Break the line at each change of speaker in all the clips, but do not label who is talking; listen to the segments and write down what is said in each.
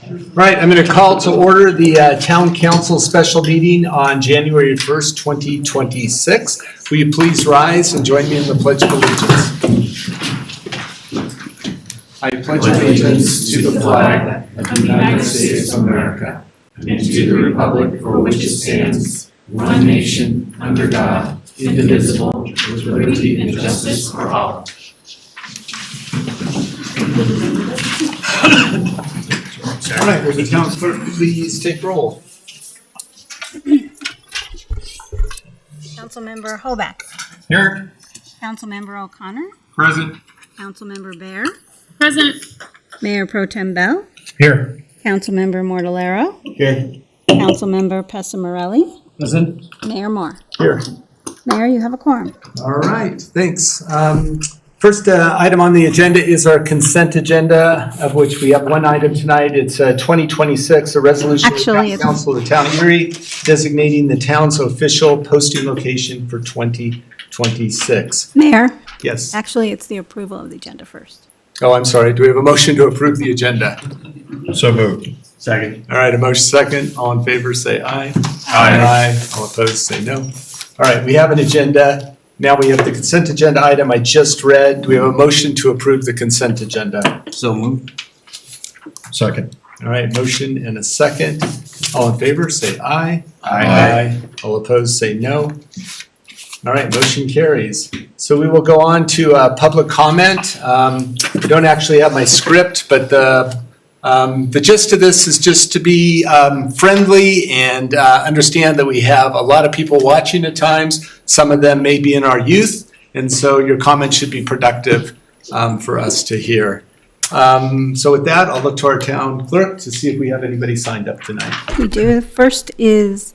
Right, I'm going to call to order the Town Council special meeting on January 1st, 2026. Will you please rise and join me in the Pledge of Allegiance? I pledge allegiance to the flag of the United States of America and to the republic for which it stands, one nation, under God, indivisible, with liberty and justice for all. All right, will the town clerk please take roll?
Councilmember Hoback.
Here.
Councilmember O'Connor.
Present.
Councilmember Bear.
Present.
Mayor Pro Tem Bell.
Here.
Councilmember Mortallero.
Here.
Councilmember Pessamorelli.
Present.
Mayor Moore.
Here.
Mayor, you have a quorum.
All right, thanks. First item on the agenda is our consent agenda, of which we have one item tonight. It's 2026, a resolution of the
Actually,
Town
it's-
Council of the Town of Erie designating the town's official posting location for 2026.
Mayor,
Yes.
actually, it's the approval of the agenda first.
Oh, I'm sorry. Do we have a motion to approve the agenda?
So moved.
Second. All right, a motion second. All in favor, say aye.
Aye.
All opposed, say no. All right, we have an agenda. Now we have the consent agenda item I just read. Do we have a motion to approve the consent agenda?
So moved. Second.
All right, motion and a second. All in favor, say aye.
Aye.
All opposed, say no. All right, motion carries. So we will go on to public comment. I don't actually have my script, but the gist of this is just to be friendly and understand that we have a lot of people watching at times. Some of them may be in our youth, and so your comments should be productive for us to hear. So with that, I'll look to our town clerk to see if we have anybody signed up tonight.
We do. First is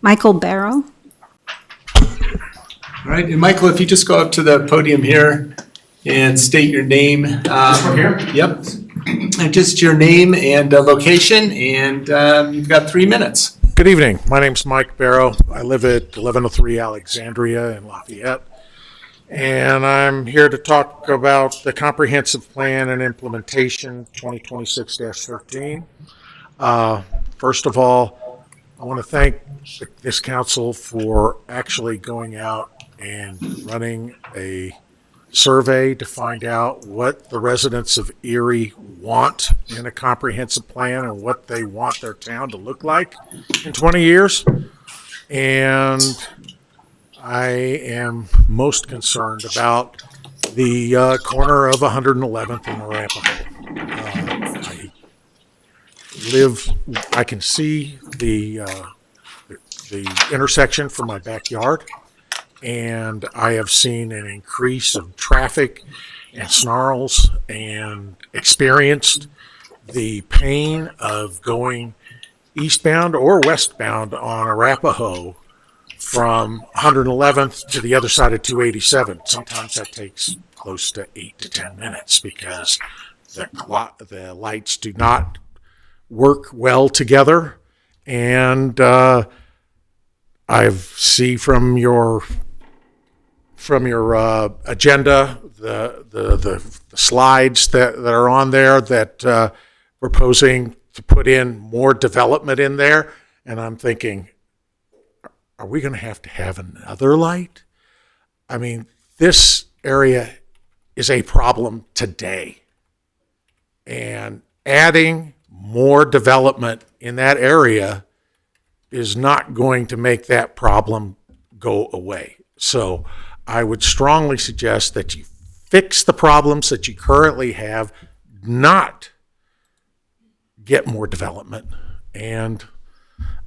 Michael Barrow.
All right, and Michael, if you just go up to the podium here and state your name.
here?
Yep. And just your name and location, and you've got 3 minutes.
Good evening. My name's Mike Barrow. I live at 1103 Alexandria in Lafayette. And I'm here to talk about the Comprehensive Plan and Implementation 2026-13. First of all, I want to thank this council for actually going out and running a survey to find out what the residents of Erie want in a comprehensive plan and what they want their town to look like in 20 years. And I am most concerned about the corner of 111th and Arapahoe. I can see the intersection from my backyard, and I have seen an increase of traffic and snarls and experienced the pain of going eastbound or westbound on Arapahoe from 111th to the other side of 287. Sometimes that takes close to 8 to 10 minutes because the lights do not work well together. And I see from your agenda, the slides that are on there that proposing to put in more development in there, and I'm thinking, are we going to have another light? I mean, this area is a problem today, and adding more development in that area is not going to make that problem go away. So I would strongly suggest that you fix the problems that you currently have, not get more development. And,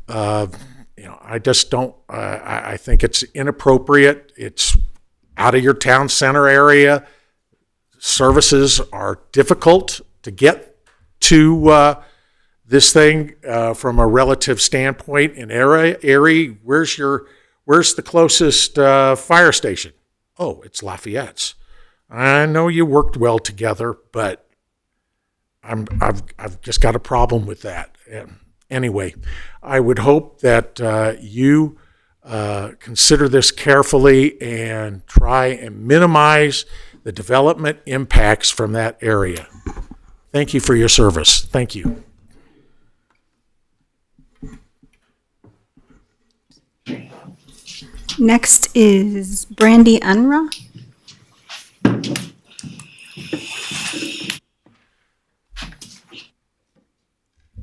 I just don't, I think it's inappropriate. It's out of your town center area. Services are difficult to get to this thing from a relative standpoint in Erie. Where's the closest fire station? Oh, it's Lafayette's. I know you worked well together, but I've just got a problem with that. Anyway, I would hope that you consider this carefully and try and minimize the development impacts from that area. Thank you for your service. Thank you.
Next is Brandy Unruh.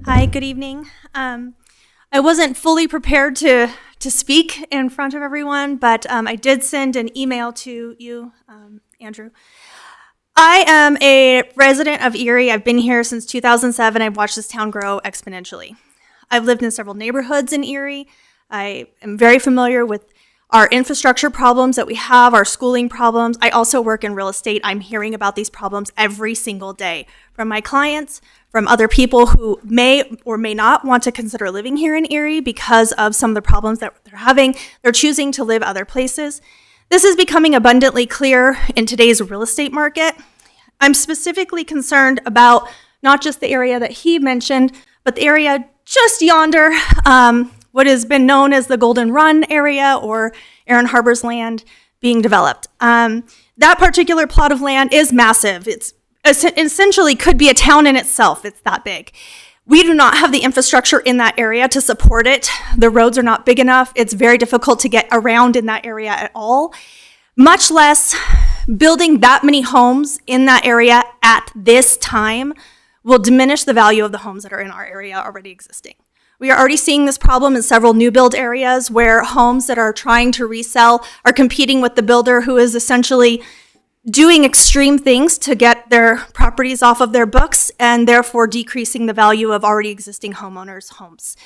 Hi, good evening. I wasn't fully prepared to speak in front of everyone, but I did send an email to you, Andrew. I am a resident of Erie. I've been here since 2007. I've watched this town grow exponentially. I've lived in several neighborhoods in Erie. I am very familiar with our infrastructure problems that we have, our schooling problems. I also work in real estate. I'm hearing about these problems every single day from my clients, from other people who may or may not want to consider living here in Erie because of some of the problems that they're having. They're choosing to live other places. This is becoming abundantly clear in today's real estate market. I'm specifically concerned about not just the area that he mentioned, but the area just yonder, what has been known as the Golden Run area or Aaron Harbor's land being developed. That particular plot of land is massive. It's essentially could be a town in itself. It's that big. We do not have the infrastructure in that area to support it. The roads are not big enough. It's very difficult to get around in that area at all, much less building that many homes in that area at this time will diminish the value of the homes that are in our area already existing. We are already seeing this problem in several new build areas where homes that are trying to resell are competing with the builder who is essentially doing extreme things to get their properties off of their books and therefore decreasing the value of already existing homeowners' homes.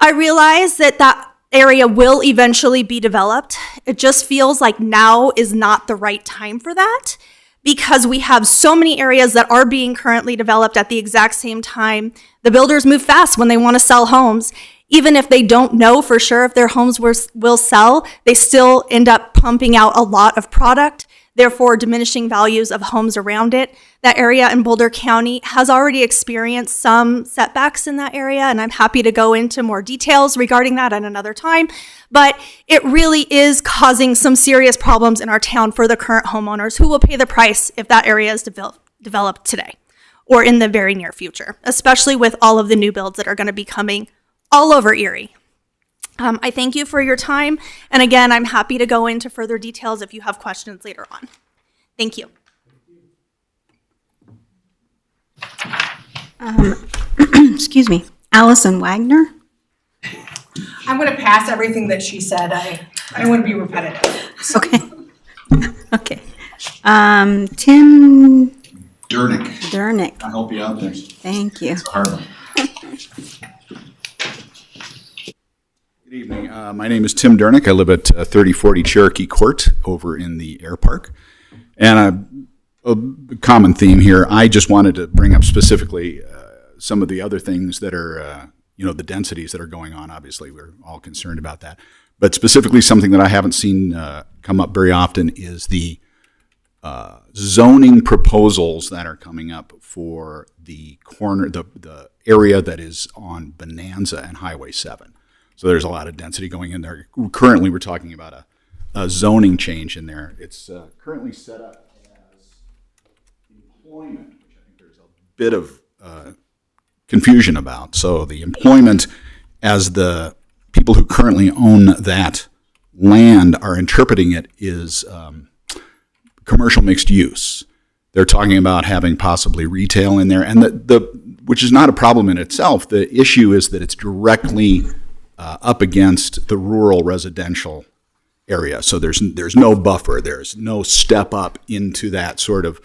I realize that that area will eventually be developed. It just feels like now is not the right time for that because we have so many areas that are being currently developed at the exact same time. The builders move fast when they want to sell homes. Even if they don't know for sure if their homes will sell, they still end up pumping out a lot of product, therefore diminishing values of homes around it. That area in Boulder County has already experienced some setbacks in that area, and I'm happy to go into more details regarding that at another time. But it really is causing some serious problems in our town for the current homeowners who will pay the price if that area is developed today or in the very near future, especially with all of the new builds that are going to be coming all over Erie. I thank you for your time. And again, I'm happy to go into further details if you have questions later on. Thank you.
Excuse me, Allison Wagner.
I'm going to pass everything that she said. I don't want to be repetitive.
Okay. Okay. Tim
Durnick.
Durnick.
I'll help you out there.
Thank you.
It's a hard one.
Good evening. My name is Tim Durnick. I live at 3040 Cherokee Court over in the Air Park. And a common theme here, I just wanted to bring up specifically some of the other things that are, the densities that are going on. Obviously, we're all concerned about that. But specifically something that I haven't seen come up very often is the zoning proposals that are coming up for the corner, the area that is on Bonanza and Highway 7. So there's a lot of density going in there. Currently, we're talking about a zoning change in there. It's currently set up as employment, which I think there's a bit of confusion about. So the employment, as the people who currently own that land are interpreting it, is commercial mixed use. They're talking about having possibly retail in there, and which is not a problem in itself. The issue is that it's directly up against the rural residential area. So there's no buffer. There's no step up into that sort of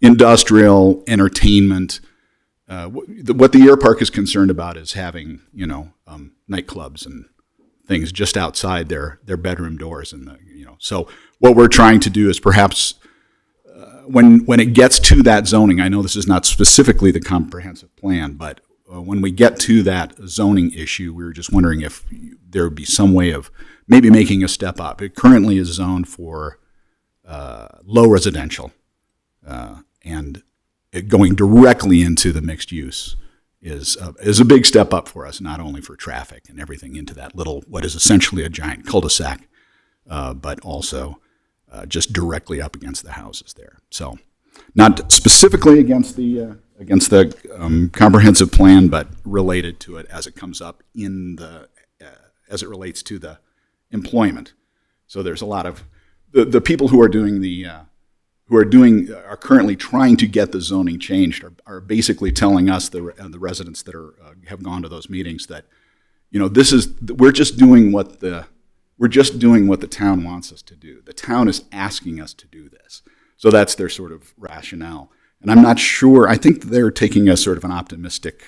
industrial entertainment. What the Air Park is concerned about is having, nightclubs and things just outside their bedroom doors. And, so what we're trying to do is perhaps when it gets to that zoning, I know this is not specifically the comprehensive plan, but when we get to that zoning issue, we were just wondering if there would be some way of maybe making a step up. It currently is zoned for low residential, and it going directly into the mixed use is a big step up for us, not only for traffic and everything into that little, what is essentially a giant cul-de-sac, but also just directly up against the houses there. So not specifically against the comprehensive plan, but related to it as it comes up in as it relates to the employment. So there's a lot of the people who are doing are currently trying to get the zoning changed are basically telling us the residents that have gone to those meetings that, we're just doing what the town wants us to do. The town is asking us to do this. So that's their sort of rationale. And I'm not sure, I think they're taking a sort of an optimistic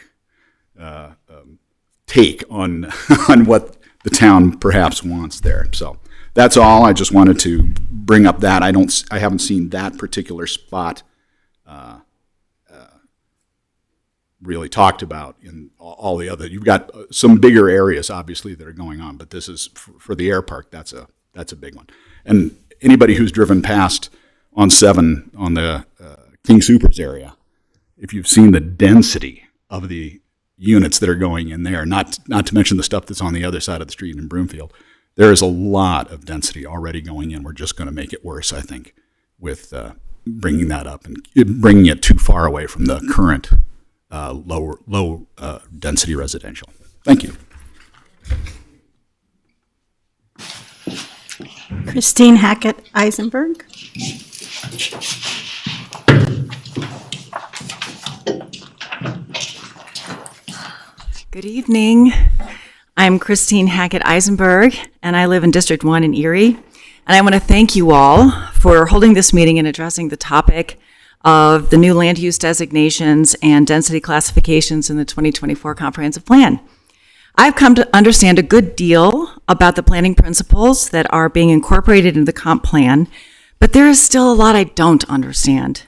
take on on what the town perhaps wants there. So that's all. I just wanted to bring up that. I haven't seen that particular spot really talked about in all the other. You've got some bigger areas, obviously, that are going on, but this is for the air park. That's a big one. And anybody who's driven past on 7 on the King Soopers area, if you've seen the density of the units that are going in there, not to mention the stuff that's on the other side of the street in Broomfield, there is a lot of density already going in. We're just going to make it worse, I think, with bringing that up and bringing it too far away from the current low density residential. Thank you.
Christine Hackett Eisenberg.
Good evening. I'm Christine Hackett Eisenberg, and I live in District 1 in Erie. And I want to thank you all for holding this meeting and addressing the topic of the new land use designations and density classifications in the 2024 Comprehensive Plan. I've come to understand a good deal about the planning principles that are being incorporated into the comp plan, but there is still a lot I don't understand.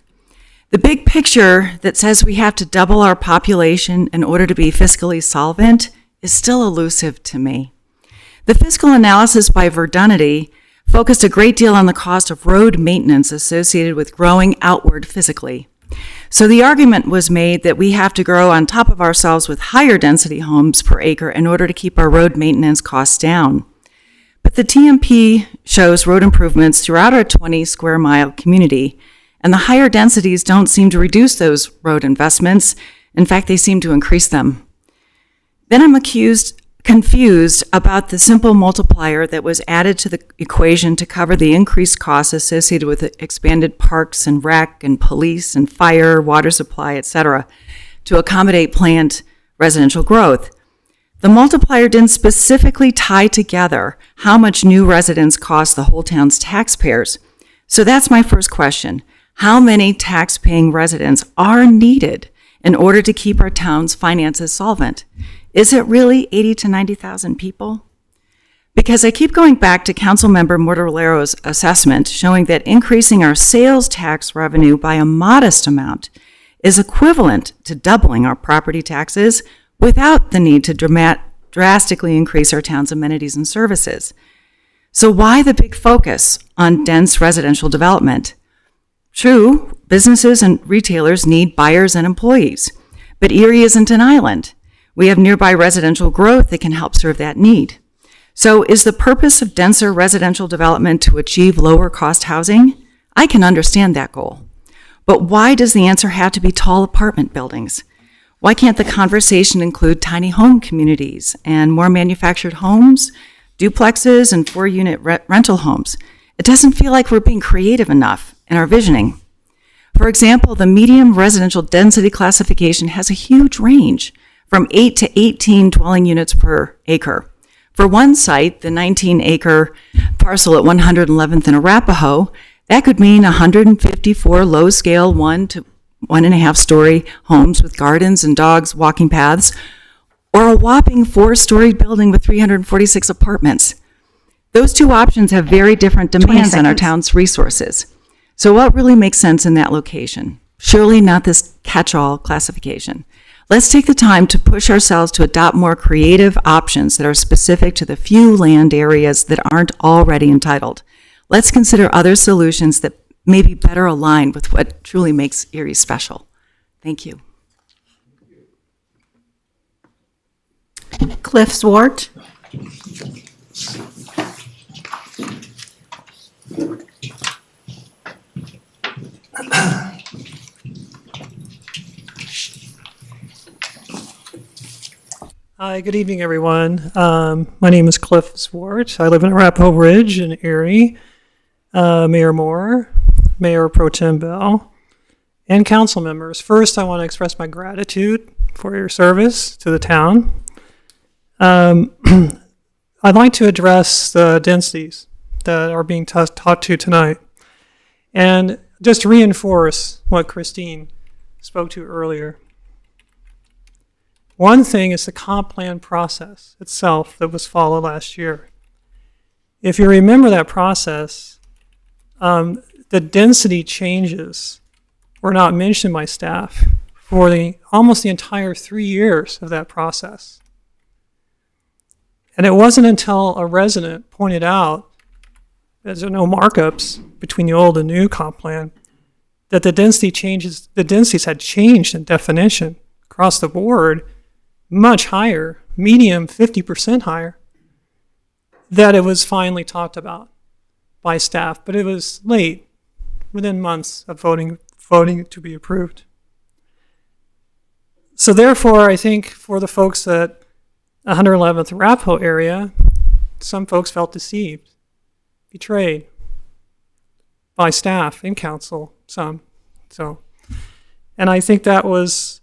The big picture that says we have to double our population in order to be fiscally solvent is still elusive to me. The fiscal analysis by Verdunity focused a great deal on the cost of road maintenance associated with growing outward physically. So the argument was made that we have to grow on top of ourselves with higher density homes per acre in order to keep our road maintenance costs down. But the TMP shows road improvements throughout our 20 square mile community, and the higher densities don't seem to reduce those road investments. In fact, they seem to increase them. Then I'm confused about the simple multiplier that was added to the equation to cover the increased costs associated with expanded parks and rec and police and fire, water supply, etc., to accommodate planned residential growth. The multiplier didn't specifically tie together how much new residents cost the whole town's taxpayers. So that's my first question. How many tax-paying residents are needed in order to keep our town's finances solvent? Is it really 80 to 90,000 people? Because I keep going back to Councilmember Mortalero's assessment showing that increasing our sales tax revenue by a modest amount is equivalent to doubling our property taxes without the need to drastically increase our town's amenities and services. So why the big focus on dense residential development? True, businesses and retailers need buyers and employees, but Erie isn't an island. We have nearby residential growth that can help serve that need. So is the purpose of denser residential development to achieve lower cost housing? I can understand that goal. But why does the answer have to be tall apartment buildings? Why can't the conversation include tiny home communities and more manufactured homes, duplexes, and 4-unit rental homes? It doesn't feel like we're being creative enough in our visioning. For example, the medium residential density classification has a huge range, from 8 to 18 dwelling units per acre. For one site, the 19-acre parcel at 111th and Arapahoe, that could mean 154 low-scale 1 to 1.5 story homes with gardens and dogs walking paths, or a whopping 4-story building with 346 apartments. Those two options have very different demands on our town's resources. So what really makes sense in that location? Surely not this catch-all classification. Let's take the time to push ourselves to adopt more creative options that are specific to the few land areas that aren't already entitled. Let's consider other solutions that may be better aligned with what truly makes Erie special. Thank you.
Cliff Swart.
Hi, good evening, everyone. My name is Cliff Swart. I live in Arapahoe Ridge in Erie. Mayor Moore, Mayor Pro Tem Bell, and council members. First, I want to express my gratitude for your service to the town. I'd like to address the densities that are being taught to tonight. And just to reinforce what Christine spoke to earlier. One thing is the comp plan process itself that was followed last year. If you remember that process, the density changes were not mentioned by staff for almost the entire 3 years of that process. And it wasn't until a resident pointed out that there are no markups between the old and new comp plan that the densities had changed in definition across the board, much higher, medium 50% higher, that it was finally talked about by staff, but it was late, within months of voting to be approved. So therefore, I think for the folks at 111th Arapahoe area, some folks felt deceived, betrayed by staff and council, some. And I think that was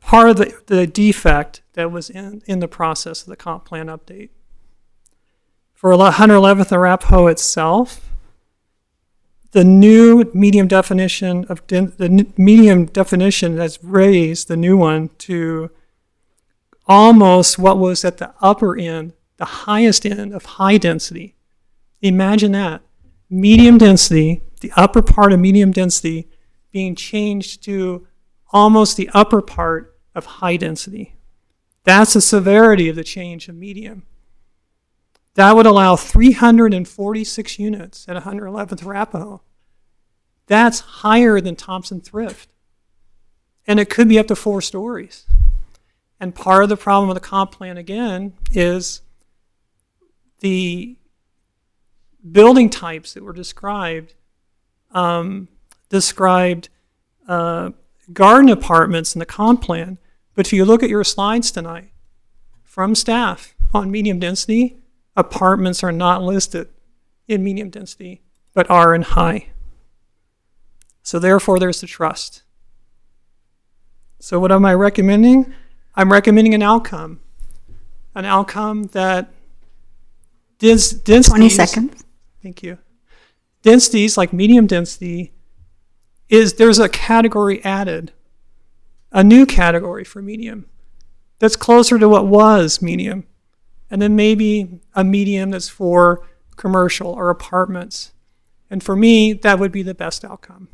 part of the defect that was in the process of the comp plan update. For 111th Arapahoe itself, the new medium definition has raised the new one to almost what was at the upper end, the highest end of high density. Imagine that. Medium density, the upper part of medium density being changed to almost the upper part of high density. That's the severity of the change of medium. That would allow 346 units at 111th Arapahoe. That's higher than Thompson Thrift. And it could be up to 4 stories. And part of the problem with the comp plan, again, is the building types that were described garden apartments in the comp plan. But if you look at your slides tonight from staff on medium density, apartments are not listed in medium density, but are in high. So therefore, there's the trust. So what am I recommending? I'm recommending an outcome that densities.
20 seconds.
Thank you. Densities like medium density there's a category added, a new category for medium that's closer to what was medium, and then maybe a medium that's for commercial or apartments. And for me, that would be the best outcome.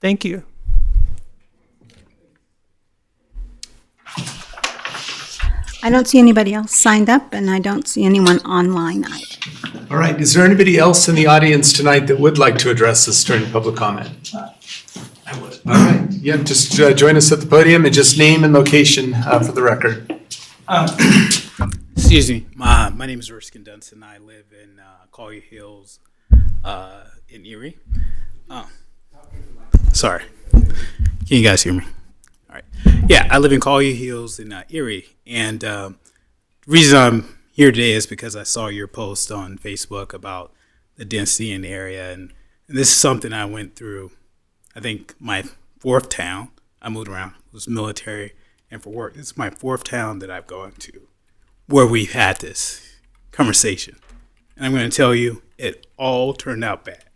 Thank you.
I don't see anybody else signed up, and I don't see anyone online either.
All right, is there anybody else in the audience tonight that would like to address us during public comment? I would. All right, yeah, just join us at the podium and just name and location for the record.
Excuse me, my name is Erskine Dunson. I live in Collier Hills in Erie. Sorry, can you guys hear me? All right. Yeah, I live in Collier Hills in Erie, and the reason I'm here today is because I saw your post on Facebook about the density in the area, and this is something I went through. I think my 4th town. I moved around. It was military and for work. This is my 4th town that I've gone to where we've had this conversation, and I'm going to tell you, it all turned out bad.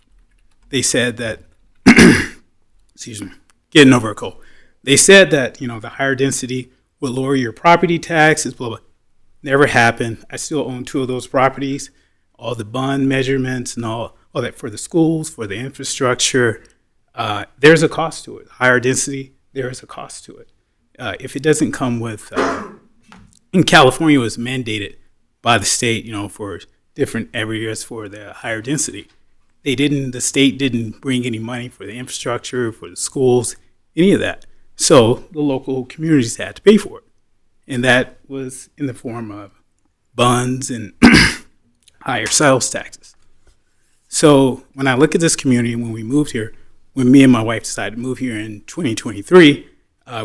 They said that, excuse me, getting over a cold. They said that, the higher density would lower your property taxes, blah, blah. Never happened. I still own 2 of those properties. All the bond measurements and all that for the schools, for the infrastructure, there's a cost to it. Higher density, there is a cost to it. If it doesn't come with, in California, it was mandated by the state, for different areas for the higher density. The state didn't bring any money for the infrastructure, for the schools, any of that. So the local communities had to pay for it. And that was in the form of bonds and higher sales taxes. So when I look at this community, when we moved here, when me and my wife decided to move here in 2023,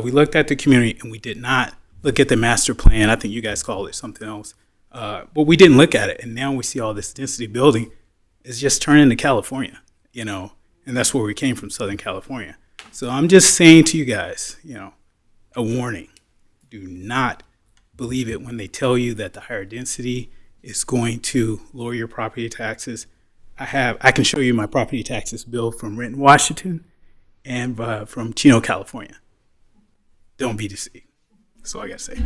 we looked at the community and we did not look at the master plan. I think you guys call it something else. But we didn't look at it. And now we see all this density building is just turning to California, you know, and that's where we came from, Southern California. So I'm just saying to you guys, you know, a warning. Do not believe it when they tell you that the higher density is going to lower your property taxes. I can show you my property taxes bill from Renton, Washington, and from Chino, California. Don't be deceived. That's all I got to say.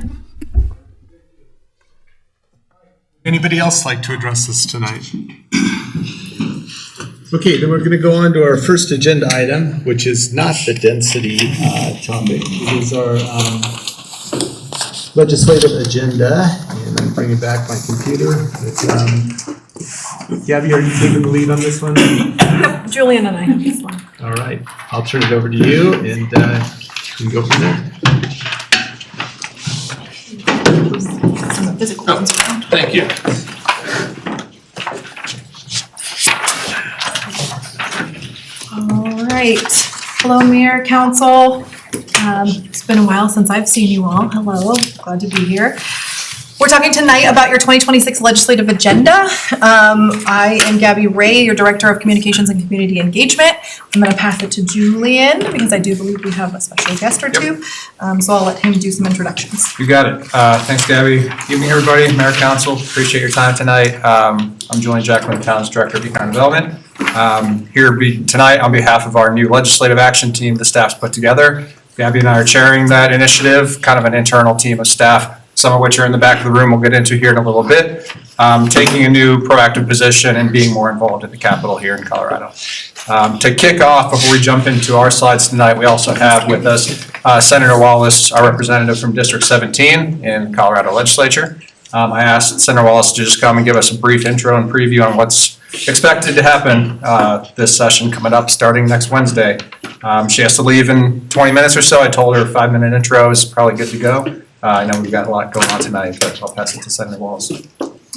Anybody else like to address this tonight? Okay, then we're going to go on to our first agenda item, which is not the density topic. It is our legislative agenda, and I'm bringing back my computer. It's, Gabby, are you taking the lead on this one?
Julian and I have this one.
All right, I'll turn it over to you, and you can go from there.
Some of the physical ones around.
Thank you.
All right. Hello, Mayor, Council. It's been a while since I've seen you all. Hello, glad to be here. We're talking tonight about your 2026 legislative agenda. I am Gabby Ray, your Director of Communications and Community Engagement. I'm going to pass it to Julian because I do believe we have a special guest or two. So I'll let him do some introductions.
You got it. Thanks, Gabby. Evening, everybody. Mayor, Council, appreciate your time tonight. I'm Julian Jackman, the Town's Director of Economic Development. Here tonight on behalf of our new legislative action team the staff's put together. Gabby and I are chairing that initiative, kind of an internal team of staff, some of which are in the back of the room we'll get into here in a little bit, taking a new proactive position and being more involved in the Capitol here in Colorado. To kick off, before we jump into our slides tonight, we also have with us Senator Wallace, our representative from District 17 in the Colorado Legislature. I asked Senator Wallace to just come and give us a brief intro and preview on what's expected to happen this session coming up starting next Wednesday. She has to leave in 20 minutes or so. I told her a 5-minute intro is probably good to go. I know we've got a lot going on tonight, but I'll pass it to Senator Wallace.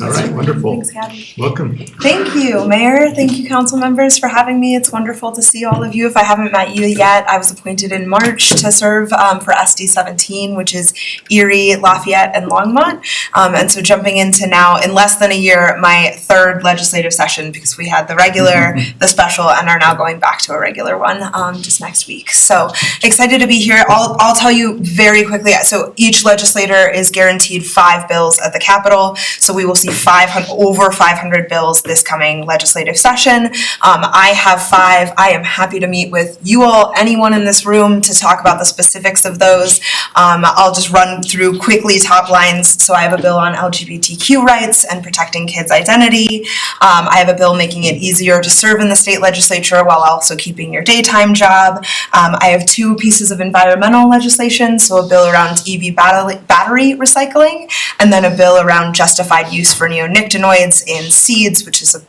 All right, wonderful.
Thanks, Gabby.
Welcome.
Thank you, Mayor. Thank you, council members, for having me. It's wonderful to see all of you. If I haven't met you yet, I was appointed in March to serve for SD 17, which is Erie, Lafayette, and Longmont. And so jumping into now, in less than a year, my third legislative session, because we had the regular, the special, and are now going back to a regular one just next week. So excited to be here. I'll tell you very quickly. So each legislator is guaranteed 5 bills at the Capitol. So we will see over 500 bills this coming legislative session. I have 5. I am happy to meet with you all, anyone in this room, to talk about the specifics of those. I'll just run through quickly top lines. So I have a bill on LGBTQ rights and protecting kids' identity. I have a bill making it easier to serve in the state legislature while also keeping your daytime job. I have 2 pieces of environmental legislation, so a bill around EV battery recycling, and then a bill around justified use for neonicotinoids in seeds, which is a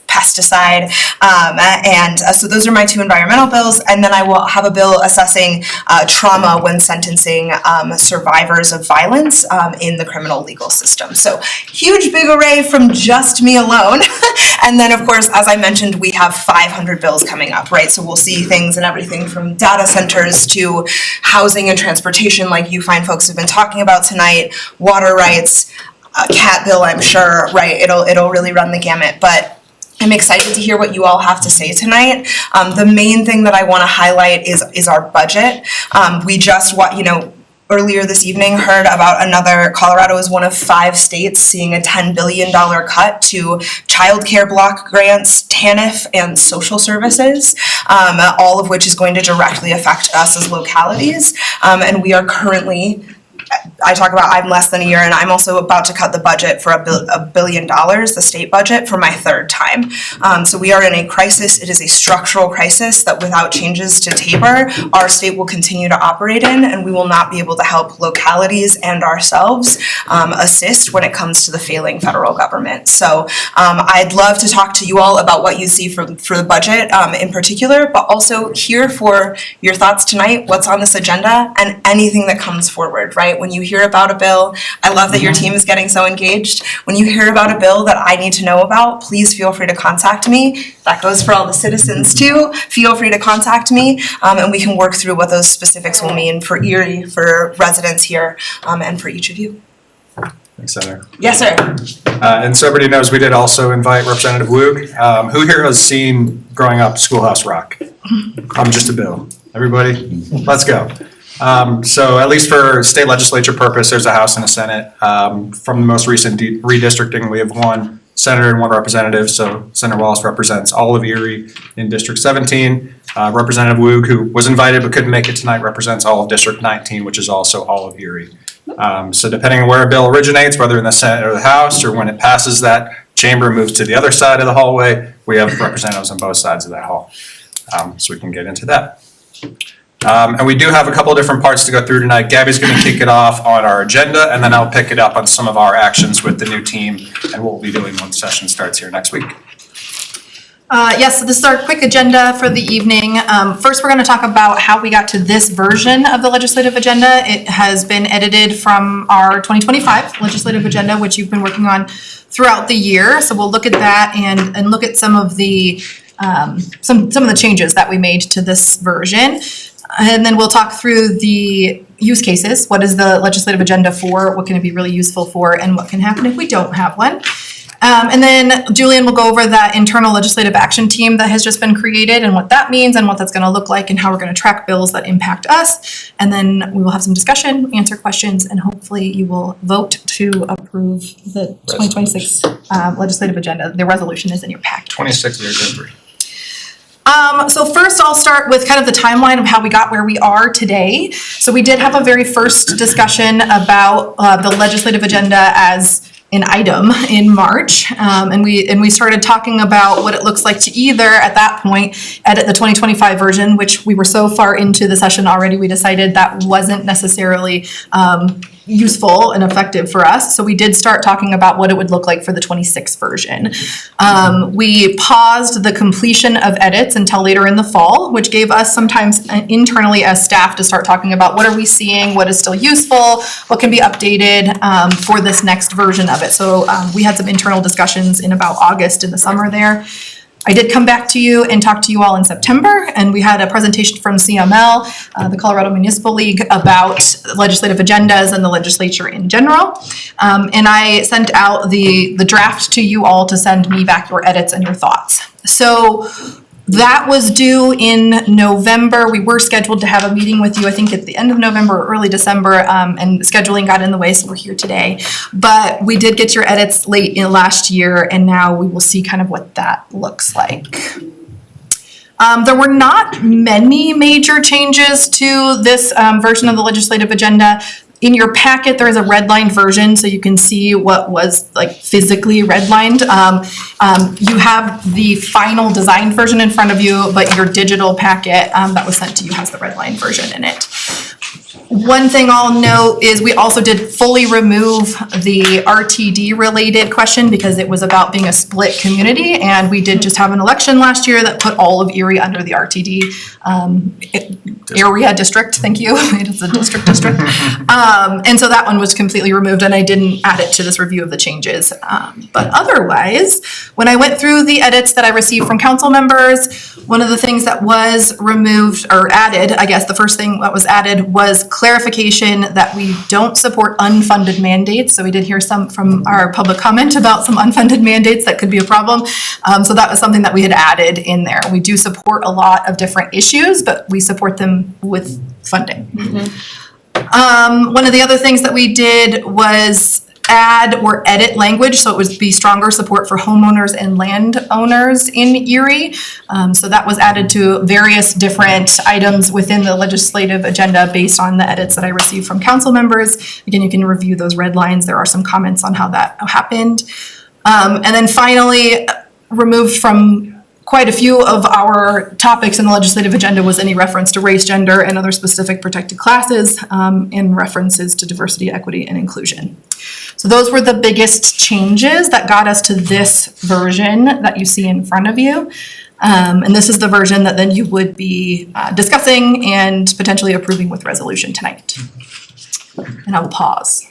pesticide. So those are my 2 environmental bills. And then I will have a bill assessing trauma when sentencing survivors of violence in the criminal legal system. So huge, big array from just me alone. And then, of course, as I mentioned, we have 500 bills coming up, right? So we'll see things and everything from data centers to housing and transportation, like you fine folks have been talking about tonight, water rights, cat bill, I'm sure, right? It'll really run the gamut. But I'm excited to hear what you all have to say tonight. The main thing that I want to highlight is our budget. We just, earlier this evening heard about Colorado is one of 5 states seeing a $10 billion cut to childcare block grants, TANF, and social services, all of which is going to directly affect us as localities. And we are currently, I'm less than a year, and I'm also about to cut the budget for $1 billion, the state budget, for my 3rd time. So we are in a crisis. It is a structural crisis that without changes to TABOR, our state will continue to operate in, and we will not be able to help localities and ourselves assist when it comes to the failing federal government. So I'd love to talk to you all about what you see for the budget in particular, but also hear for your thoughts tonight, what's on this agenda, and anything that comes forward, right? When you hear about a bill, I love that your team is getting so engaged. When you hear about a bill that I need to know about, please feel free to contact me. That goes for all the citizens too. Feel free to contact me, and we can work through what those specifics will mean for Erie, for residents here, and for each of you.
Thanks, Senator.
Yes, sir.
And so everybody knows we did also invite Representative Woog. Who here has seen growing up Schoolhouse Rock? I'm just a bill. Everybody, let's go. So at least for state legislature purpose, there's a House and a Senate. From the most recent redistricting, we have one senator and one representative. So Senator Wallace represents all of Erie in District 17. Representative Woog, who was invited but couldn't make it tonight, represents all of District 19, which is also all of Erie. So depending on where a bill originates, whether in the Senate or the House, or when it passes that chamber and moves to the other side of the hallway, we have representatives on both sides of that hall. So we can get into that. And we do have a couple of different parts to go through tonight. Gabby's going to kick it off on our agenda, and then I'll pick it up on some of our actions with the new team and what we'll be doing when session starts here next week.
Yes, so this is our quick agenda for the evening. First, we're going to talk about how we got to this version of the legislative agenda. It has been edited from our 2025 legislative agenda, which you've been working on throughout the year. So we'll look at that and look at some of the some of the changes that we made to this version. And then we'll talk through the use cases. What is the legislative agenda for? What can it be really useful for? And what can happen if we don't have one? And then Julian will go over that internal legislative action team that has just been created and what that means and what that's going to look like and how we're going to track bills that impact us. And then we will have some discussion, answer questions, and hopefully you will vote to approve the 2026 legislative agenda. The resolution is in your packet.
26 years over.
So first I'll start with kind of the timeline of how we got where we are today. So we did have a very first discussion about the legislative agenda as an item in March, and we started talking about what it looks like to either at that point edit the 2025 version, which we were so far into the session already, we decided that wasn't necessarily useful and effective for us. So we did start talking about what it would look like for the 26 version. We paused the completion of edits until later in the fall, which gave us sometimes internally as staff to start talking about what are we seeing, what is still useful, what can be updated for this next version of it. So we had some internal discussions in about August in the summer there. I did come back to you and talk to you all in September, and we had a presentation from CML, the Colorado Municipal League, about legislative agendas and the legislature in general. And I sent out the draft to you all to send me back your edits and your thoughts. So that was due in November. We were scheduled to have a meeting with you, I think at the end of November or early December, and scheduling got in the way, so we're here today. But we did get your edits late in last year, and now we will see kind of what that looks like. There were not many major changes to this version of the legislative agenda. In your packet, there is a redlined version, so you can see what was like physically redlined. You have the final designed version in front of you, but your digital packet that was sent to you has the redlined version in it. One thing I'll note is we also did fully remove the RTD related question because it was about being a split community, and we did just have an election last year that put all of Erie under the RTD area district. Thank you. It is a district. And so that one was completely removed, and I didn't add it to this review of the changes. But otherwise, when I went through the edits that I received from council members, one of the things that was removed or added, I guess the first thing that was added was clarification that we don't support unfunded mandates. So we did hear some from our public comment about some unfunded mandates that could be a problem. So that was something that we had added in there. We do support a lot of different issues, but we support them with funding. One of the other things that we did was add or edit language, so it would be stronger support for homeowners and landowners in Erie. So that was added to various different items within the legislative agenda based on the edits that I received from council members. Again, you can review those red lines. There are some comments on how that happened. And then finally, removed from quite a few of our topics in the legislative agenda was any reference to race, gender, and other specific protected classes, and references to diversity, equity, and inclusion. So those were the biggest changes that got us to this version that you see in front of you. And this is the version that then you would be discussing and potentially approving with resolution tonight. And I will pause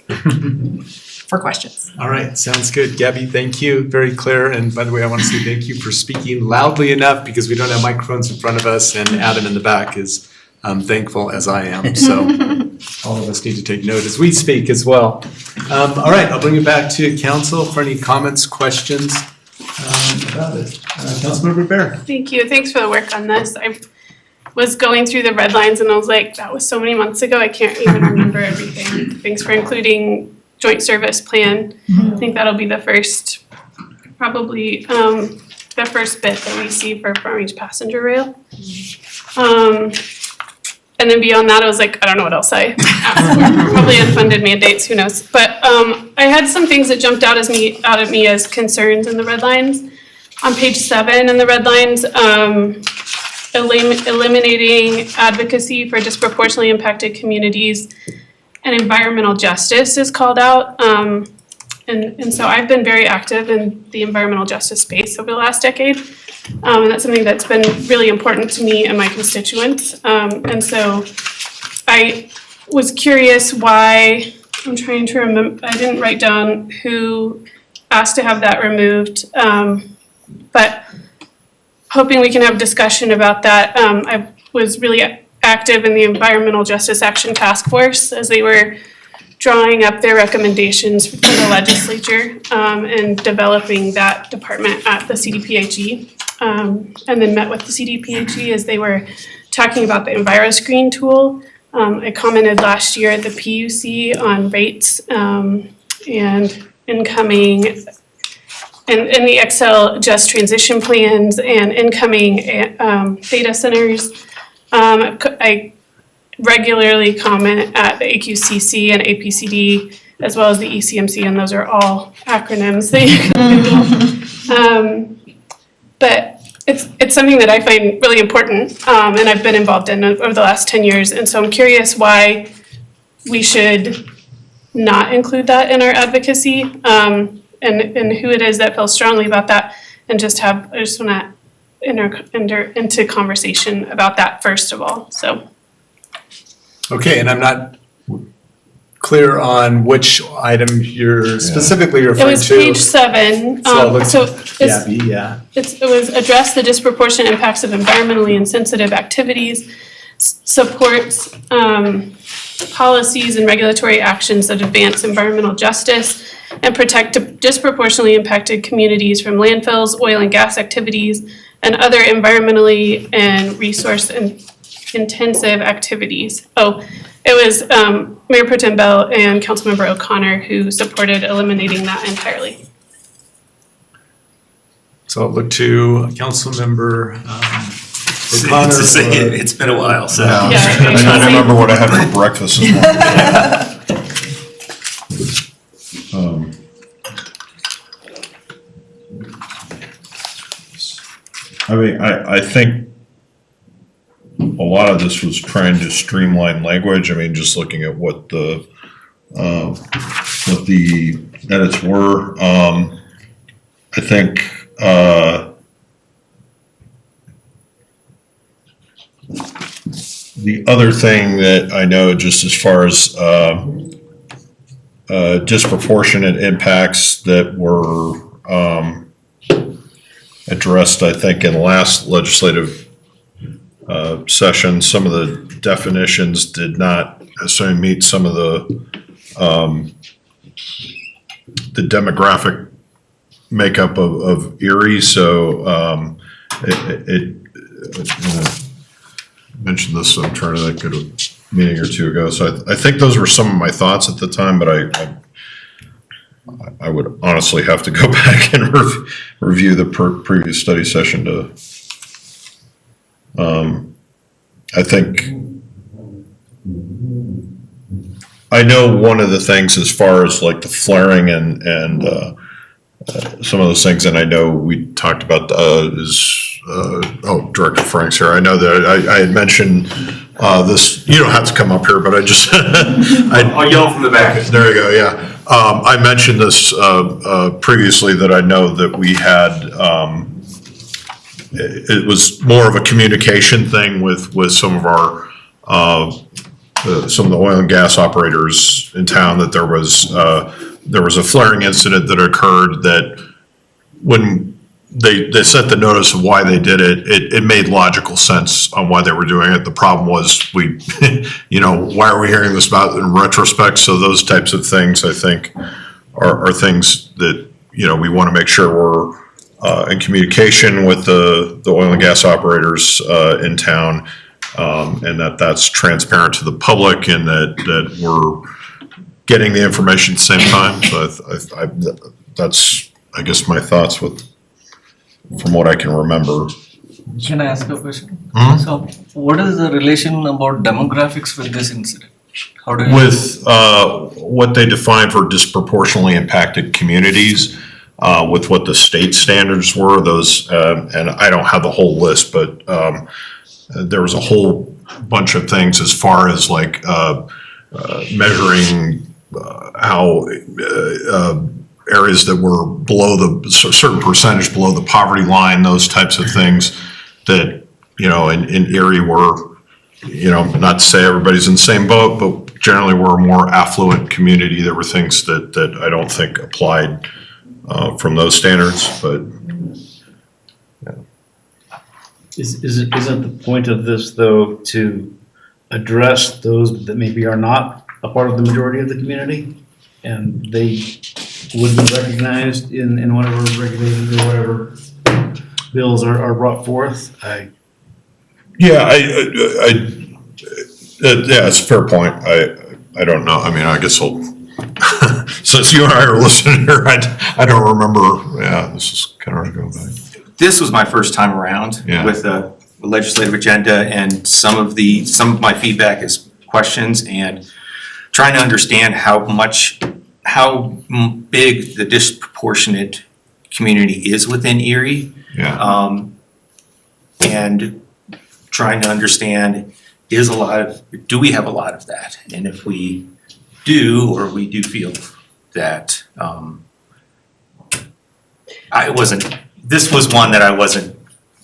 for questions.
All right, sounds good. Gabby, thank you. Very clear. And by the way, I want to say thank you for speaking loudly enough because we don't have microphones in front of us and Adam in the back is thankful as I am. So all of us need to take note as we speak as well. All right, I'll bring it back to council for any comments, questions about it. Councilmember Bear.
Thank you. Thanks for the work on this. I was going through the red lines and I was like, that was so many months ago. I can't even remember everything. Thanks for including joint service plan. I think that'll be the first, probably the first bit that we see for Front Range passenger rail. And then beyond that, I was like, I don't know what else I asked for. Probably unfunded mandates, who knows? But I had some things that jumped out at me as concerns in the red lines. On page 7 in the red lines, eliminating advocacy for disproportionately impacted communities and environmental justice is called out. And so I've been very active in the environmental justice space over the last decade. And that's something that's been really important to me and my constituents. And so I was curious why, I'm trying to remember, I didn't write down who asked to have that removed. But hoping we can have discussion about that. I was really active in the Environmental Justice Action Task Force as they were drawing up their recommendations for the legislature and developing that department at the CDPHE. And then met with the CDPHE as they were talking about the EnviroScreen tool. I commented last year at the PUC on rates and incoming and the Excel just transition plans and incoming data centers. I regularly comment at the AQCC and APCD as well as the ECMC, and those are all acronyms that you can Google. But it's something that I find really important and I've been involved in over the last 10 years. And so I'm curious why we should not include that in our advocacy and who it is that feels strongly about that. And I just want to enter into conversation about that first of all. So.
Okay, and I'm not clear on which item you're specifically referring to.
It was page 7. It was address the disproportionate impacts of environmentally insensitive activities, supports policies and regulatory actions that advance environmental justice and protect disproportionately impacted communities from landfills, oil and gas activities, and other environmentally and resource intensive activities. It was Mayor Pro Tem Bell and Councilmember O'Connor who supported eliminating that entirely.
So I'll look to Councilmember O'Connor.
It's been a while, so.
I'm trying to remember what I had for breakfast this morning. I mean, I think a lot of this was trying to streamline language. I mean, just looking at what the edits were. I think the other thing that I know, just as far as disproportionate impacts that were addressed, I think, in the last legislative session, some of the definitions did not necessarily meet some of the demographic makeup of Erie. So I mentioned this, I'm trying to think of a meeting or two ago. So I think those were some of my thoughts at the time, but I would honestly have to go back and review the previous study session to I think I know one of the things as far as like the flaring and some of those things, and I know we talked about Director Frank's here. I know that I had mentioned this. You don't have to come up here, but I just
I'll yell from the back.
There you go. Yeah, I mentioned this previously that I know that we had. It was more of a communication thing with some of our
some of the oil and gas operators in town that there was a flaring incident that occurred that when they sent the notice of why they did it, it made logical sense on why they were doing it. The problem was why are we hearing this about in retrospect? So those types of things, I think, are things that, we want to make sure we're in communication with the oil and gas operators in town, and that's transparent to the public, and that we're getting the information at the same time. So that's, I guess, my thoughts from what I can remember.
Can I ask a question?
Mhm.
So, what is the relation about demographics with this incident? How do you?
With what they define for disproportionately impacted communities, with what the state standards were, those, and I don't have the whole list, but there was a whole bunch of things as far as like measuring how areas that were below certain percentage below the poverty line, those types of things that, in Erie were, not to say everybody's in the same boat, but generally we're a more affluent community. There were things that I don't think applied from those standards, but.
Isn't the point of this, though, to address those that maybe are not a part of the majority of the community? And they would be recognized in whatever regulations or whatever bills are brought forth?
Yeah, yeah, it's a fair point. I don't know. I mean, I guess since you and I are listening here, I don't remember. Yeah, this is kind of going back.
This was my first time around with the legislative agenda, and some of my feedback is questions and trying to understand how big the disproportionate community is within Erie.
Yeah.
And trying to understand do we have a lot of that? And if we do, or we do feel that this was one that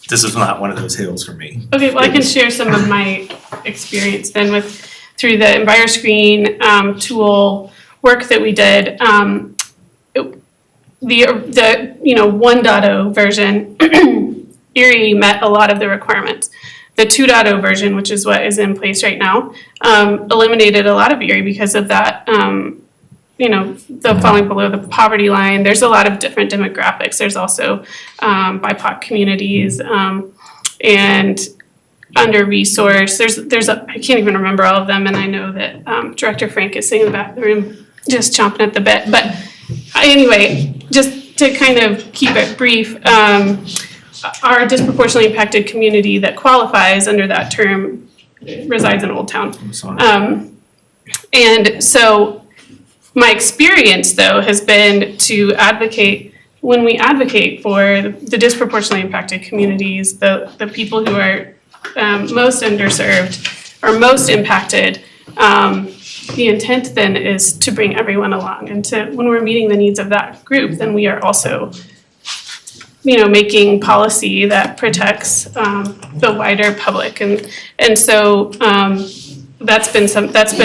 this is not one of those hills for me.
Okay, well, I can share some of my experience then through the EnviroScreen tool work that we did. The 1.0 version, Erie met a lot of the requirements. The 2.0 version, which is what is in place right now, eliminated a lot of Erie because of that. The falling below the poverty line. There's a lot of different demographics. There's also BIPOC communities and under-resourced. I can't even remember all of them, and I know that Director Frank is sitting in the back of the room just chomping at the bit. But anyway, just to kind of keep it brief, our disproportionately impacted community that qualifies under that term resides in Old Town. And so my experience, though, has been to advocate, when we advocate for the disproportionately impacted communities, the people who are most underserved or most impacted, the intent then is to bring everyone along. And when we're meeting the needs of that group, then we are also making policy that protects the wider public. And so that's been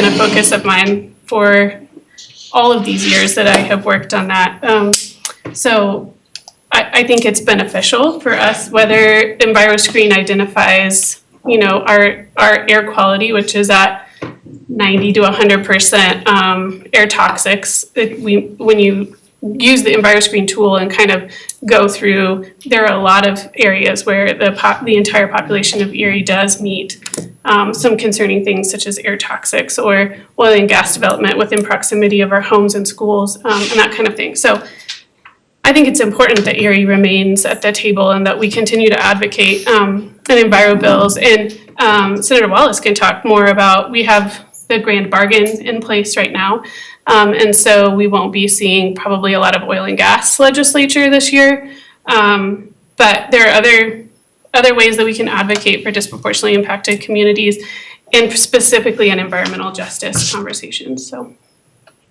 a focus of mine for all of these years that I have worked on that. So I think it's beneficial for us, whether EnviroScreen identifies, our air quality, which is at 90 to 100% air toxics. When you use the EnviroScreen tool and kind of go through, there are a lot of areas where the entire population of Erie does meet some concerning things such as air toxics or oil and gas development within proximity of our homes and schools, and that kind of thing. So I think it's important that Erie remains at the table and that we continue to advocate in Enviro bills. And Senator Wallace can talk more about, we have the grand bargain in place right now. And so we won't be seeing probably a lot of oil and gas legislature this year. But there are other ways that we can advocate for disproportionately impacted communities and specifically in environmental justice conversations. So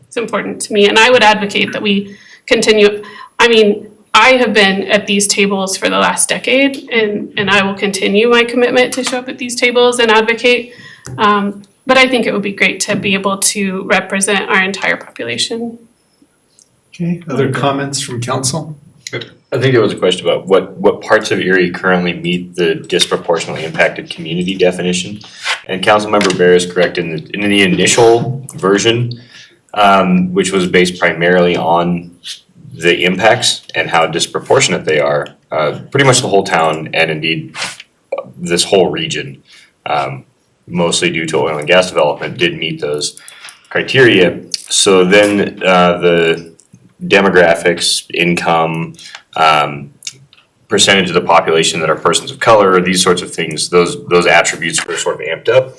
it's important to me. And I would advocate that we continue. I have been at these tables for the last decade, and I will continue my commitment to show up at these tables and advocate. But I think it would be great to be able to represent our entire population.
Okay, other comments from council?
I think there was a question about what parts of Erie currently meet the disproportionately impacted community definition. And Councilmember Bear is correct in the initial version, which was based primarily on the impacts and how disproportionate they are. Pretty much the whole town and indeed this whole region, mostly due to oil and gas development, did meet those criteria. So then the demographics, income, percentage of the population that are persons of color, these sorts of things, those attributes were sort of amped up.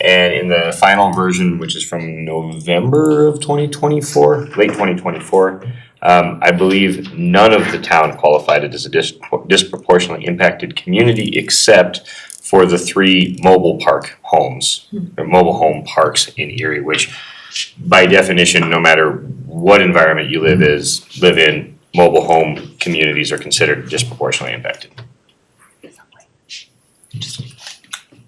And in the final version, which is from November of 2024, late 2024, I believe none of the town qualified it as a disproportionately impacted community except for the 3 mobile park homes, or mobile home parks in Erie, which by definition, no matter what environment you live in, mobile home communities are considered disproportionately impacted.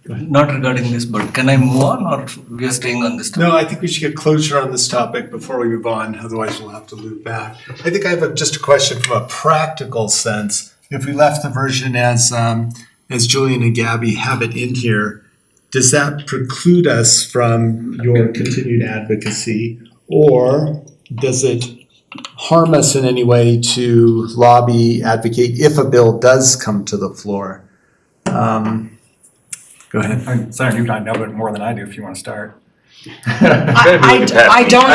Not regarding this, but can I move on or we are staying on this topic?
No, I think we should get closure on this topic before we move on, otherwise we'll have to loop back. I think I have just a question from a practical sense. If we left the version as Julian and Gabby have it in here, does that preclude us from your continued advocacy, or does it harm us in any way to lobby, advocate if a bill does come to the floor? Go ahead.
Senator, you probably know it more than I do if you want to start.
I don't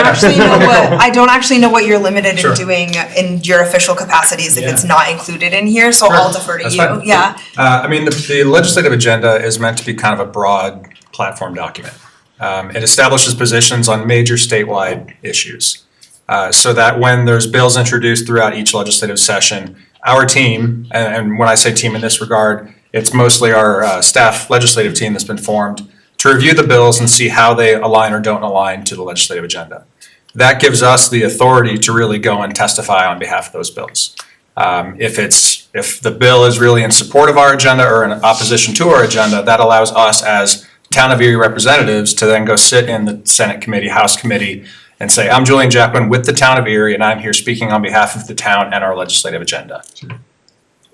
actually know what you're limited
Sure.
in doing in your official capacities if it's not included in here, so I'll defer to
That's
you.
fine.
Yeah.
I mean, the legislative agenda is meant to be kind of a broad platform document. It establishes positions on major statewide issues. So that when there's bills introduced throughout each legislative session, our team, and when I say team in this regard, it's mostly our staff legislative team that's been formed to review the bills and see how they align or don't align to the legislative agenda. That gives us the authority to really go and testify on behalf of those bills. If the bill is really in support of our agenda or in opposition to our agenda, that allows us as Town of Erie representatives to then go sit in the Senate committee, House committee, and say, I'm Julian Jackman with the Town of Erie, and I'm here speaking on behalf of the town and our legislative agenda.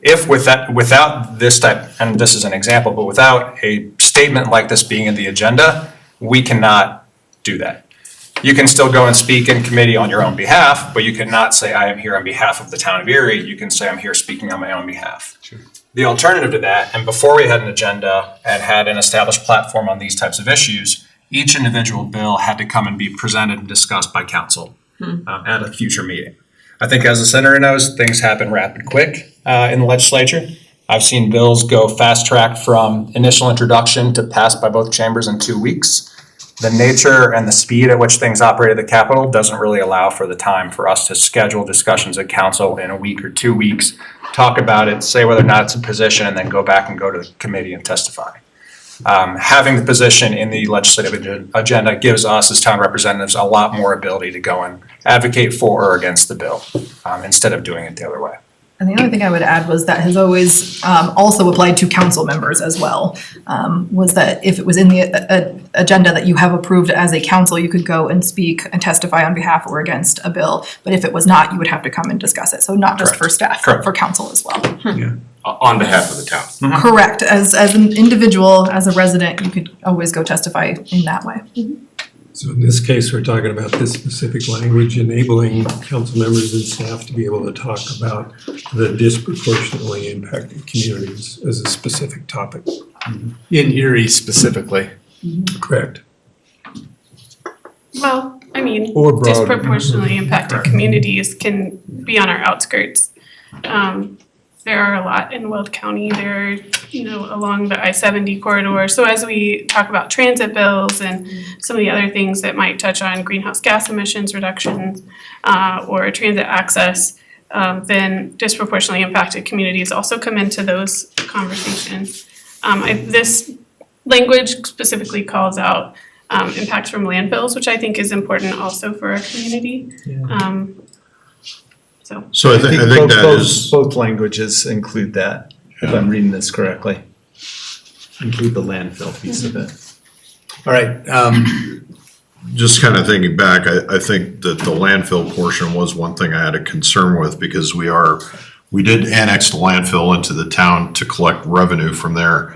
If without this type, and this is an example, but without a statement like this being in the agenda, we cannot do that. You can still go and speak in committee on your own behalf, but you cannot say, I am here on behalf of the Town of Erie. You can say, I'm here speaking on my own behalf. Sure. The alternative to that, and before we had an agenda and had an established platform on these types of issues, each individual bill had to come and be presented and discussed by council at a future meeting. I think as the senator knows, things happen rapid quick in the legislature. I've seen bills go fast track from initial introduction to pass by both chambers in 2 weeks. The nature and the speed at which things operate at the Capitol doesn't really allow for the time for us to schedule discussions at council in a week or 2 weeks, talk about it, say whether or not it's a position, and then go back and go to the committee and testify. Having the position in the legislative agenda gives us as town representatives a lot more ability to go and advocate for or against the bill instead of doing it the other way.
And the other thing I would add was that has always also applied to council members as well, was that if it was in the agenda that you have approved as a council, you could go and speak and testify on behalf or against a bill. But if it was not, you would have to come and discuss it. So not just for staff, but for council as well.
On behalf of the town.
Correct. As an individual, as a resident, you could always go testify in that way.
So in this case, we're talking about this specific language enabling council members and staff to be able to talk about the disproportionately impacted communities as a specific topic.
In Erie specifically.
Correct.
Well, I mean,
Or broad.
disproportionately impacted communities can be on our outskirts. There are a lot in Weld County. There are, along the I-70 corridor. So as we talk about transit bills and some of the other things that might touch on greenhouse gas emissions reductions or transit access, then disproportionately impacted communities also come into those conversations. This language specifically calls out impacts from landfills, which I think is important also for our community.
So I think that is.
Both languages include that, if I'm reading this correctly. Include the landfill piece of it. All right,
Just kind of thinking back, I think that the landfill portion was one thing I had a concern with because we did annex the landfill into the town to collect revenue from there.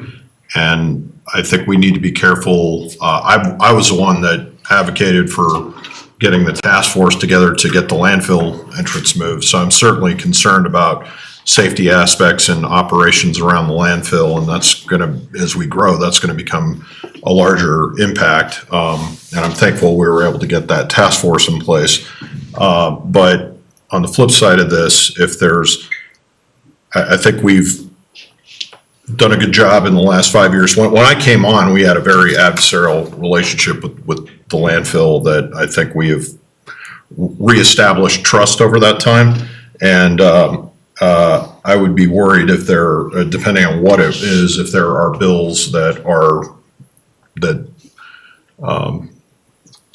And I think we need to be careful. I was the one that advocated for getting the task force together to get the landfill entrance moved. So I'm certainly concerned about safety aspects and operations around the landfill. And that's gonna, as we grow, that's gonna become a larger impact. And I'm thankful we were able to get that task force in place. But on the flip side of this, if there's, I think we've done a good job in the last 5 years. When I came on, we had a very adversarial relationship with the landfill that I think we have reestablished trust over that time. And I would be worried if there, depending on what it is, if there are bills that are,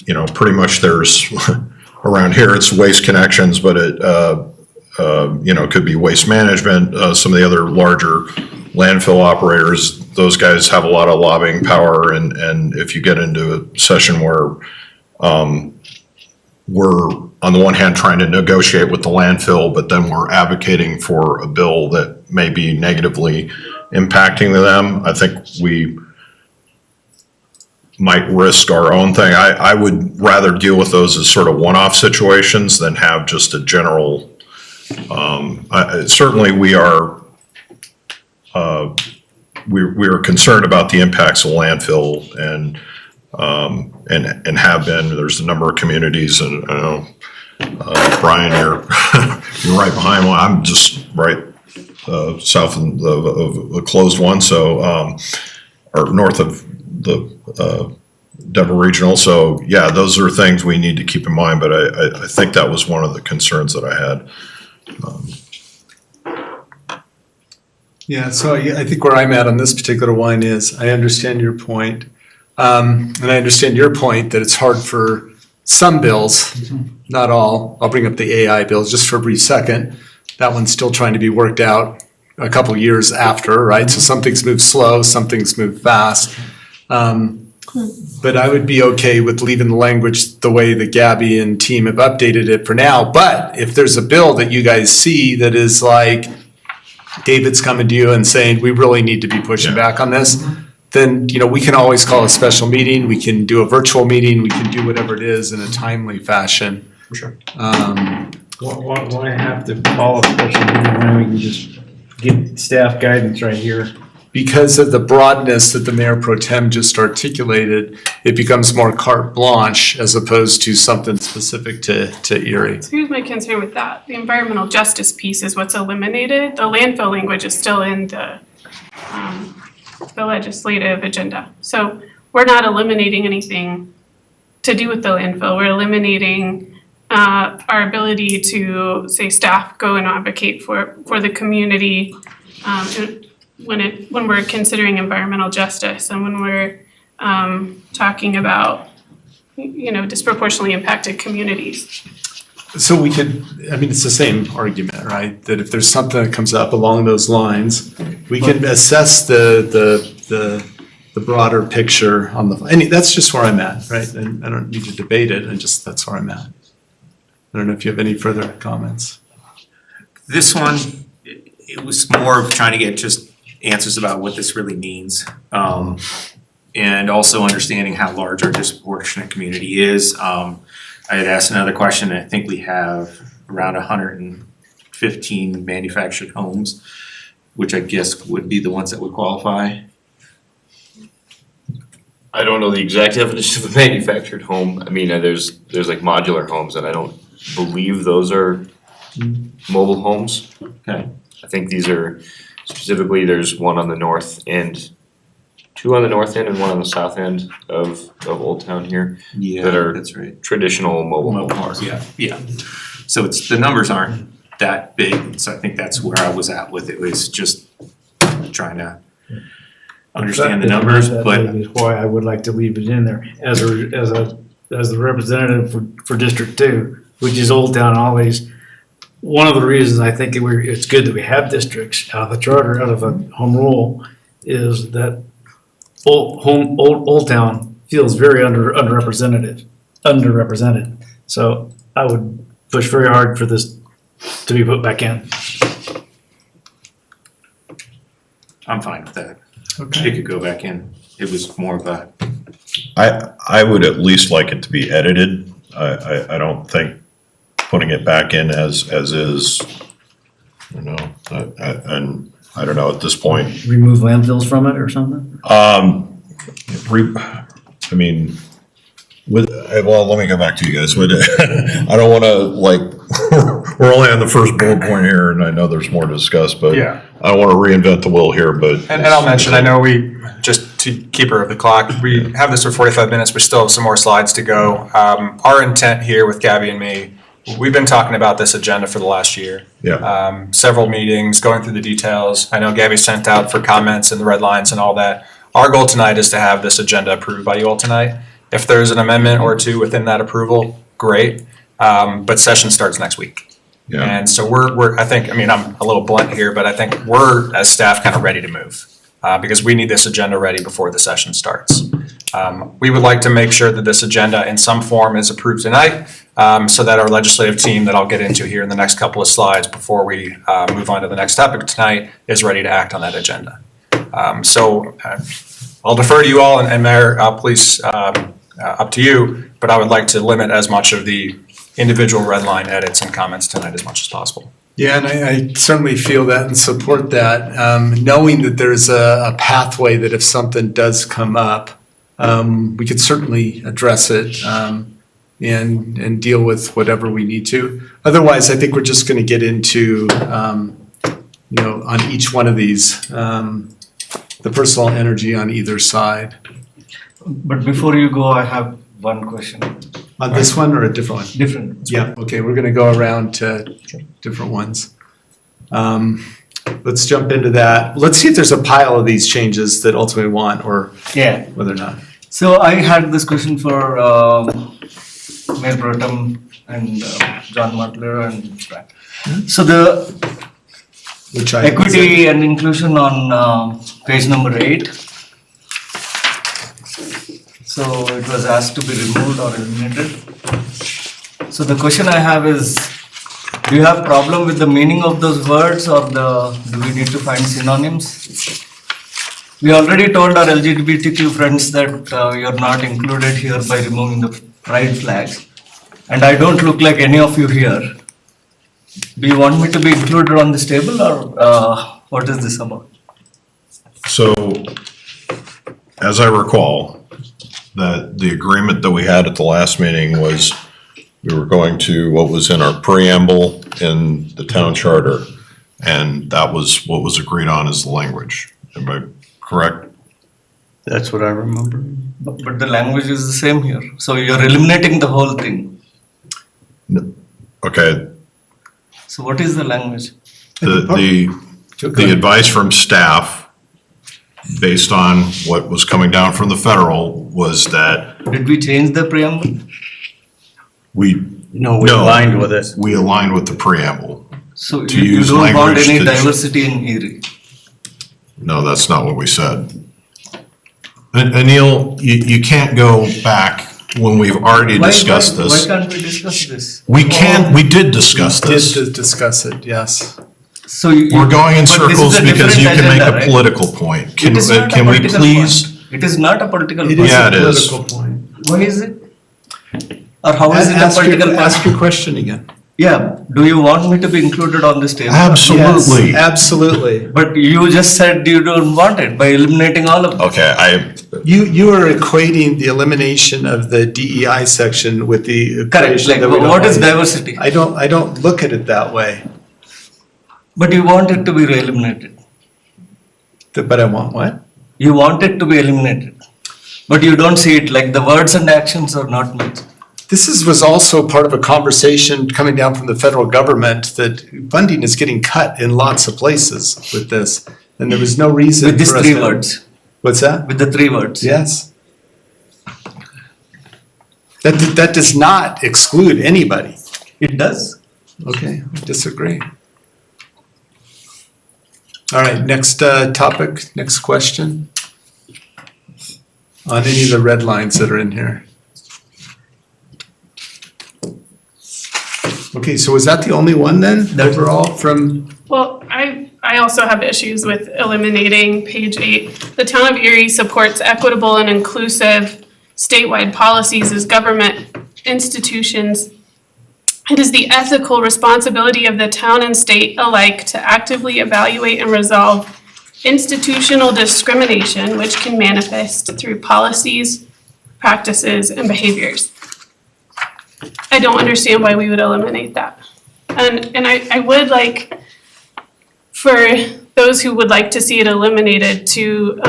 you know, pretty much there's, around here, it's Waste Connections, but it, you know, it could be Waste Management, some of the other larger landfill operators, those guys have a lot of lobbying power, and if you get into a session where we're on the one hand trying to negotiate with the landfill, but then we're advocating for a bill that may be negatively impacting them, I think we might risk our own thing. I would rather deal with those as sort of one-off situations than have just a general, certainly we are concerned about the impacts of landfill and have been. There's a number of communities, and I know Brian, you're right behind one. I'm just right south of a closed one, so or north of the Denver Regional. So yeah, those are things we need to keep in mind. But I think that was one of the concerns that I had.
yeah, so I think where I'm at on this particular one is I understand your point. And I understand your point that it's hard for some bills, not all. I'll bring up the AI bills just for a brief second. That one's still trying to be worked out a couple years after, right? So some things move slow, some things move fast. But I would be okay with leaving the language the way that Gabby and team have updated it for now. But if there's a bill that you guys see that is like, David's coming to you and saying, we really need to be pushing back on this, then, you know, we can always call a special meeting, we can do a virtual meeting, we can do whatever it is in a timely fashion.
For sure.
Why have to call a special meeting when we can just get staff guidance right here?
Because of the broadness that the Mayor Pro Tem just articulated, it becomes more carte blanche as opposed to something specific to Erie.
So here's my concern with that. The environmental justice piece is what's eliminated. The landfill language is still in the legislative agenda. So we're not eliminating anything to do with the landfill. We're eliminating our ability to, say, staff go and advocate for the community when we're considering environmental justice and when we're talking about, you know, disproportionately impacted communities.
So we could, I mean, it's the same argument, right? That if there's something that comes up along those lines, we can assess the broader picture on the, and that's just where I'm at, right? And I don't need to debate it, that's where I'm at. I don't know if you have any further comments.
This one, it was more of trying to get just answers about what this really means. And also understanding how large our disproportionate community is. I had asked another question, I think we have around 115 manufactured homes, which I guess would be the ones that would qualify.
I don't know the exact definition of a manufactured home. I mean, there's like modular homes, and I don't believe those are mobile homes.
Okay.
I think these are specifically, there's one on the north end, two on the north end and one on the south end of Old Town here.
Yeah,
that are
that's right.
Traditional mobile homes.
Yeah. So it's, the numbers aren't that big, so I think that's where I was at with it, was just trying to understand the numbers,
That
but
is why I would like to leave it in there as the representative for District 2, which is Old Town and all these. One of the reasons I think it's good that we have districts out of the charter, out of a home rule, is that Old Town feels very underrepresented. So I would push very hard for this to be put back in.
I'm fine with that.
Okay.
It could go back in. It was more of a,
I would at least like it to be edited. I don't think putting it back in as is, and I don't know at this point.
Remove landfills from it or something?
I mean, well, let me go back to you guys. I don't want to we're only on the first bullet point here, and I know there's more to discuss, but
Yeah.
I don't want to reinvent the wheel here, but.
And I'll mention, I know just to keep her of the clock, we have this for 45 minutes, we still have some more slides to go. Our intent here with Gabby and me, we've been talking about this agenda for the last year.
Yeah.
Several meetings, going through the details. I know Gabby sent out for comments and the red lines and all that. Our goal tonight is to have this agenda approved by you all tonight. If there's an amendment or two within that approval, great. But session starts next week.
Yeah.
And so I'm a little blunt here, but I think we're, as staff, kind of ready to move. Because we need this agenda ready before the session starts. We would like to make sure that this agenda in some form is approved tonight, so that our legislative team that I'll get into here in the next couple of slides before we move on to the next topic tonight is ready to act on that agenda. I'll defer to you all, and Mayor, please, up to you, but I would like to limit as much of the individual red line edits and comments tonight as much as possible.
Yeah, and I certainly feel that and support that, knowing that there's a pathway that if something does come up, we could certainly address it and deal with whatever we need to. Otherwise, I think we're just going to get into, on each one of these, the personal energy on either side.
But before you go, I have one question.
On this one or a different one?
Different.
Yeah, okay, we're going to go around to different ones. Let's jump into that. Let's see if there's a pile of these changes that ultimately we want or
Yeah.
whether or not.
So I had this question for Mayor Pro Tem and John Butler and Brad. So the
Which I
equity and inclusion on page number 8. So it was asked to be removed or eliminated. So the question I have is, do you have problem with the meaning of those words, or do we need to find synonyms? We already told our LGBTQ friends that you're not included here by removing the pride flags. And I don't look like any of you here. Do you want me to be included on this table, or what is this about?
So, as I recall, that the agreement that we had at the last meeting was we were going to what was in our preamble in the town charter, and that was what was agreed on as the language. Am I correct?
That's what I remember. But the language is the same here. So you're eliminating the whole thing.
Okay.
So what is the language?
The advice from staff, based on what was coming down from the federal, was that
Did we change the preamble?
No, we aligned with it.
We aligned with the preamble.
So
To
you
use
don't want
language
any
that-
diversity in Erie?
No, that's not what we said. Anil, you can't go back when we've already discussed
Why
this.
can't we discuss this?
We did discuss this.
Did discuss it, yes.
So
We're going in
but this is
circles
a
because you
different
can make
agenda,
a
right?
political point.
It is not a
Can we
political
please?
point. It is not a political
It
point.
is a
Yeah, it is.
political point.
Why is it? Or how is it a political point?
Ask your question again.
Yeah, do you want me to be included on this table?
Absolutely.
Yes, absolutely.
But you just said you don't want it by eliminating all of it.
Okay,
You are equating the elimination of the DEI section with the
Correct,
equation
like
that we don't
what is
want.
diversity?
I don't look at it that way.
But you want it to be eliminated.
But I want what?
You want it to be eliminated. But you don't see it, like the words and actions are not matched.
Was also part of a conversation coming down from the federal government that funding is getting cut in lots of places with this. And there was no reason
With these
for us
3
to-
words.
What's that?
With the 3 words.
Yes. That does not exclude anybody.
It does.
Okay, I disagree. All right, next topic, next question. on any of the red lines that are in here? Okay, so was that the only one then, overall from,
Well, I also have issues with eliminating page 8. The town of Erie supports equitable and inclusive statewide policies as government institutions. It is the ethical responsibility of the town and state alike to actively evaluate and resolve institutional discrimination, which can manifest through policies, practices, and behaviors. I don't understand why we would eliminate that. And I would like for those who would like to see it eliminated to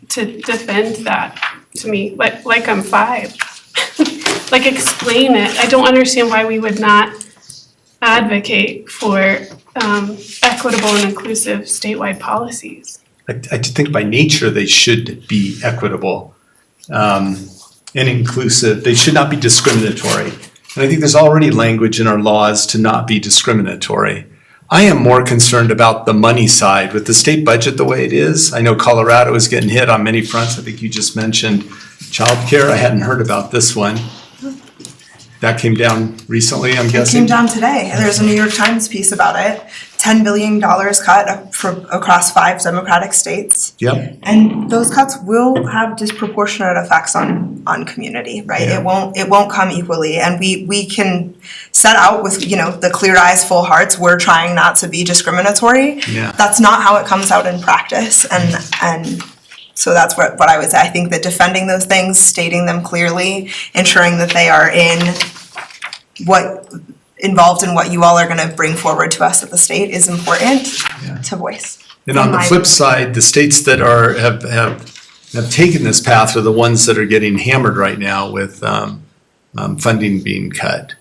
defend that to me, like I'm 5. Like explain it. I don't understand why we would not advocate for equitable and inclusive statewide policies.
I think by nature they should be equitable and inclusive. They should not be discriminatory. And I think there's already language in our laws to not be discriminatory. I am more concerned about the money side with the state budget the way it is. I know Colorado is getting hit on many fronts. I think you just mentioned childcare. I hadn't heard about this one. That came down recently, I'm
It
guessing?
came down today. There's a New York Times piece about it. $10 billion cut across 5 Democratic states.
Yep.
And those cuts will have disproportionate effects on community, right?
Yeah.
It won't come equally. And we can set out with, the clear eyes, full hearts, we're trying not to be discriminatory.
Yeah.
That's not how it comes out in practice. And so that's what I would say. I think that defending those things, stating them clearly, ensuring that they are involved in what you all are gonna bring forward to us at the state is important to voice.
And on the flip side, the states that have taken this path are the ones that are getting hammered right now with funding being cut.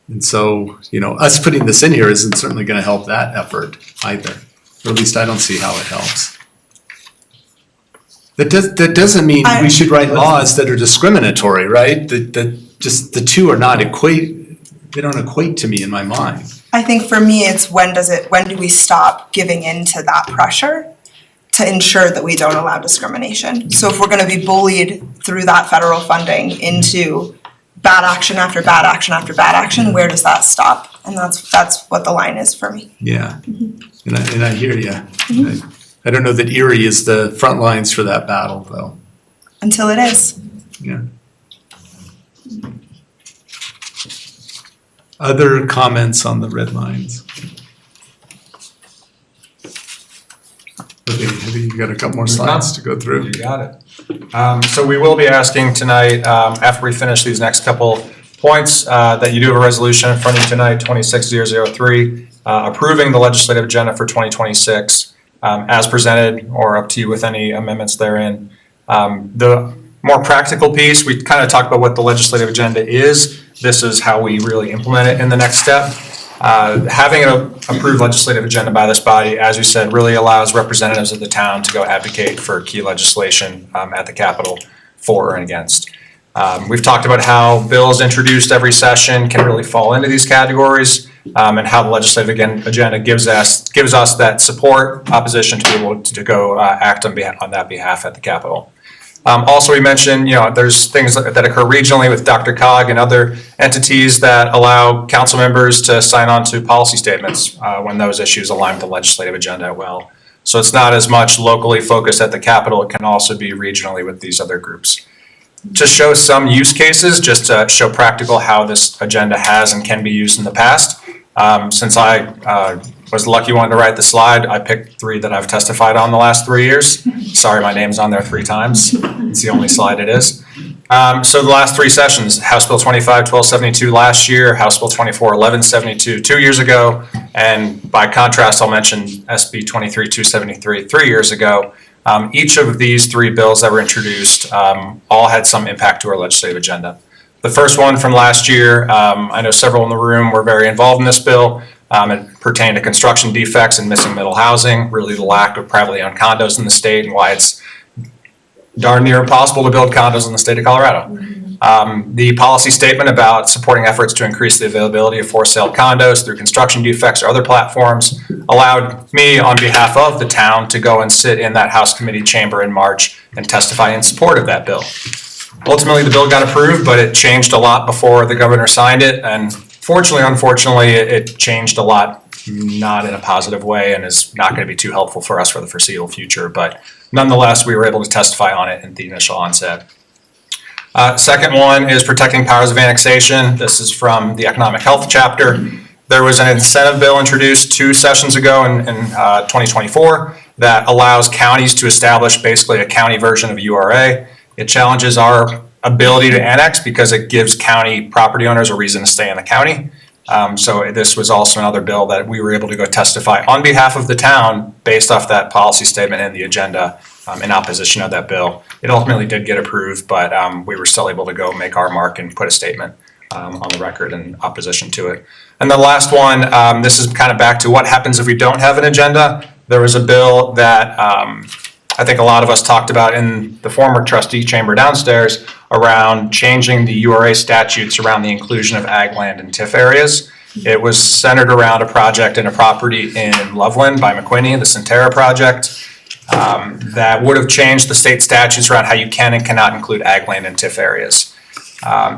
And so, us putting this in here isn't certainly gonna help that effort either, or at least I don't see how it helps. That doesn't mean we should write laws that are discriminatory, right? That just the two are not they don't equate to me in my mind.
I think for me, it's when do we stop giving in to that pressure to ensure that we don't allow discrimination? So if we're gonna be bullied through that federal funding into bad action after bad action after bad action, where does that stop? And that's what the line is for me.
Yeah, and I hear you. I don't know that Erie is the front lines for that battle, though.
Until it is.
Yeah. Other comments on the red lines? Okay, I think you've got a couple more slides to go through.
You got it. So we will be asking tonight, after we finish these next couple points, that you do have a resolution in front of you tonight, 26003, approving the legislative agenda for 2026 as presented, or up to you with any amendments therein. The more practical piece, we kind of talked about what the legislative agenda is. This is how we really implement it in the next step. Having an approved legislative agenda by this body, as you said, really allows representatives of the town to go advocate for key legislation at the Capitol for and against. We've talked about how bills introduced every session can really fall into these categories, and how the legislative agenda gives us that support, opposition to be able to go act on that behalf at the Capitol. Also, we mentioned, there's things that occur regionally with DRCOG and other entities that allow council members to sign on to policy statements when those issues align with the legislative agenda well. So it's not as much locally focused at the Capitol, it can also be regionally with these other groups. To show some use cases, just to show practical how this agenda has and can be used in the past. Since I was the lucky one to write the slide, I picked 3 that I've testified on the last 3 years. Sorry, my name's on there 3 times. It's the only slide it is. So the last 3 sessions, House Bill 25-1272 last year, House Bill 24-1172 2 years ago, and by contrast, I'll mention SB 23-273 3 years ago. Each of these 3 bills that were introduced all had some impact to our legislative agenda. The first one from last year, I know several in the room were very involved in this bill. It pertained to construction defects and missing middle housing, really the lack of privately owned condos in the state and why it's darn near impossible to build condos in the state of Colorado. The policy statement about supporting efforts to increase the availability of for sale condos through construction defects or other platforms allowed me on behalf of the town to go and sit in that House committee chamber in March and testify in support of that bill. Ultimately, the bill got approved, but it changed a lot before the governor signed it. And unfortunately, it changed a lot, not in a positive way, and is not going to be too helpful for us for the foreseeable future. But nonetheless, we were able to testify on it in the initial onset. Second one is protecting powers of annexation. This is from the economic health chapter. There was an incentive bill introduced 2 sessions ago in 2024 that allows counties to establish basically a county version of URA. It challenges our ability to annex because it gives county property owners a reason to stay in the county. So this was also another bill that we were able to go testify on behalf of the town based off that policy statement and the agenda in opposition of that bill. It ultimately did get approved, but we were still able to go make our mark and put a statement on the record in opposition to it. And the last one, this is kind of back to what happens if we don't have an agenda. There was a bill that I think a lot of us talked about in the former trustee chamber downstairs around changing the URA statutes around the inclusion of ag land and TIF areas. It was centered around a project and a property in Loveland by McQuinney, the Centera project, that would have changed the state statutes around how you can and cannot include ag land and TIF areas.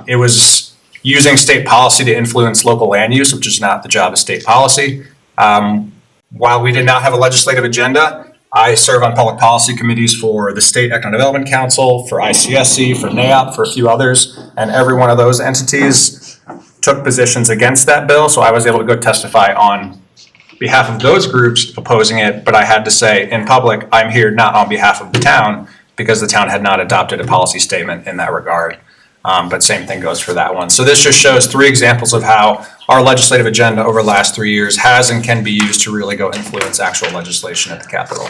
It was using state policy to influence local land use, which is not the job of state policy. While we did not have a legislative agenda, I serve on public policy committees for the State Economic Development Council, for ICSC, for NAIOP, for a few others, and every one of those entities took positions against that bill, so I was able to go testify on behalf of those groups opposing it, but I had to say in public, I'm here not on behalf of the town because the town had not adopted a policy statement in that regard. But same thing goes for that one. So this just shows 3 examples of how our legislative agenda over the last 3 years has and can be used to really go influence actual legislation at the Capitol.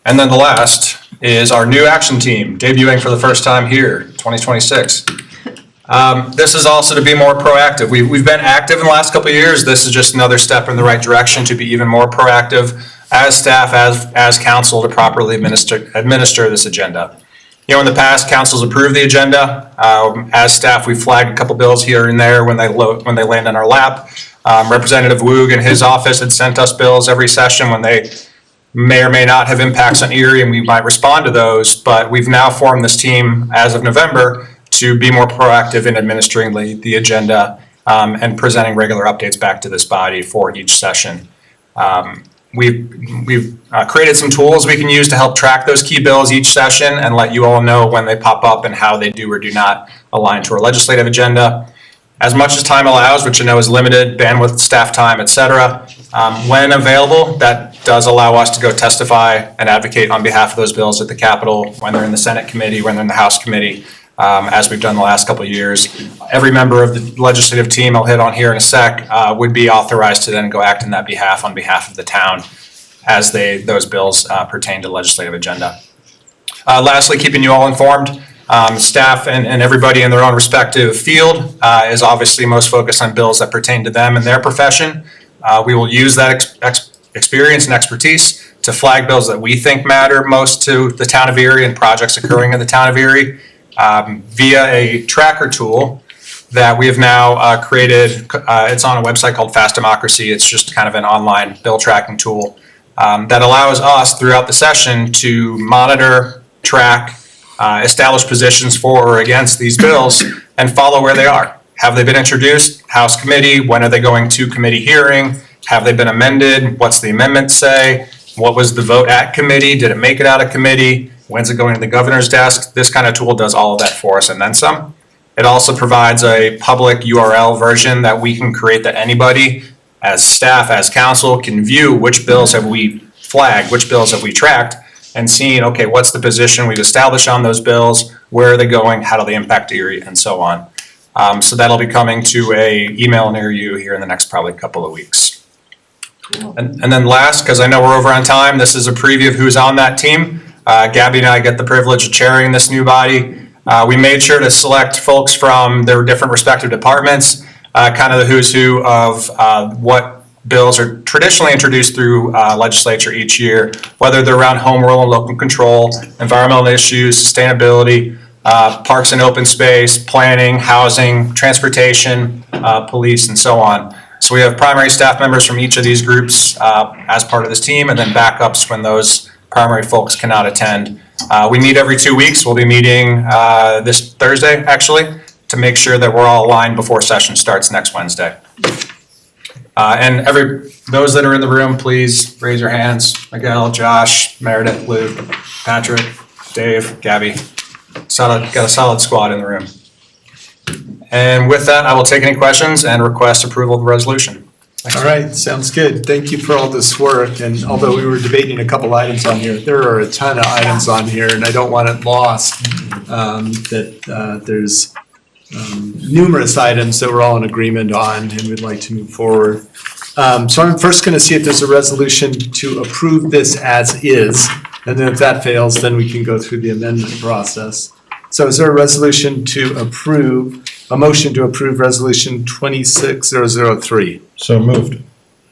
And then the last is our new action team, debuting for the first time here, 2026. This is also to be more proactive. We've been active in the last couple of years. This is just another step in the right direction to be even more proactive as staff, as council to properly administer this agenda. You know, in the past, council's approved the agenda. As staff, we flagged a couple bills here and there when they land on our lap. Representative Woog and his office had sent us bills every session when they may or may not have impacts on Erie, and we might respond to those. But we've now formed this team as of November to be more proactive in administering the agenda and presenting regular updates back to this body for each session. We've created some tools we can use to help track those key bills each session and let you all know when they pop up and how they do or do not align to our legislative agenda. As much as time allows, which I know is limited, bandwidth, staff time, et cetera, when available, that does allow us to go testify and advocate on behalf of those bills at the Capitol, when they're in the Senate committee, when they're in the House committee, as we've done the last couple of years. Every member of the legislative team, I'll hit on here in a sec, would be authorized to then go act on that behalf on behalf of the town as those bills pertain to the legislative agenda. Lastly, keeping you all informed, staff and everybody in their own respective field is obviously most focused on bills that pertain to them and their profession. We will use that experience and expertise to flag bills that we think matter most to the town of Erie and projects occurring in the town of Erie. Via a tracker tool that we have now created. It's on a website called Fast Democracy. It's just kind of an online bill tracking tool that allows us throughout the session to monitor, track, establish positions for or against these bills and follow where they are. Have they been introduced? House committee? When are they going to committee hearing? Have they been amended? What's the amendment say? What was the vote at committee? Did it make it out of committee? When's it going to the governor's desk? This kind of tool does all of that for us and then some. It also provides a public URL version that we can create that anybody, as staff, as council, can view which bills have we flagged, which bills have we tracked, and seeing, okay, what's the position we've established on those bills, where are they going, how do they impact Erie, and so on. So that'll be coming to a email near you here in the next probably couple of weeks. And then last, because I know we're over on time, this is a preview of who's on that team. Gabby and I get the privilege of chairing this new body. We made sure to select folks from their different respective departments, kind of the who's who of what bills are traditionally introduced through legislature each year, whether they're around home rule and local control, environmental issues, sustainability, parks and open space, planning, housing, transportation, police, and so on. So we have primary staff members from each of these groups as part of this team, and then backups when those primary folks cannot attend. We meet every 2 weeks. We'll be meeting this Thursday, actually, to make sure that we're all aligned before session starts next Wednesday. And those that are in the room, please raise your hands. Miguel, Josh, Meredith, Luke, Patrick, Dave, Gabby. Got a solid squad in the room. And with that, I will take any questions and request approval of the resolution.
All right, sounds good. Thank you for all this work. And although we were debating a couple items on here, there are a ton of items on here, and I don't want it lost that there's numerous items that we're all in agreement on and we'd like to move forward. So I'm first going to see if there's a resolution to approve this as is, and then if that fails, then we can go through the amendment process. So is there a resolution to approve, a motion to approve Resolution 26003?
So moved.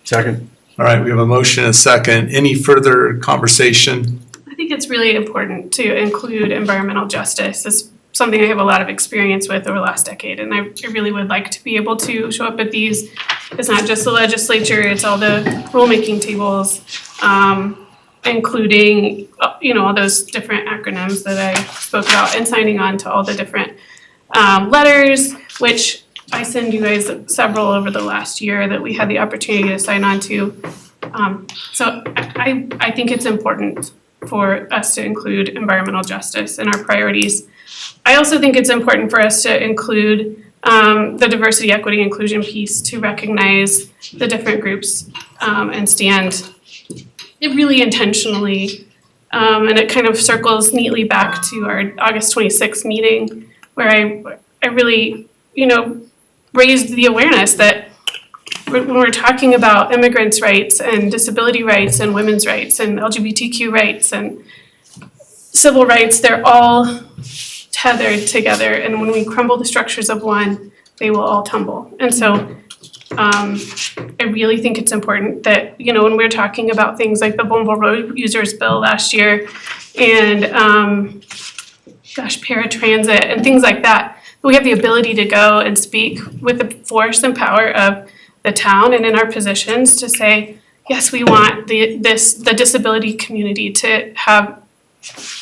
Second. All right, we have a motion and a second. Any further conversation?
I think it's really important to include environmental justice. It's something I have a lot of experience with over the last decade, and I really would like to be able to show up at these. It's not just the legislature, it's all the rulemaking tables, including, all those different acronyms that I spoke about, and signing on to all the different letters, which I send you guys several over the last year that we had the opportunity to sign on to. So I think it's important for us to include environmental justice in our priorities. I also think it's important for us to include the diversity, equity, inclusion piece to recognize the different groups and stand really intentionally. And it kind of circles neatly back to our August 26th meeting where I really, raised the awareness that when we're talking about immigrants' rights and disability rights and women's rights and LGBTQ rights and civil rights, they're all tethered together. And when we crumble the structures of one, they will all tumble. And so I really think it's important that, when we're talking about things like the Vulnerable Road Users Bill last year and, paratransit and things like that, we have the ability to go and speak with the force and power of the town and in our positions to say, yes, we want the disability community to have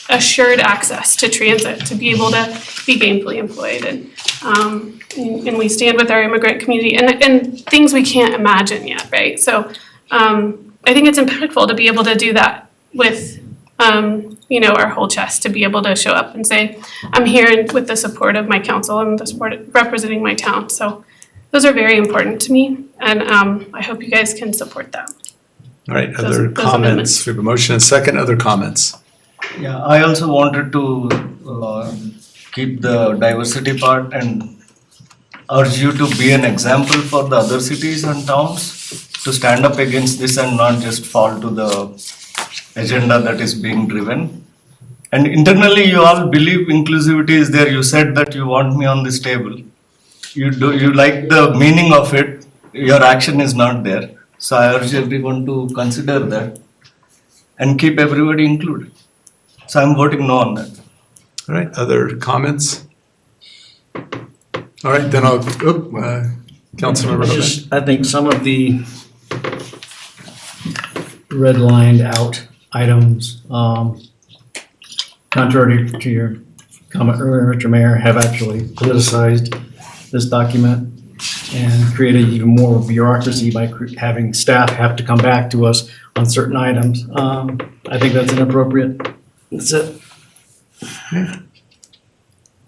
assured access to transit, to be able to be gainfully employed. And we stand with our immigrant community and things we can't imagine yet, right? So I think it's impactful to be able to do that with our whole chest, to be able to show up and say, I'm here with the support of my council and the support of representing my town. So those are very important to me, and I hope you guys can support that.
All right, other comments? We have a motion and a second. Other comments?
Yeah, I also wanted to keep the diversity part and urge you to be an example for the other cities and towns to stand up against this and not just fall to the agenda that is being driven. And internally, you all believe inclusivity is there. You said that you want me on this table. You like the meaning of it. Your action is not there. So I urge everyone to consider that and keep everybody included. So I'm voting no on that.
All right, other comments? All right, then Councilmember Hoban.
I think some of the redlined out items, contrary to your comment earlier, Mr. Mayor, have actually politicized this document and created even more bureaucracy by having staff have to come back to us on certain items. I think that's inappropriate. That's it.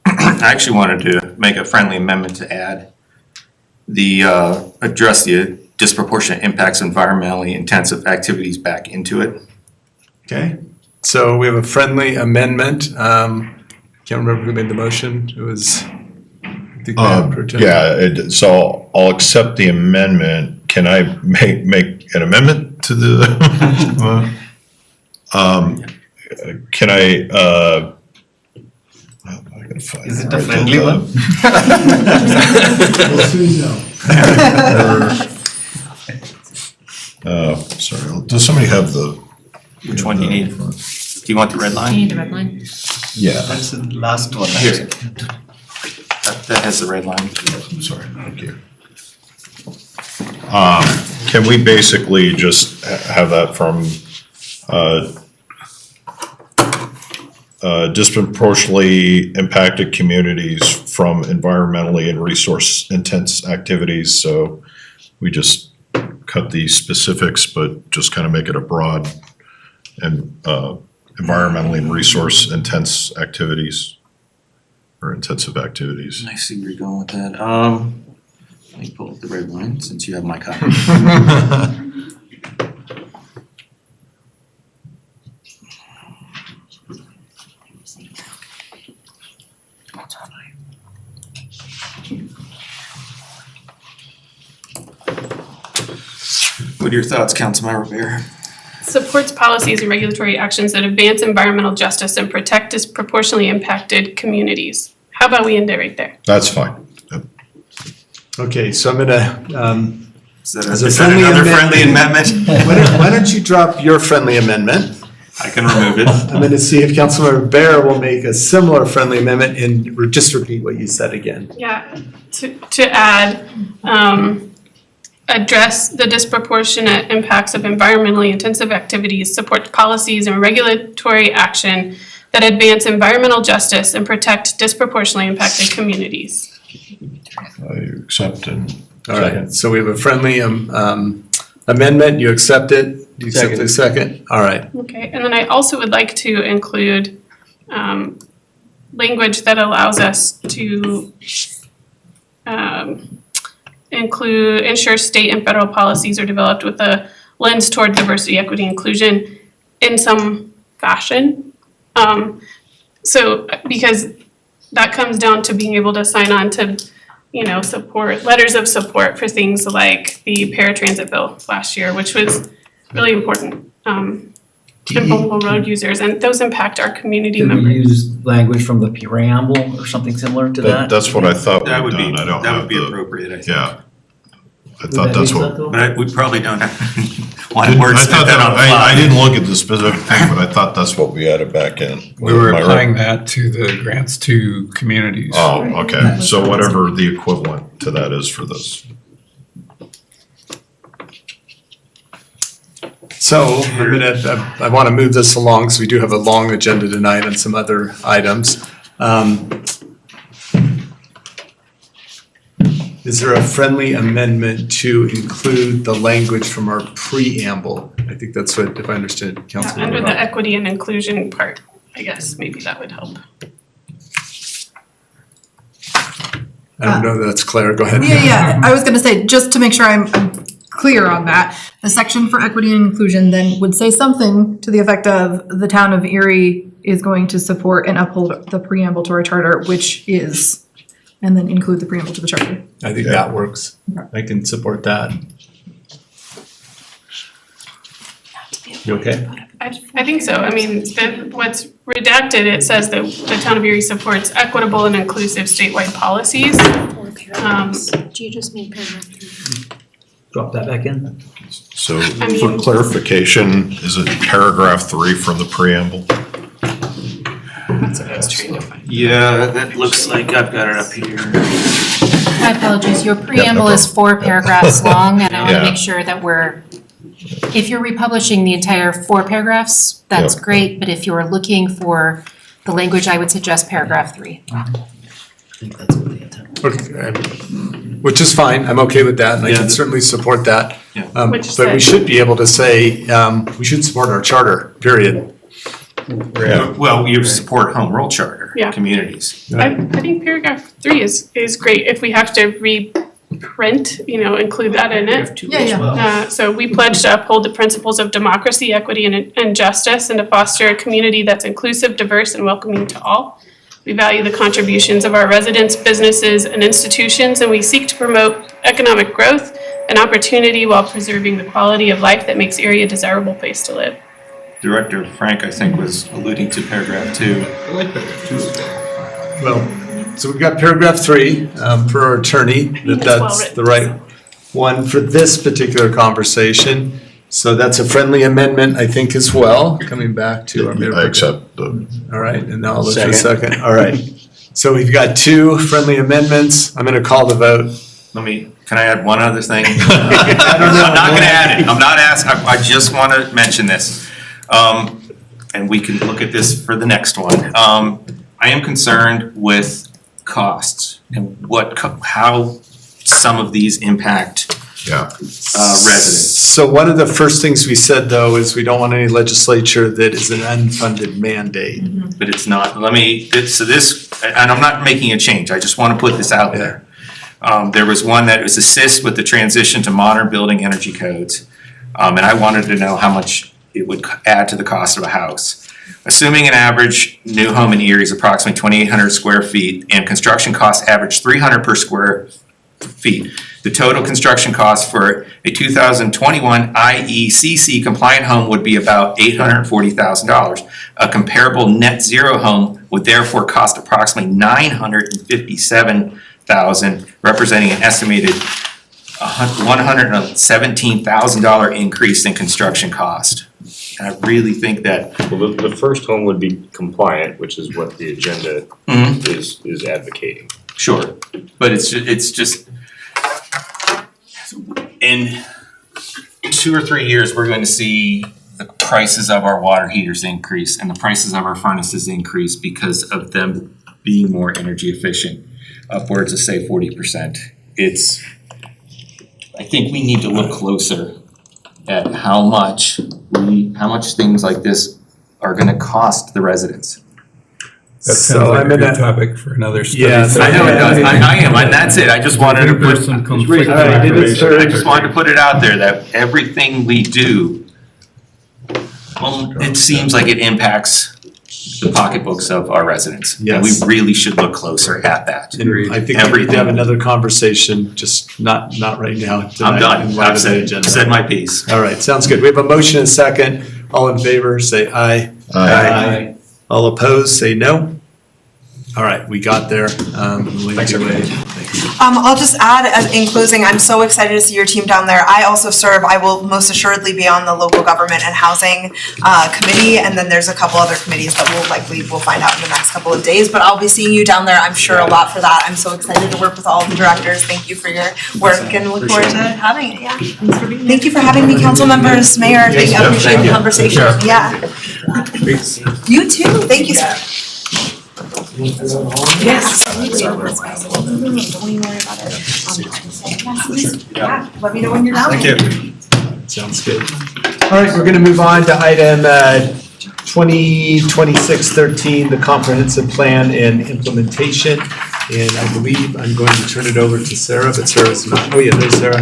I actually wanted to make a friendly amendment to add address the disproportionate impacts of environmentally intensive activities back into it.
Okay, so we have a friendly amendment. Can't remember who made the motion. It was, I think, Pro Tem.
So I'll accept the amendment. Can I make an amendment to the? Can I?
Is it a friendly one?
We'll soon know.
Sorry, does somebody have the?
Which one do you need? Do you want the red
You
line?
need the red line?
Yeah.
That's the last one.
Here. That has the red line.
I'm sorry, thank you. Can we basically just have that from, disproportionately impacted communities from environmentally and resource intense activities? So we just cut the specifics, but just kind of make it a broad and, environmentally and resource intense activities or intensive activities.
I see where you're going with that. Let me pull up the red line since you have my copy. What are your thoughts, Councilmember Bear?
Supports policies and regulatory actions that advance environmental justice and protect disproportionately impacted communities. How about we end it right there?
That's fine.
Okay, so I'm gonna,
Is that
as a
is that
friendly
another friendly amendment?
Why don't you drop your friendly amendment?
I can remove it.
I'm gonna see if Councilmember Bear will make a similar friendly amendment and just repeat what you said again.
Yeah, to add, address the disproportionate impacts of environmentally intensive activities, support policies and regulatory action that advance environmental justice and protect disproportionately impacted communities.
I accept it.
All right, so we have a friendly amendment, you accept it? You accept the second? All right.
Okay, and then I also would like to include language that allows us to ensure state and federal policies are developed with a lens toward diversity, equity, inclusion in some fashion. So, because that comes down to being able to sign on to, support, letters of support for things like the paratransit bill last year, which was really important. And vulnerable road users, and those impact our community
Did we
members.
use language from the preamble or something similar to that?
That's what I thought
That
we'd
would be,
done. I don't
that
have
would be
the,
appropriate, I think.
yeah. I thought that's what.
But we probably don't have, want to
I
wordsmith
thought
that on the fly.
I didn't look at the specific thing, but I thought that's what we added back in.
We were
Am I right?
applying that to the grants to communities.
Oh, okay. So whatever the equivalent to that is for this.
So I want to move this along, so we do have a long agenda tonight and some other items. Is there a friendly amendment to include the language from our preamble? I think that's what, if I understood,
Yeah,
Councilmember.
under the equity and inclusion part, I guess maybe that would help.
I don't know that that's clear. Go ahead.
Yeah, I was gonna say, just to make sure I'm clear on that, the section for equity and inclusion then would say something to the effect of the town of Erie is going to support and uphold the preamble to our charter, which is, and then include the preamble to the charter.
I think that works. I can support that. You okay?
I think so. I mean, what's redacted, it says that the town of Erie supports equitable and inclusive statewide policies.
Do you just mean paragraph 3?
Drop that back in?
So
I
for
mean-
clarification, is it paragraph 3 from the preamble?
That's what I was trying to find.
Yeah, that looks like I've got it up here.
My apologies, your preamble is 4 paragraphs long, and I want to
Yeah.
make sure that if you're republishing the entire 4 paragraphs, that's
Yep.
great, but if you're looking for the language, I would suggest paragraph 3.
Okay, which is fine. I'm okay with that, and I
Yeah.
can certainly support that.
Yeah.
Which
But we
said-
should be able to say, we should support our charter, period.
Well, you support home rule charter,
Yeah.
communities.
I think paragraph 3 is great. If we have to reprint, include that in it.
Yeah.
So we pledge to uphold the principles of democracy, equity, and justice, and to foster a community that's inclusive, diverse, and welcoming to all. We value the contributions of our residents, businesses, and institutions, and we seek to promote economic growth and opportunity while preserving the quality of life that makes Erie a desirable place to live.
Director Frank, I think, was alluding to paragraph 2.
I like paragraph 2.
Well, so we've got paragraph 3 for our attorney, that
It's well
that's
written.
the right one for this particular conversation. So that's a friendly amendment, I think, as well, coming back to our mayor.
I accept the.
All right, and now I'll look for a second. All right. So we've got two friendly amendments. I'm going to call the vote.
Can I add one other thing? I'm not gonna add it. I'm not asking, I just want to mention this. And we can look at this for the next one. I am concerned with costs and how some of these impact residents.
So one of the first things we said, though, is we don't want any legislature that is an unfunded mandate.
But it's not, and I'm not making a change, I just want to put this out there. There was one that was assist with the transition to modern building energy codes. And I wanted to know how much it would add to the cost of a house. Assuming an average new home in Erie is approximately 2,800 square feet and construction costs average $300 per square feet, the total construction cost for a 2021 IECC compliant home would be about $840,000. A comparable net zero home would therefore cost approximately $957,000, representing an estimated $117,000 increase in construction cost. And I really think that.
Well, the first home would be compliant, which is what the agenda is advocating.
Sure, but it's just, in 2 or 3 years, we're going to see the prices of our water heaters increase and the prices of our furnaces increase because of them being more energy efficient, upwards of say 40%. I think we need to look closer at how much things like this are gonna cost the residents.
That sounds like a good topic for another study.
Yes, I know it does. I am, and that's it. I just wanted to put, I just wanted to put it out there that everything we do, it seems like it impacts the pocketbooks of our residents. And we
Yes.
really should look closer at that.
And I think we need to have another conversation, just not right now.
I'm
tonight,
done.
in light
I've
of the agenda.
said my piece.
All right, sounds good. We have a motion and a second. All in favor, say aye.
Aye.
All opposed, say no. All right, we got there.
Thanks, everybody.
I'll just add, in closing, I'm so excited to see your team down there. I also I will most assuredly be on the local government and housing committee, and then there's a couple other committees that we'll find out in the next couple of days, but I'll be seeing you down there, I'm sure, a lot for that. I'm so excited to work with all the directors. Thank you for your work and look forward to having it, yeah. Thank you for having me, council members, mayor, I appreciate the conversation, yeah. You too, thank you, sir. Yes. Don't even worry about it. Yeah, let me know when you're down.
Thank you. Sounds good. All right, we're gonna move on to item 2026-13, the comprehensive plan and implementation. And I believe I'm going to turn it over to Sarah, but Sarah's not, oh yeah, there's Sarah.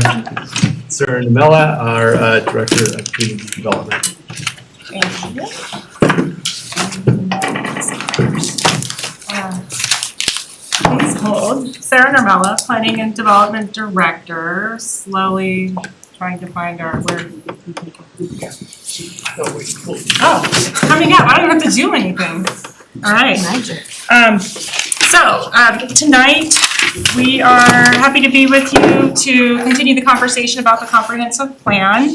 Sarah Namella, our Director of Community Development.
Please hold. Sarah Narmella, Planning and Development Director, slowly trying to find our, oh, it's coming up. I don't have to do anything. All right. Tonight, we are happy to be with you to continue the conversation about the comprehensive plan.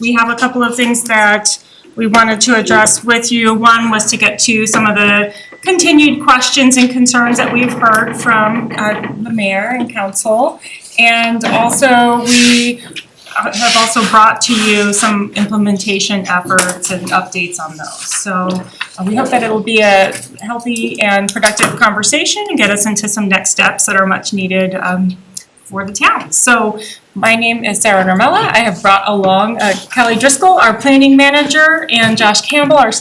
We have a couple of things that we wanted to address with you. One was to get to some of the continued questions and concerns that we've heard from the mayor and council. And also we have also brought to you some implementation efforts and updates on those. So we hope that it will be a healthy and productive conversation and get us into some next steps that are much needed for the town. So my name is Sarah Narmella. I have brought along Kelly Driscoll, our planning manager, and Josh Campbell, our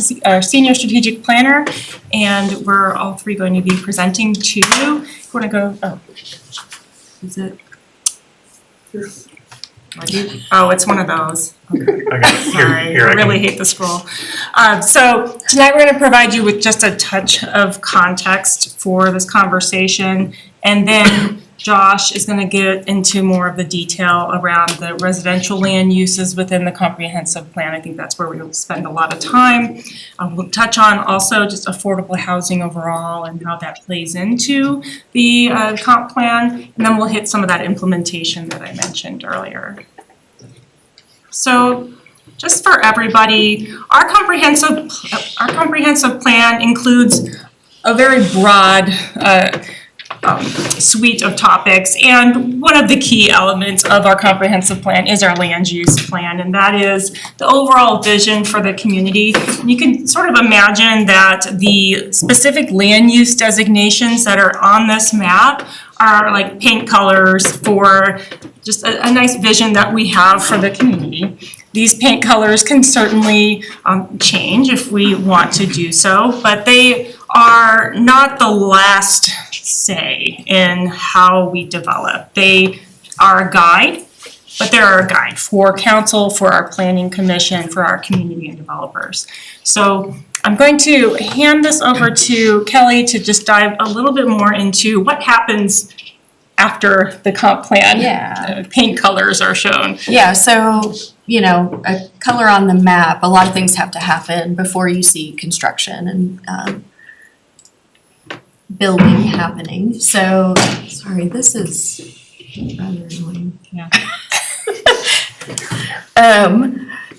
senior strategic planner. And we're all three going to be presenting to you. You want to go, is it? Oh, it's one of those. Okay. Sorry, I really hate the scroll. So tonight we're going to provide you with just a touch of context for this conversation, and then Josh is going to get into more of the detail around the residential land uses within the comprehensive plan. I think that's where we'll spend a lot of time. We'll touch on also just affordable housing overall and how that plays into the comp plan, and then we'll hit some of that implementation that I mentioned earlier. So just for everybody, our comprehensive plan includes a very broad suite of topics. And one of the key elements of our comprehensive plan is our land use plan, and that is the overall vision for the community. You can sort of imagine that the specific land use designations that are on this map are like paint colors for just a nice vision that we have for the community. These paint colors can certainly change if we want to do so, but they are not the last say in how we develop. They are a guide, but they're a guide for council, for our planning commission, for our community and developers. So I'm going to hand this over to Kelly to just dive a little bit more into what happens after the comp plan paint colors are shown.
Yeah, so, you know, a color on the map, a lot of things have to happen before you see construction and building happening. So, sorry, this is rather annoying.
Yeah.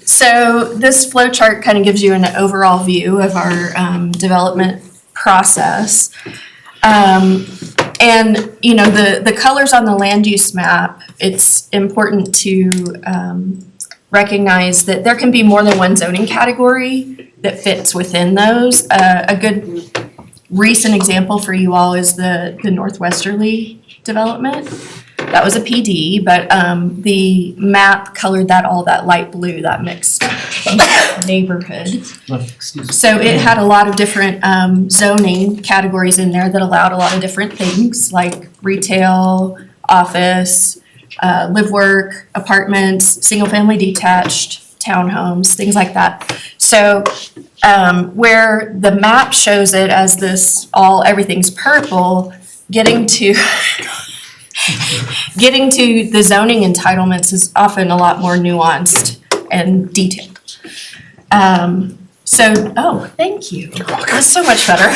So this flow chart kind of gives you an overall view of our development process. And, you know, the colors on the land use map, it's important to recognize that there can be more than one zoning category that fits within those. A good recent example for you all is the Northwesterly development. That was a PD, but the map colored that all that light blue, that mixed neighborhood. So it had a lot of different zoning categories in there that allowed a lot of different things like retail, office, live work, apartments, single family detached, townhomes, things like that. So where the map shows it as this everything's purple, getting to the zoning entitlements is often a lot more nuanced and detailed. Thank you. That's so much better.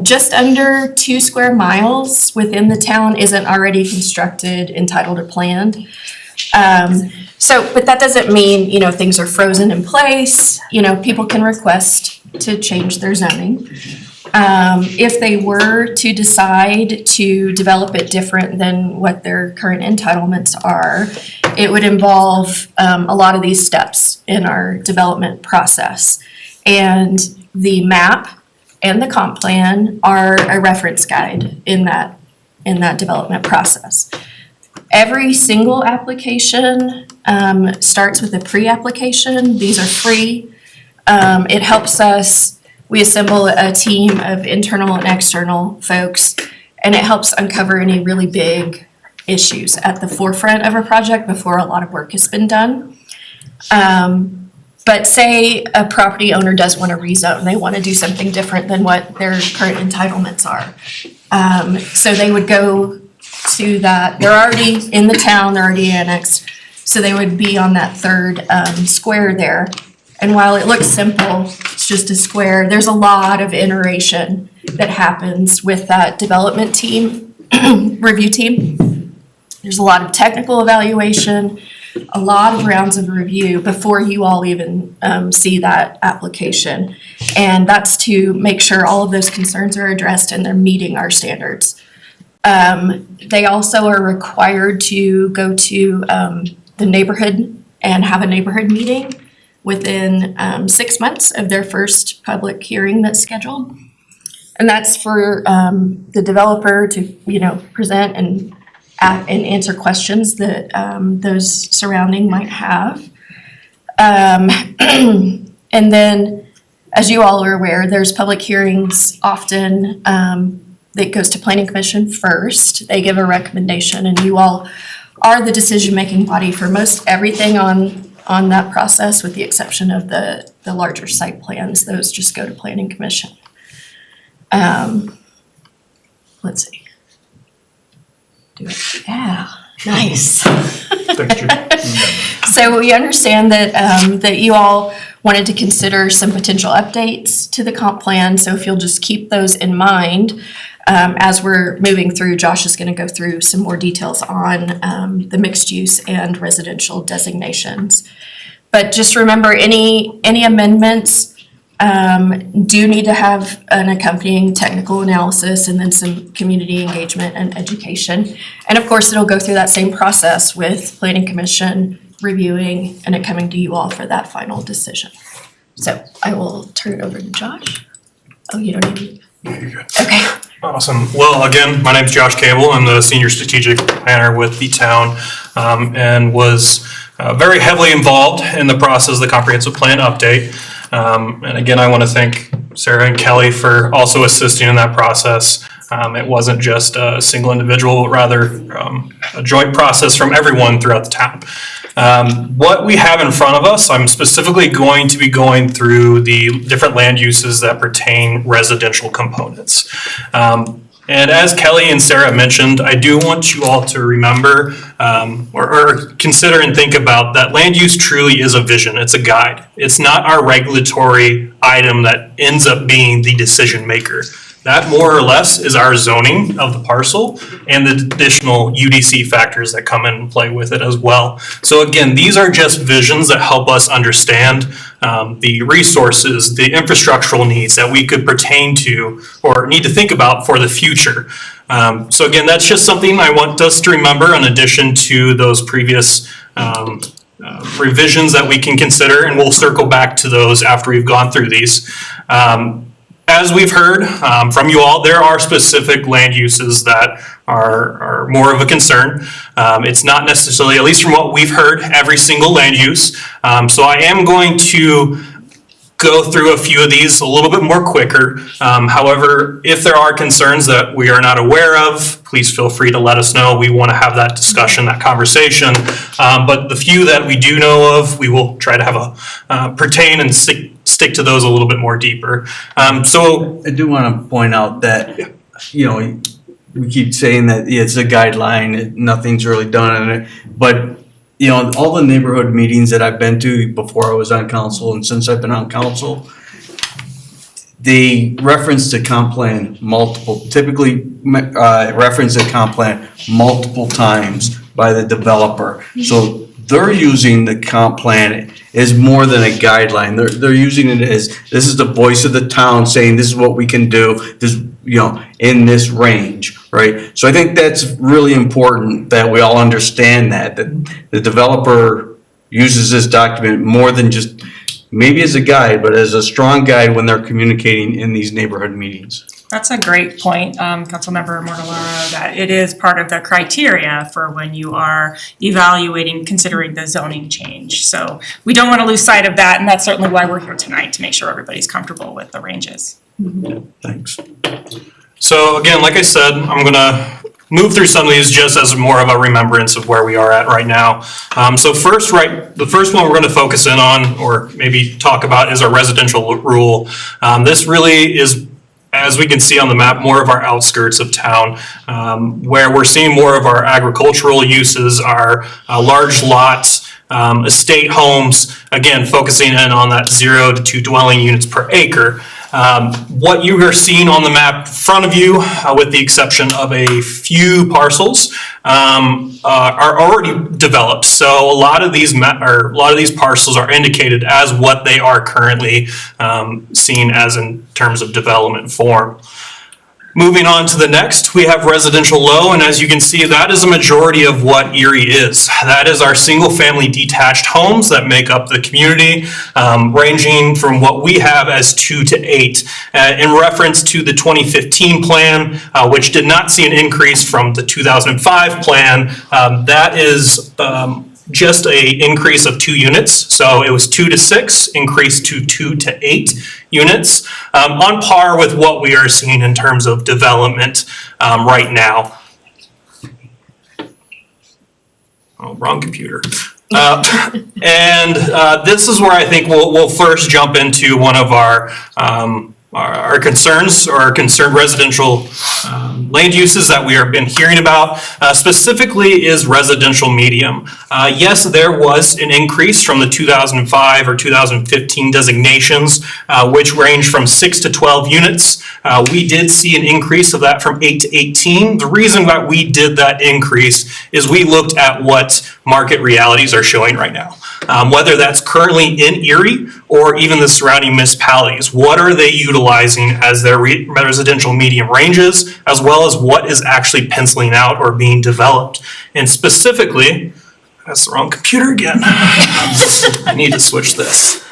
Just under 2 square miles within the town isn't already constructed, entitled, or planned. But that doesn't mean, you know, things are frozen in place. You know, people can request to change their zoning. If they were to decide to develop it different than what their current entitlements are, it would involve a lot of these steps in our development process. And the map and the comp plan are a reference guide in that development process. Every single application starts with a pre-application. These are free. It helps us. We assemble a team of internal and external folks, and it helps uncover any really big issues at the forefront of a project before a lot of work has been done. But say a property owner does want to rezone, they want to do something different than what their current entitlements are. So they would go to that, they're already in the town, they're already annexed, so they would be on that third square there. And while it looks simple, it's just a square, there's a lot of iteration that happens with that development team, review team. There's a lot of technical evaluation, a lot of rounds of review before you all even see that application. And that's to make sure all of those concerns are addressed and they're meeting our standards. They also are required to go to the neighborhood and have a neighborhood meeting within 6 months of their first public hearing that's scheduled. And that's for the developer to, you know, present and answer questions that those surrounding might have. And then, as you all are aware, there's public hearings often that goes to Planning Commission first. They give a recommendation, and you all are the decision-making body for most everything on that process, with the exception of the larger site plans. Those just go to Planning Commission. Let's see. Do it. Yeah, nice. So we understand that that you all wanted to consider some potential updates to the comp plan. So if you'll just keep those in mind, as we're moving through, Josh is gonna go through some more details on, the mixed use and residential designations. But just remember, any amendments, do need to have an accompanying technical analysis and then some community engagement and education. And of course, it'll go through that same process with planning commission reviewing and it coming to you all for that final decision. So I will turn it over to Josh. Oh, you don't need me? Okay.
Awesome. Well, again, my name is Josh Cable. I'm the Senior Strategic Planner with the town, and was very heavily involved in the process of the comprehensive plan update. And again, I want to thank Sarah and Kelly for also assisting in that process. It wasn't just a single individual, but rather a joint process from everyone throughout the town. What we have in front of us, I'm specifically going to be going through the different land uses that pertain residential components. And as Kelly and Sarah mentioned, I do want you all to remember or consider and think about that land use truly is a vision. It's a guide. It's not our regulatory item that ends up being the decision maker. That more or less is our zoning of the parcel and the additional UDC factors that come in play with it as well. So again, these are just visions that help us understand the resources, the infrastructural needs that we could pertain to or need to think about for the future. So again, that's just something I want us to remember in addition to those previous revisions that we can consider, and we'll circle back to those after we've gone through these. As we've heard from you all, there are specific land uses that are more of a concern. It's not necessarily, at least from what we've heard, every single land use. So I am going to go through a few of these a little bit more quicker. However, if there are concerns that we are not aware of, please feel free to let us know. We want to have that discussion, that conversation. But the few that we do know of, we will try to have pertain and stick to those a little bit more deeper. So
I do want to point out that, you know, we keep saying that it's a guideline, nothing's really done in it, but you know, all the neighborhood meetings that I've been to before I was on council and since I've been on council, they reference the comp plan typically reference the comp plan multiple times by the developer. So they're using the comp plan as more than a guideline. They're using it as, this is the voice of the town saying this is what we can do, this, you know, in this range, right? So I think that's really important that we all understand that the developer uses this document more than just maybe as a guide, but as a strong guide when they're communicating in these neighborhood meetings.
That's a great point, Councilmember Mortellaro, that it is part of the criteria for when you are evaluating, considering the zoning change. So we don't want to lose sight of that, and that's certainly why we're here tonight, to make sure everybody's comfortable with the ranges.
Thanks.
So again, like I said, I'm gonna move through some of these just as more of a remembrance of where we are at right now. So the first one we're gonna focus in on, or maybe talk about, is our residential rule. This really is, as we can see on the map, more of our outskirts of town, where we're seeing more of our agricultural uses, our large lots, estate homes, again, focusing in on that 0 to 2 dwelling units per acre. What you are seeing on the map in front of you, with the exception of a few parcels, are already developed. So a lot of these parcels are indicated as what they are currently seen as in terms of development form. Moving on to the next, we have residential low, and as you can see, that is a majority of what Erie is. That is our single-family detached homes that make up the community, ranging from what we have as 2 to 8. In reference to the 2015 plan, which did not see an increase from the 2005 plan, that is just a increase of 2 units. So it was 2 to 6, increased to 2 to 8 units, on par with what we are seeing in terms of development right now. Oh, wrong computer. And this is where I think we'll first jump into one of our our concerns or our concerned residential land uses that we have been hearing about, specifically is residential medium. Yes, there was an increase from the 2005 or 2015 designations, which range from 6 to 12 units. We did see an increase of that from 8 to 18. The reason that we did that increase is we looked at what market realities are showing right now. Whether that's currently in Erie or even the surrounding municipalities. What are they utilizing as their residential medium ranges, as well as what is actually penciling out or being developed? And specifically, that's the wrong computer again. I need to switch this.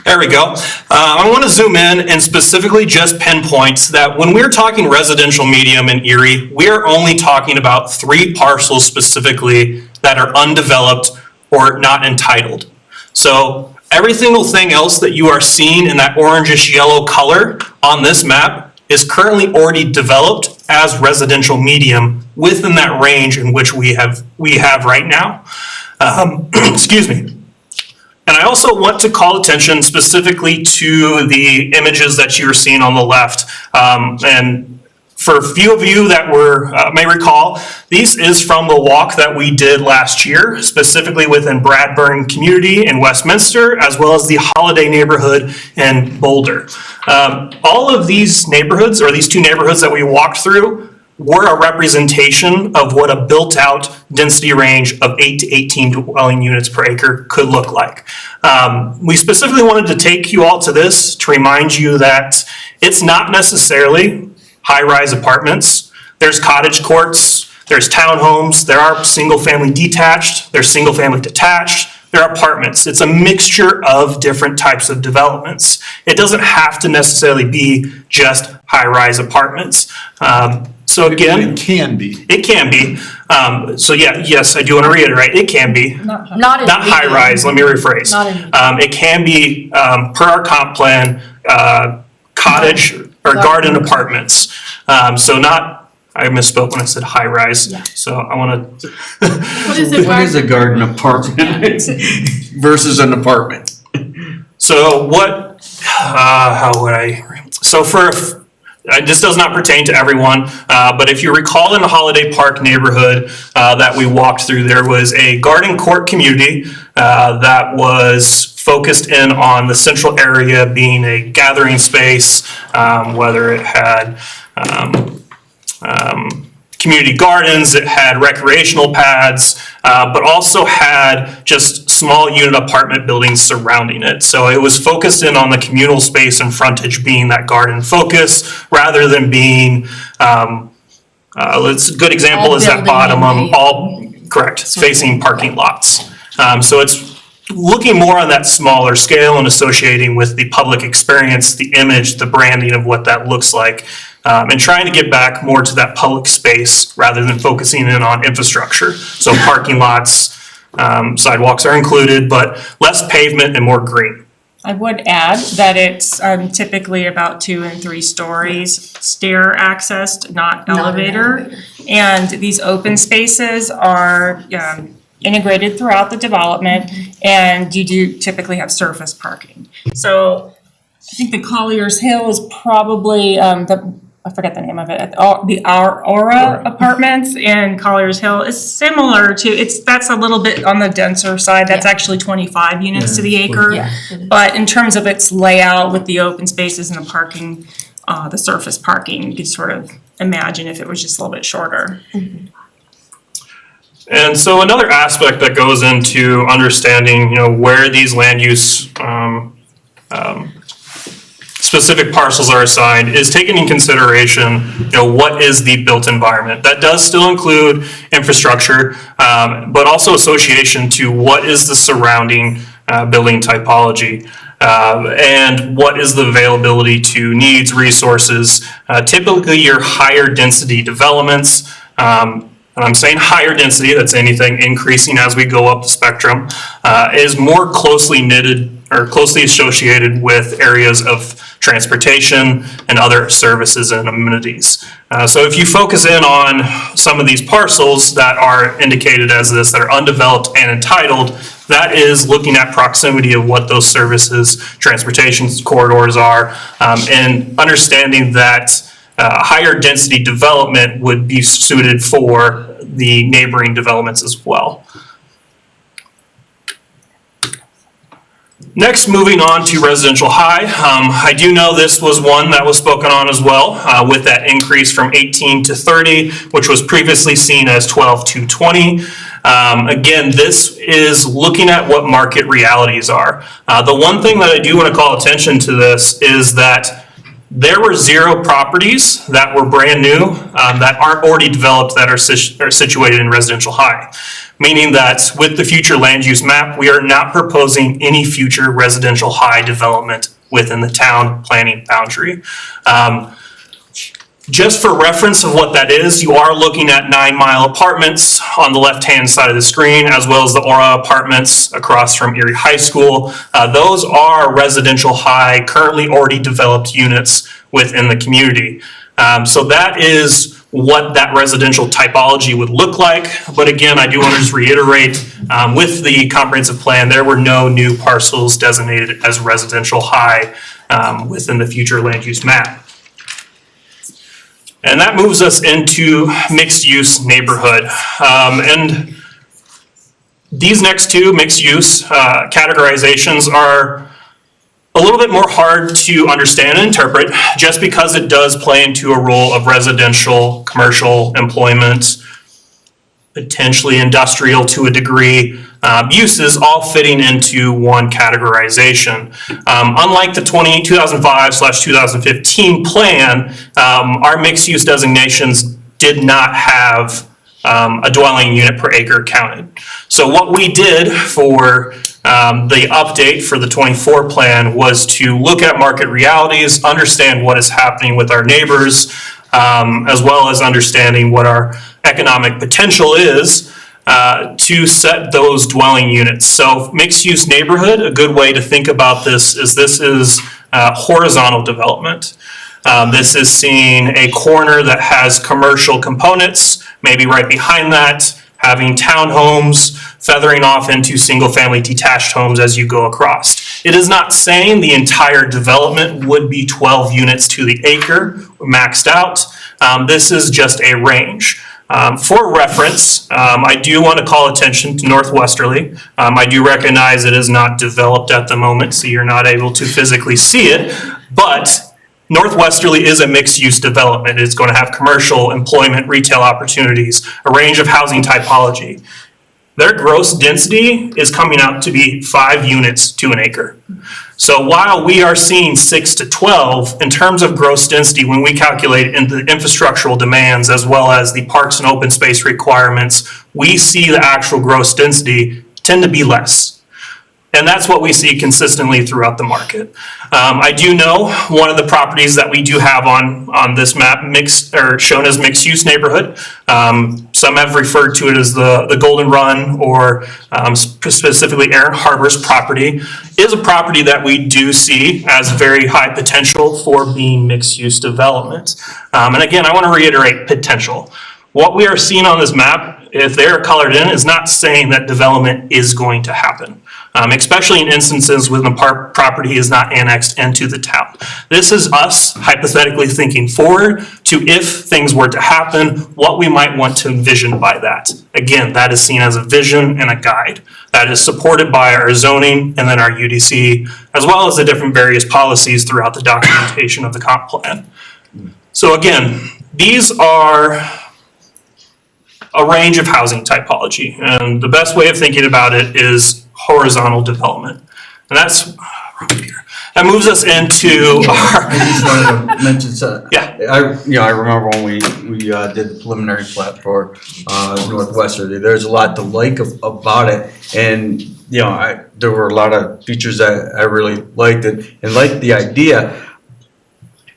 There we go. I want to zoom in and specifically just pinpoint that when we're talking residential medium in Erie, we're only talking about 3 parcels specifically that are undeveloped or not entitled. So every single thing else that you are seeing in that orangish yellow color on this map is currently already developed as residential medium within that range in which we have right now. Excuse me. And I also want to call attention specifically to the images that you're seeing on the left. And for a few of you that may recall, this is from the walk that we did last year, specifically within Bradburn community in Westminster, as well as the Holiday neighborhood in Boulder. All of these neighborhoods, or these 2 neighborhoods that we walked through, were a representation of what a built-out density range of 8 to 18 dwelling units per acre could look like. We specifically wanted to take you all to this to remind you that it's not necessarily high-rise apartments. There's cottage courts, there's townhomes, there are single-family detached, there's single-family detached, there are apartments. It's a mixture of different types of developments. It doesn't have to necessarily be just high-rise apartments. So again,
It can be.
it can be. So yeah, yes, I do want to reiterate, it can be.
Not in
Not high
medium.
rise, let me rephrase.
Not in
It can be, per our comp plan, cottage or garden apartments. So not, I misspoke when I said high rise. So I want to.
What is it?
What is a garden apartment versus an apartment?
So what, how would so this does not pertain to everyone, but if you recall in the Holiday Park neighborhood that we walked through, there was a garden court community that was focused in on the central area being a gathering space, whether it had community gardens, it had recreational pads, but also had just small unit apartment buildings surrounding it. So it was focused in on the communal space and frontage being that garden focus, rather than being, a good example is that bottom, correct, facing parking lots. So it's looking more on that smaller scale and associating with the public experience, the image, the branding of what that looks like, and trying to get back more to that public space rather than focusing in on infrastructure. So parking lots, sidewalks are included, but less pavement and more green.
I would add that it's typically about 2 and 3 stories, stair accessed, not elevator. And these open spaces are integrated throughout the development, and you do typically have surface parking. So I think the Collier's Hill is probably I forget the name of it, the Aura Apartments in Collier's Hill is similar to, that's a little bit on the denser side. That's actually 25 units to the acre.
Yeah, it is.
But in terms of its layout with the open spaces and the parking, the surface parking, you could sort of imagine if it was just a little bit shorter.
And so another aspect that goes into understanding, where these land use specific parcels are assigned is taking in consideration, what is the built environment. That does still include infrastructure, but also association to what is the surrounding building typology. And what is the availability to needs, resources. Typically your higher density developments, and I'm saying higher density, that's anything increasing as we go up the spectrum, is more closely knitted or closely associated with areas of transportation and other services and amenities. So if you focus in on some of these parcels that are indicated as this, that are undeveloped and entitled, That is looking at proximity of what those services, transportation corridors are, and understanding that higher density development would be suited for the neighboring developments as well. Next, moving on to residential high. I do know this was one that was spoken on as well, with that increase from 18 to 30, which was previously seen as 12 to 20. Again, this is looking at what market realities are. The one thing that I do want to call attention to this is that there were 0 properties that were brand new that aren't already developed that are situated in residential high. Meaning that with the future land use map, we are not proposing any future residential high development within the town planning boundary. Just for reference of what that is, you are looking at 9 Mile Apartments on the left-hand side of the screen, as well as the Aura Apartments across from Erie High School. Those are residential high, currently already developed units within the community. So that is what that residential typology would look like. But again, I do want to just reiterate, with the comprehensive plan, there were no new parcels designated as residential high within the future land use map. And that moves us into mixed-use neighborhood. And these next two mixed-use categorizations are a little bit more hard to understand and interpret, just because it does play into a role of residential, commercial employment, potentially industrial to a degree, uses all fitting into one categorization. Unlike the 2005/2015 plan, our mixed-use designations did not have a dwelling unit per acre counted. So what we did for the update for the 24 plan was to look at market realities, understand what is happening with our neighbors, as well as understanding what our economic potential is to set those dwelling units. So mixed-use neighborhood, a good way to think about this is horizontal development. This is seeing a corner that has commercial components, maybe right behind that, having townhomes, feathering off into single-family detached homes as you go across. It is not saying the entire development would be 12 units to the acre, maxed out. This is just a range. For reference, I do want to call attention to North Westerly. I do recognize it is not developed at the moment, so you're not able to physically see it, but North Westerly is a mixed-use development. It's going to have commercial, employment, retail opportunities, a range of housing typology. Their gross density is coming out to be 5 units to an acre. So while we are seeing 6 to 12, in terms of gross density, when we calculate in the infrastructural demands as well as the parks and open space requirements, we see the actual gross density tend to be less. And that's what we see consistently throughout the market. I do know one of the properties that we do have on this map shown as mixed-use neighborhood. Some have referred to it as the Golden Run, or specifically Aaron Harbor's property, is a property that we do see as very high potential for being mixed-use development. And again, I want to reiterate potential. What we are seeing on this map, if they're colored in, is not saying that development is going to happen. Especially in instances when the property is not annexed into the town. This is us hypothetically thinking forward to, if things were to happen, what we might want to envision by that. Again, that is seen as a vision and a guide. That is supported by our zoning and then our UDC, as well as the different various policies throughout the documentation of the comp plan. So again, these are a range of housing typology, and the best way of thinking about it is horizontal development. And that moves us into our...
I just wanted to mention, I remember when we did the preliminary plat for Northwesterly. There's a lot to like about it, and there were a lot of features that I really liked it and liked the idea.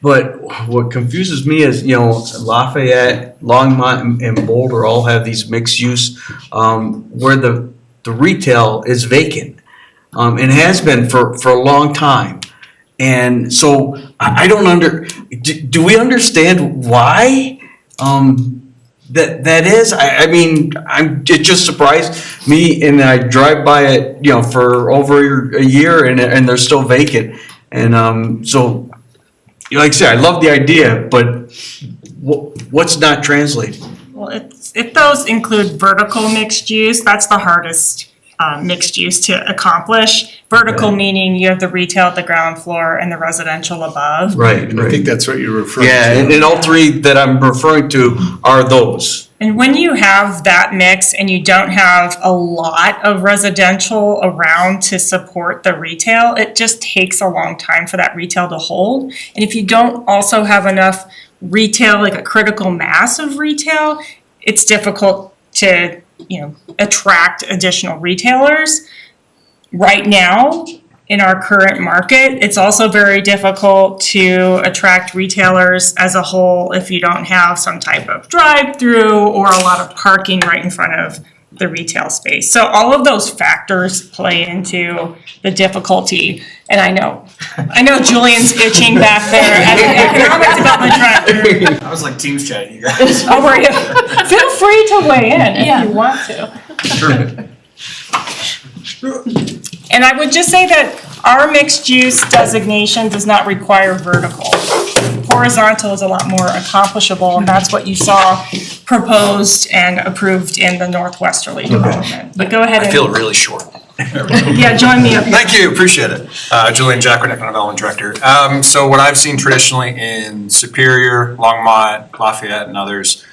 But what confuses me is, Lafayette, Longmont, and Boulder all have these mixed use where the retail is vacant, and has been for a long time. And so I don't do we understand why
That is, I mean, it just surprised me, and I drive by it, you know, for over a year, and they're still vacant. And so, like I said, I love the idea, but what's not translated?
Well, if those include vertical mixed use, that's the hardest mixed use to accomplish. Vertical meaning you have the retail at the ground floor and the residential above.
Right.
I think that's what you're referring to.
Yeah, and all three that I'm referring to are those.
And when you have that mix and you don't have a lot of residential around to support the retail, it just takes a long time for that retail to hold. And if you don't also have enough retail, like a critical mass of retail, it's difficult to, you know, attract additional retailers. Right now, in our current market, it's also very difficult to attract retailers as a whole if you don't have some type of drive-through or a lot of parking right in front of the retail space. So all of those factors play into the difficulty. And I know Julian's itching back there as an economic development director.
I was like Teams chatting you guys.
Oh, were you? Feel free to weigh in if you want to. And I would just say that our mixed use designation does not require vertical. Horizontal is a lot more accomplishable, and that's what you saw proposed and approved in the Northwesterly development. But go ahead and.
I feel really short.
Yeah, join me up here.
Thank you, appreciate it. Julian Jacquard, Economic Development Director. So what I've seen traditionally in Superior, Longmont, Lafayette, and others,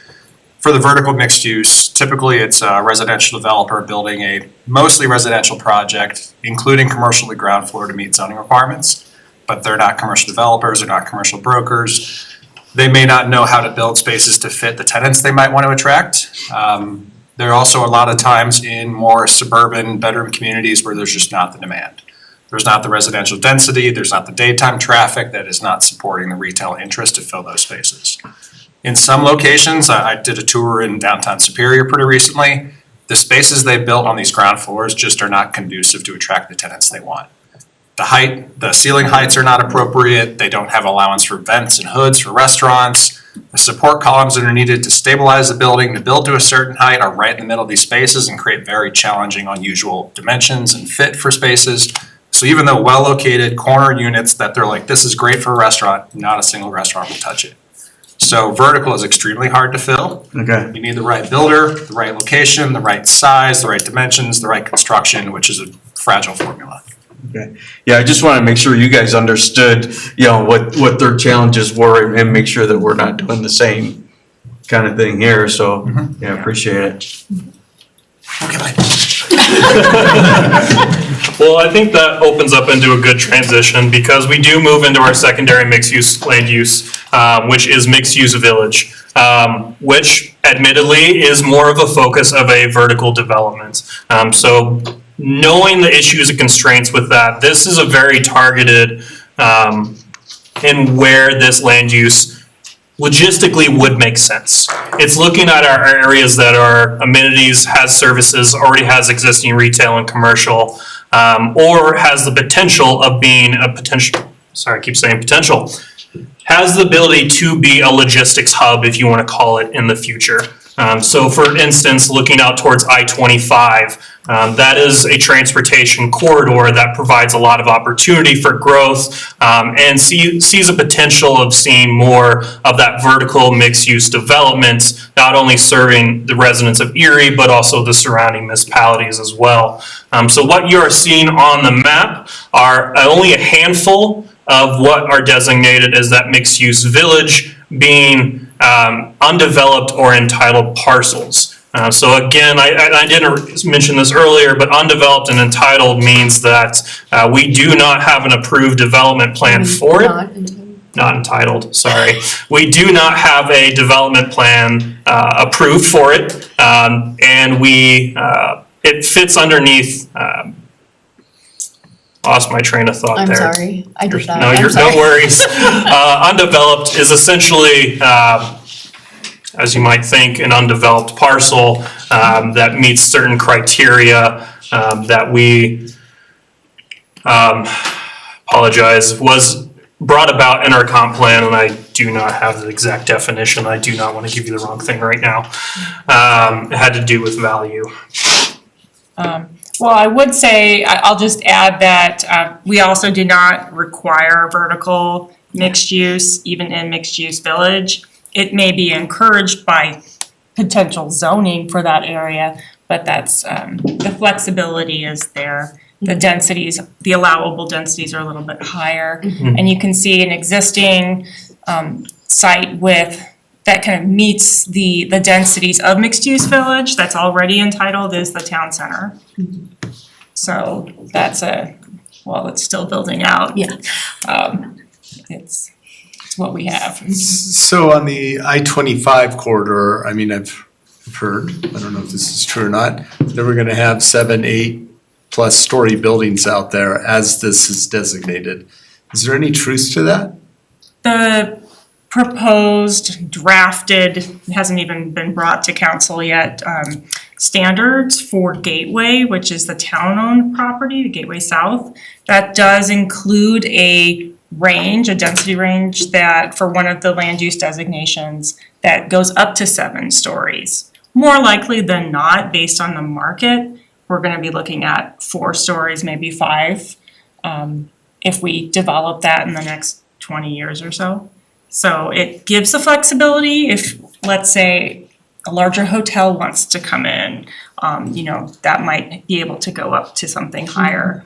for the vertical mixed use, typically it's a residential developer building a mostly residential project, including commercial to ground floor to meet zoning requirements. But they're not commercial developers, they're not commercial brokers. They may not know how to build spaces to fit the tenants they might want to attract. There are also a lot of times in more suburban bedroom communities where there's just not the demand. There's not the residential density, there's not the daytime traffic that is not supporting the retail interest to fill those spaces. In some locations, I did a tour in downtown Superior pretty recently. The spaces they built on these ground floors just are not conducive to attract the tenants they want. The ceiling heights are not appropriate. They don't have allowance for vents and hoods for restaurants. The support columns that are needed to stabilize the building to build to a certain height are right in the middle of these spaces and create very challenging, unusual dimensions and fit for spaces. So even though well-located corner units that they're like, this is great for a restaurant, not a single restaurant will touch it. So vertical is extremely hard to fill.
Okay.
You need the right builder, the right location, the right size, the right dimensions, the right construction, which is a fragile formula.
Okay. Yeah, I just want to make sure you guys understood, you know, what their challenges were and make sure that we're not doing the same kind of thing here. So, yeah, I appreciate it.
Okay, bye.
Well, I think that opens up into a good transition because we do move into our secondary mixed-use land use, which is mixed-use village, which admittedly is more of a focus of a vertical development. So knowing the issues and constraints with that, this is a very targeted in where this land use logistically would make sense. It's looking at our areas that are amenities, has services, already has existing retail and commercial, or has the potential of being a potential, sorry, I keep saying potential, has the ability to be a logistics hub, if you want to call it, in the future. So for instance, looking out towards I-25, that is a transportation corridor that provides a lot of opportunity for growth and sees a potential of seeing more of that vertical mixed-use development, not only serving the residents of Erie, but also the surrounding municipalities as well. So what you are seeing on the map are only a handful of what are designated as that mixed-use village, being undeveloped or entitled parcels. So again, I didn't mention this earlier, but undeveloped and entitled means that we do not have an approved development plan for it. Not entitled, sorry. We do not have a development plan approved for it, and it fits underneath. Lost my train of thought there.
I'm sorry, I did that.
No, no worries. Undeveloped is essentially, as you might think, an undeveloped parcel that meets certain criteria that we, apologize, was brought about in our comp plan, and I do not have the exact definition. I do not want to give you the wrong thing right now. It had to do with value.
Well, I would say, I'll just add that we also do not require vertical mixed use, even in mixed use village. It may be encouraged by potential zoning for that area, but that's, the flexibility is there. The densities, the allowable densities are a little bit higher. And you can see an existing site with, that kind of meets the densities of mixed-use village that's already entitled is the town center. So that's it's still building out.
Yeah.
It's what we have.
So on the I-25 corridor, I mean, I've heard, I don't know if this is true or not, that we're gonna have 7, 8+ story buildings out there as this is designated. Is there any truth to that?
The proposed drafted, hasn't even been brought to council yet, standards for Gateway, which is the town-owned property, the Gateway South. That does include a range, a density range that for one of the land use designations that goes up to 7 stories. More likely than not, based on the market, we're gonna be looking at 4 stories, maybe 5, if we develop that in the next 20 years or so. So it gives the flexibility if, let's say, a larger hotel wants to come in, that might be able to go up to something higher.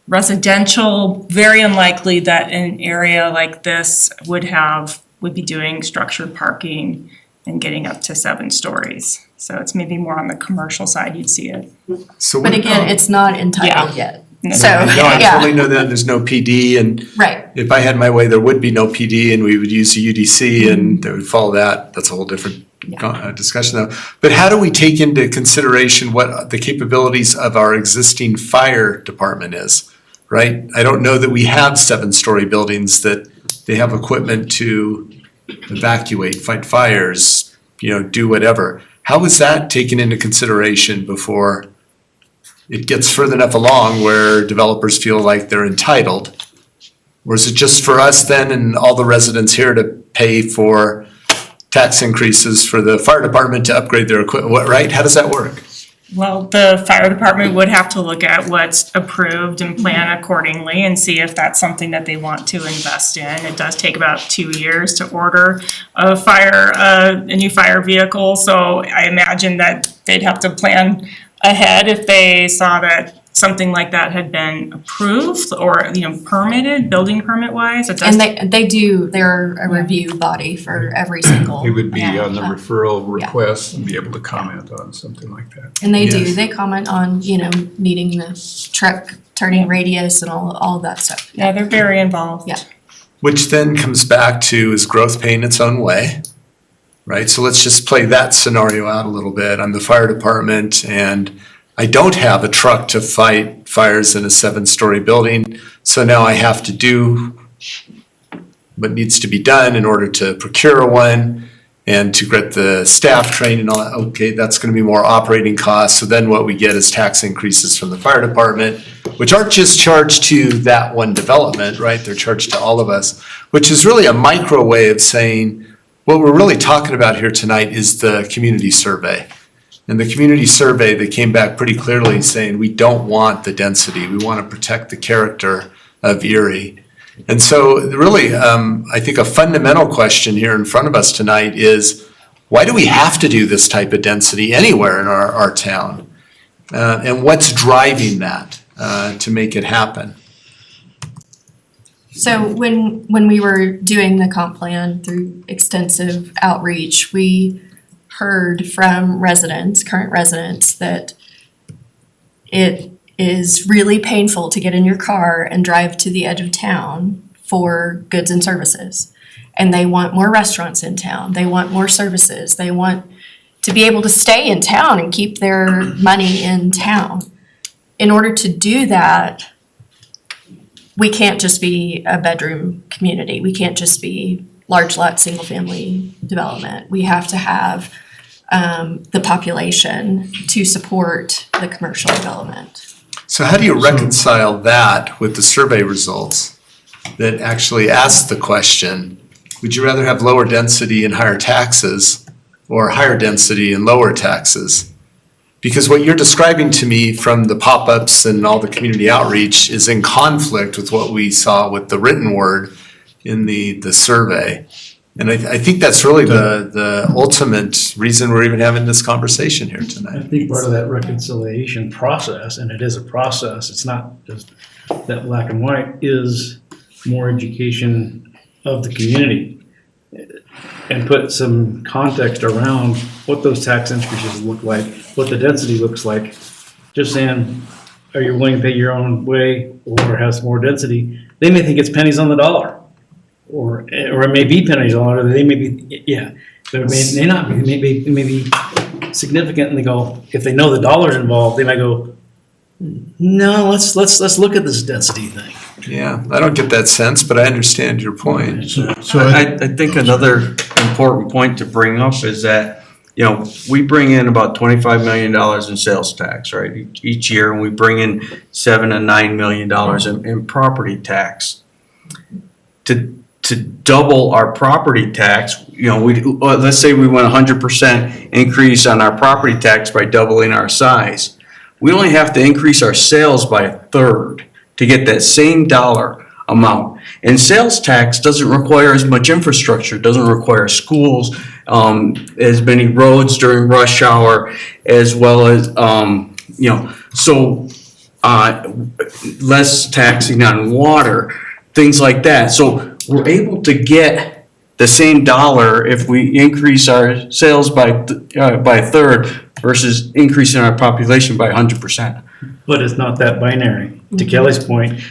Residential, very unlikely that an area like this would be doing structured parking and getting up to 7 stories. So it's maybe more on the commercial side you'd see it.
So
But again, it's not entitled yet. So,
No, I
yeah.
totally know that, there's no PD, and
Right.
if I had my way, there would be no PD, and we would use the UDC, and they would follow that. That's a whole different discussion though. But how do we take into consideration what the capabilities of our existing fire department is, right? I don't know that we have 7-story buildings that they have equipment to evacuate, fight fires, do whatever. How is that taken into consideration before it gets further enough along where developers feel like they're entitled? Or is it just for us then and all the residents here to pay for tax increases for the fire department to upgrade their equipment, right? How does that work?
Well, the fire department would have to look at what's approved and plan accordingly and see if that's something that they want to invest in. It does take about 2 years to order a new fire vehicle, so I imagine that they'd have to plan ahead if they saw that something like that had been approved or, permitted, building permit wise. It does.
And they're a review body for every single.
It would be on the
Yeah.
referral request and be able to comment on something like that.
And they do,
Yes.
they comment on, meeting the truck turning radius and all that stuff.
Yeah, they're very involved.
Yeah.
Which then comes back to, is growth paying its own way? Right, so let's just play that scenario out a little bit. I'm the fire department and I don't have a truck to fight fires in a 7-story building. So now I have to do what needs to be done in order to procure one and to get the staff trained and all that. Okay, that's gonna be more operating costs. So then what we get is tax increases from the fire department, which aren't just charged to that one development, right? They're charged to all of us, which is really a micro way of saying, what we're really talking about here tonight is the community survey. And the community survey, they came back pretty clearly saying, we don't want the density. We want to protect the character of Erie. And so really, I think a fundamental question here in front of us tonight is, why do we have to do this type of density anywhere in our town? And what's driving that to make it happen?
So when we were doing the comp plan through extensive outreach, we heard from current residents, that it is really painful to get in your car and drive to the edge of town for goods and services. And they want more restaurants in town. They want more services. They want to be able to stay in town and keep their money in town. In order to do that, we can't just be a bedroom community. We can't just be large lot, single family development. We have to have the population to support the commercial development.
So how do you reconcile that with the survey results that actually ask the question, would you rather have lower density and higher taxes or higher density and lower taxes? Because what you're describing to me from the pop-ups and all the community outreach is in conflict with what we saw with the written word in the survey. And I think that's really the ultimate reason we're even having this conversation here
I
tonight.
think part of that reconciliation process, and it is a process, it's not just that black and white, is more education of the community. And put some context around what those tax increases look like, what the density looks like. Just saying, are you willing to pay your own way or has more density? They may think it's pennies on the dollar. Or it may be pennies on the dollar, they may be, yeah. But it may not be, it may be significant, and they go, if they know the dollar's involved, they might go, no, let's look at this density thing.
Yeah, I don't get that sense, but I understand your point.
So I think another important point to bring up is that, you know, we bring in about $25 million in sales tax, right, each year, and we bring in $7 to $9 million in property tax. To double our property tax, you know, let's say we want 100% increase on our property tax by doubling our size. We only have to increase our sales by a third to get that same dollar amount. And sales tax doesn't require as much infrastructure, doesn't require schools, as many roads during rush hour, as well as, you know, so less taxing on water, things like that. So we're able to get the same dollar if we increase our sales by a third versus increasing our population by 100%.
But it's not that binary. To Kelly's point,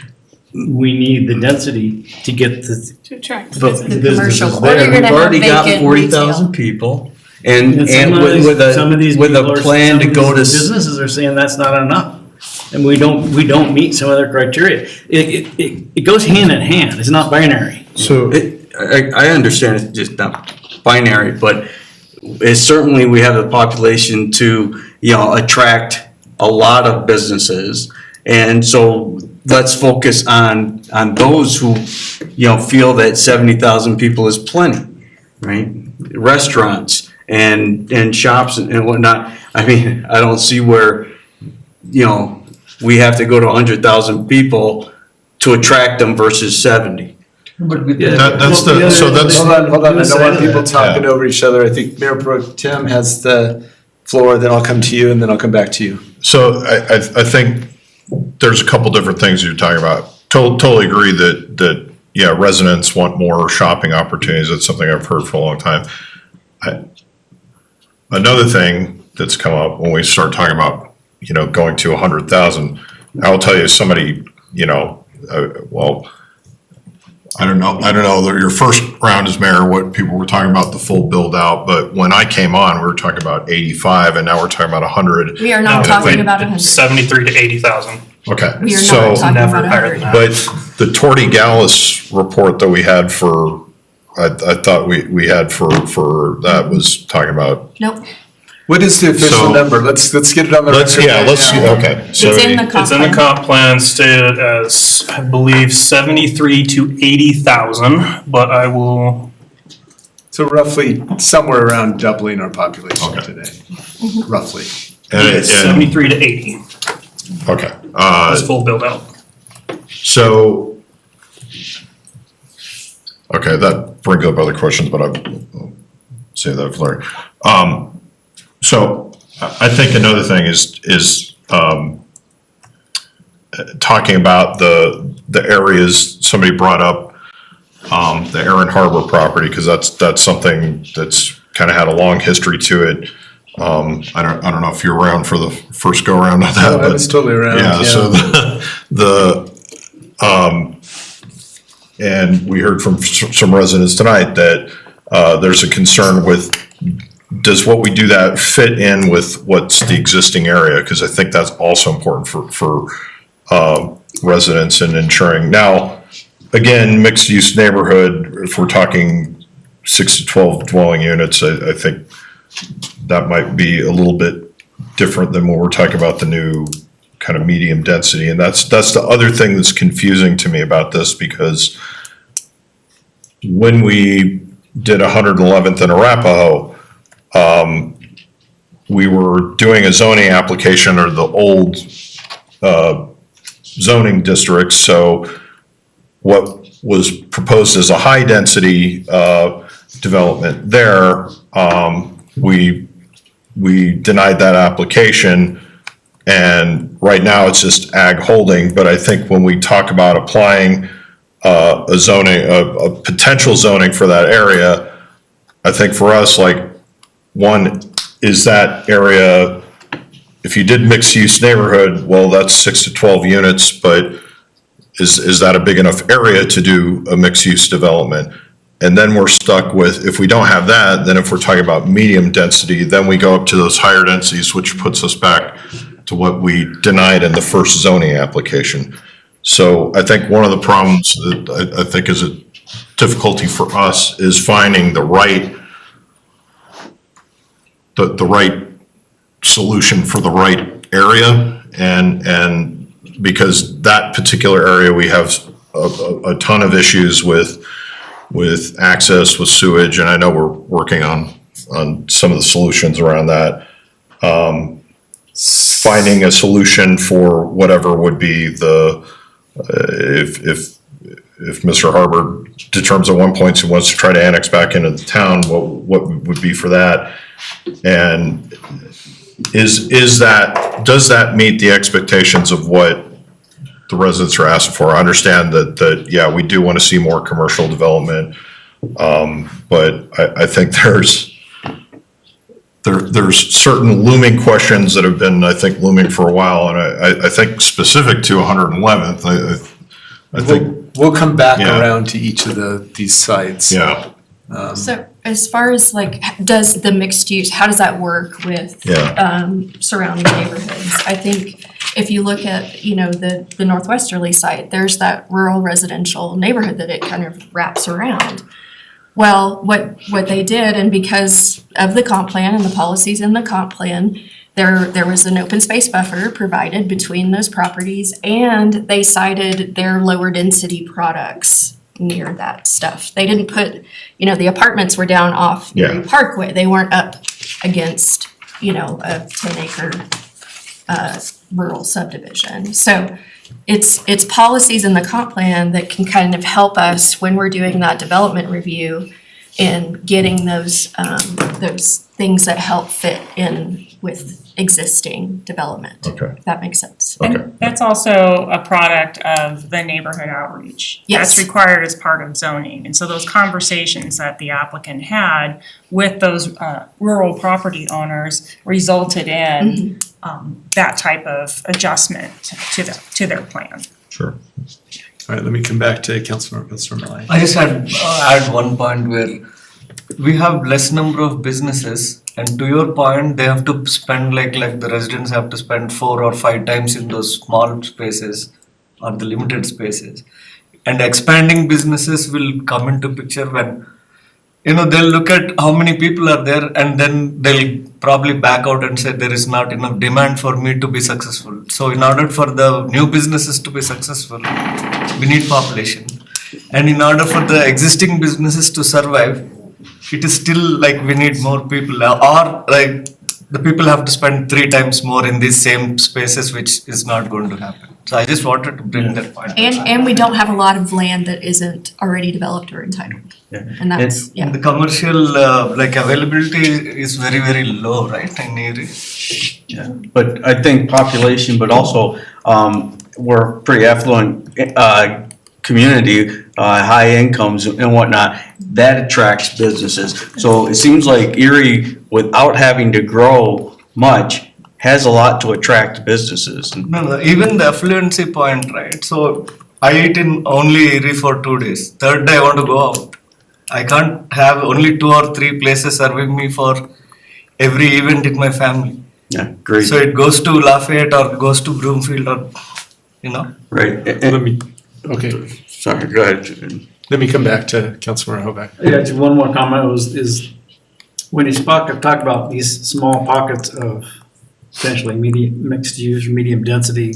we need the density to get
To attract
the
business.
businesses
Or
there.
you're
We've
gonna have
already got
vacant
40,000 people, and
some of these
with
people
a
are-
plan
some
to
of
go to.
these Businesses are saying that's not enough, and we don't meet some of their criteria. It goes hand in hand, it's not binary.
So
I understand it's just not binary, but it's certainly, we have the population to, you know, attract a lot of businesses. And so let's focus on those who, you know, feel that 70,000 people is plenty, right? Restaurants and shops and whatnot. I mean, I don't see where, you know, we have to go to 100,000 people to attract them versus 70.
Hold on, I don't want people talking over each other. I think Mayor Pro Tem has the floor, then I'll come to you, and then I'll come back to you.
So I think there's a couple different things you're talking about. Totally agree that yeah, residents want more shopping opportunities. That's something I've heard for a long time. Another thing that's come up when we start talking about, you know, going to 100,000, I will tell you, somebody, you know, well, I don't know, your first round as mayor, what people were talking about the full build out, but when I came on, we were talking about 85 and now we're talking about 100.
We are not talking about 100.
73 to 80,000.
Okay.
We are
So,
not talking
never
about
higher than
100.
that.
but the Torty Gallus report that we had for, I thought we had for that was talking about.
Nope.
What is the official
So-
number? Let's get it on the record.
Okay. So
It's in the comp
It's in the
plan.
comp plan stated as, I believe, 73 to 80,000, but I will,
So roughly somewhere around doubling our population today, roughly.
and
73 to 80
okay.
is full build out.
So, okay, that brings up other questions, but I'll say that for Larry. So I think another thing is talking about the areas, somebody brought up the Aaron Harbor property, because that's something that's kind of had a long history to it. I don't know if you're around for the first go around of that.
Oh, I was totally around,
Yeah, so and we heard from some residents tonight that there's a concern with, does what we do that fit in with what's the existing area? Because I think that's also important for residents and ensuring. Now, again, mixed use neighborhood, if we're talking 6 to 12 dwelling units, I think that might be a little bit different than when we're talking about the new kind of medium density. And that's the other thing that's confusing to me about this, because when we did 111th and Arapahoe, we were doing a zoning application or the old zoning districts. So what was proposed as a high-density development there, we denied that application. And right now it's just ag holding, but I think when we talk about applying a zoning, a potential zoning for that area, I think for us, like, one, is that area, if you did mixed-use neighborhood, well, that's 6 to 12 units, but is that a big enough area to do a mixed-use development? And then we're stuck with, if we don't have that, then if we're talking about medium density, then we go up to those higher densities, which puts us back to what we denied in the first zoning application. So I think one of the problems that I think is a difficulty for us is finding the right solution for the right area, and because that particular area, we have a ton of issues with access, with sewage, and I know we're working on some of the solutions around that. Finding a solution for whatever would be the, if Mr. Harbor determines at one point he wants to try to annex back into the town, what would be for that? And does that meet the expectations of what the residents are asking for? I understand that yeah, we do want to see more commercial development, but I think there's certain looming questions that have been, I think, looming for a while, and I think specific to 111th, I think.
We'll come back
Yeah.
around to each of these sites.
Yeah.
So as far as like, does the mixed use, how does that work with surrounding neighborhoods? I think if you look at, you know, the northwesterly site, there's that rural residential neighborhood that it kind of wraps around. Well, what they did, and because of the comp plan and the policies in the comp plan, there was an open space buffer provided between those properties, and they cited their lower density products near that stuff. They didn't put, you know, the apartments were down off Erie Parkway. They weren't up against, you know, a 10-acre rural subdivision. So it's policies in the comp plan that can kind of help us when we're doing that development review in getting those things that help fit in with existing development.
Okay.
If that makes sense.
Okay.
That's also a product of the neighborhood outreach.
Yes.
That's required as part of zoning. And so those conversations that the applicant had with those rural property owners resulted in that type of adjustment to their plan.
Sure.
All right, let me come back to Councilor Malay.
I just had add one point where we have less number of businesses, and to your point, they have to spend like the residents have to spend 4 or 5 times in those small spaces or the limited spaces. And expanding businesses will come into picture when, you know, they'll look at how many people are there, and then they'll probably back out and say there is not enough demand for me to be successful. So in order for the new businesses to be successful, we need population. And in order for the existing businesses to survive, it is still like we need more people, or like the people have to spend 3 times more in these same spaces, which is not going to happen. So I just wanted to bring that point.
And we don't have a lot of land that isn't already developed or entitled. And that's,
And the commercial like availability is very, very low, right, in Erie?
Yeah, but I think population, but also, we're a pretty affluent, community, high incomes and whatnot, that attracts businesses. So it seems like Erie, without having to grow much, has a lot to attract businesses.
No, even the affluency point, right? So I eat in only Erie for 2 days. Third day I want to go out. I can't have only 2 or 3 places serving me for every event in my family.
Yeah, great.
So it goes to Lafayette or goes to Broomfield or, you know.
Right.
Okay.
Sorry, go ahead.
Let me come back to Councilor Hoback.
Yeah, just one more comment is when you talk about these small pockets of potentially medium mixed use, medium density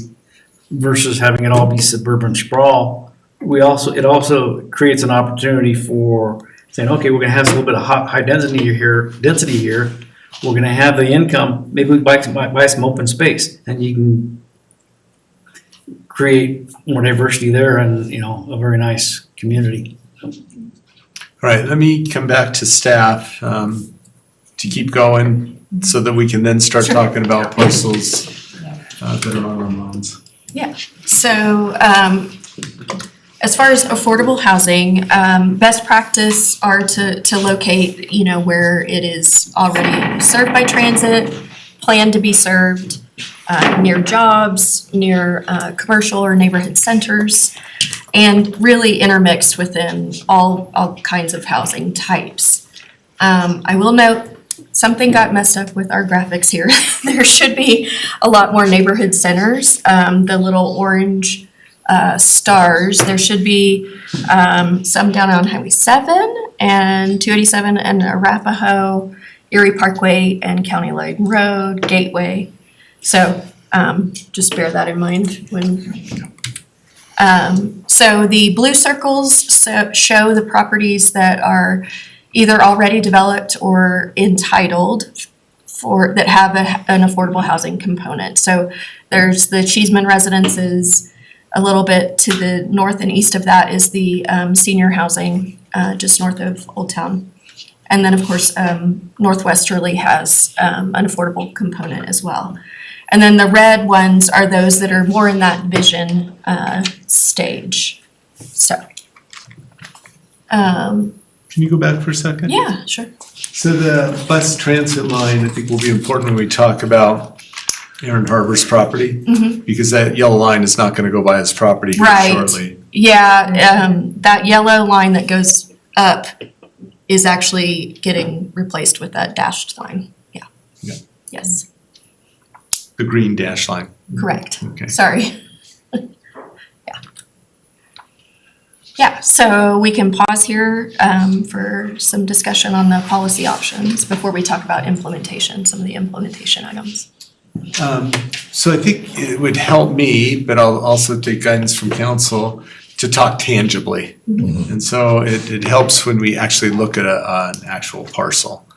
versus having it all be suburban sprawl, it also creates an opportunity for saying, okay, we're gonna have a little bit of high density here. We're gonna have the income, maybe we buy some open space, and you can create more diversity there and, you know, a very nice community.
All right, let me come back to staff to keep going so that we can then start talking about parcels that are on our minds.
Yeah, so as far as affordable housing, best practice are to locate, you know, where it is already served by transit, planned to be served, near jobs, near commercial or neighborhood centers, and really intermixed within all kinds of housing types. I will note, something got messed up with our graphics here. There should be a lot more neighborhood centers, the little orange stars. There should be some down on Highway 7 and 287 and Arapahoe, Erie Parkway and County Line Road, Gateway. So just bear that in mind when. So the blue circles show the properties that are either already developed or entitled that have an affordable housing component. So there's the Cheeseman residences. A little bit to the north and east of that is the senior housing just north of Old Town. And then, of course, Northwesterly has an affordable component as well. And then the red ones are those that are more in that vision stage. So.
Can you go back for a second?
Yeah, sure.
So the bus transit line, I think, will be important when we talk about Aaron Harbor's property, because that yellow line is not going to go by his property here shortly.
Yeah, that yellow line that goes up is actually getting replaced with that dashed line. Yeah.
Yeah.
Yes,
The green dash line.
correct.
Okay.
Sorry. Yeah, so we can pause here for some discussion on the policy options before we talk about implementation, some of the implementation items.
So I think it would help me, but I'll also take guidance from council to talk tangibly. And so it helps when we actually look at an actual parcel.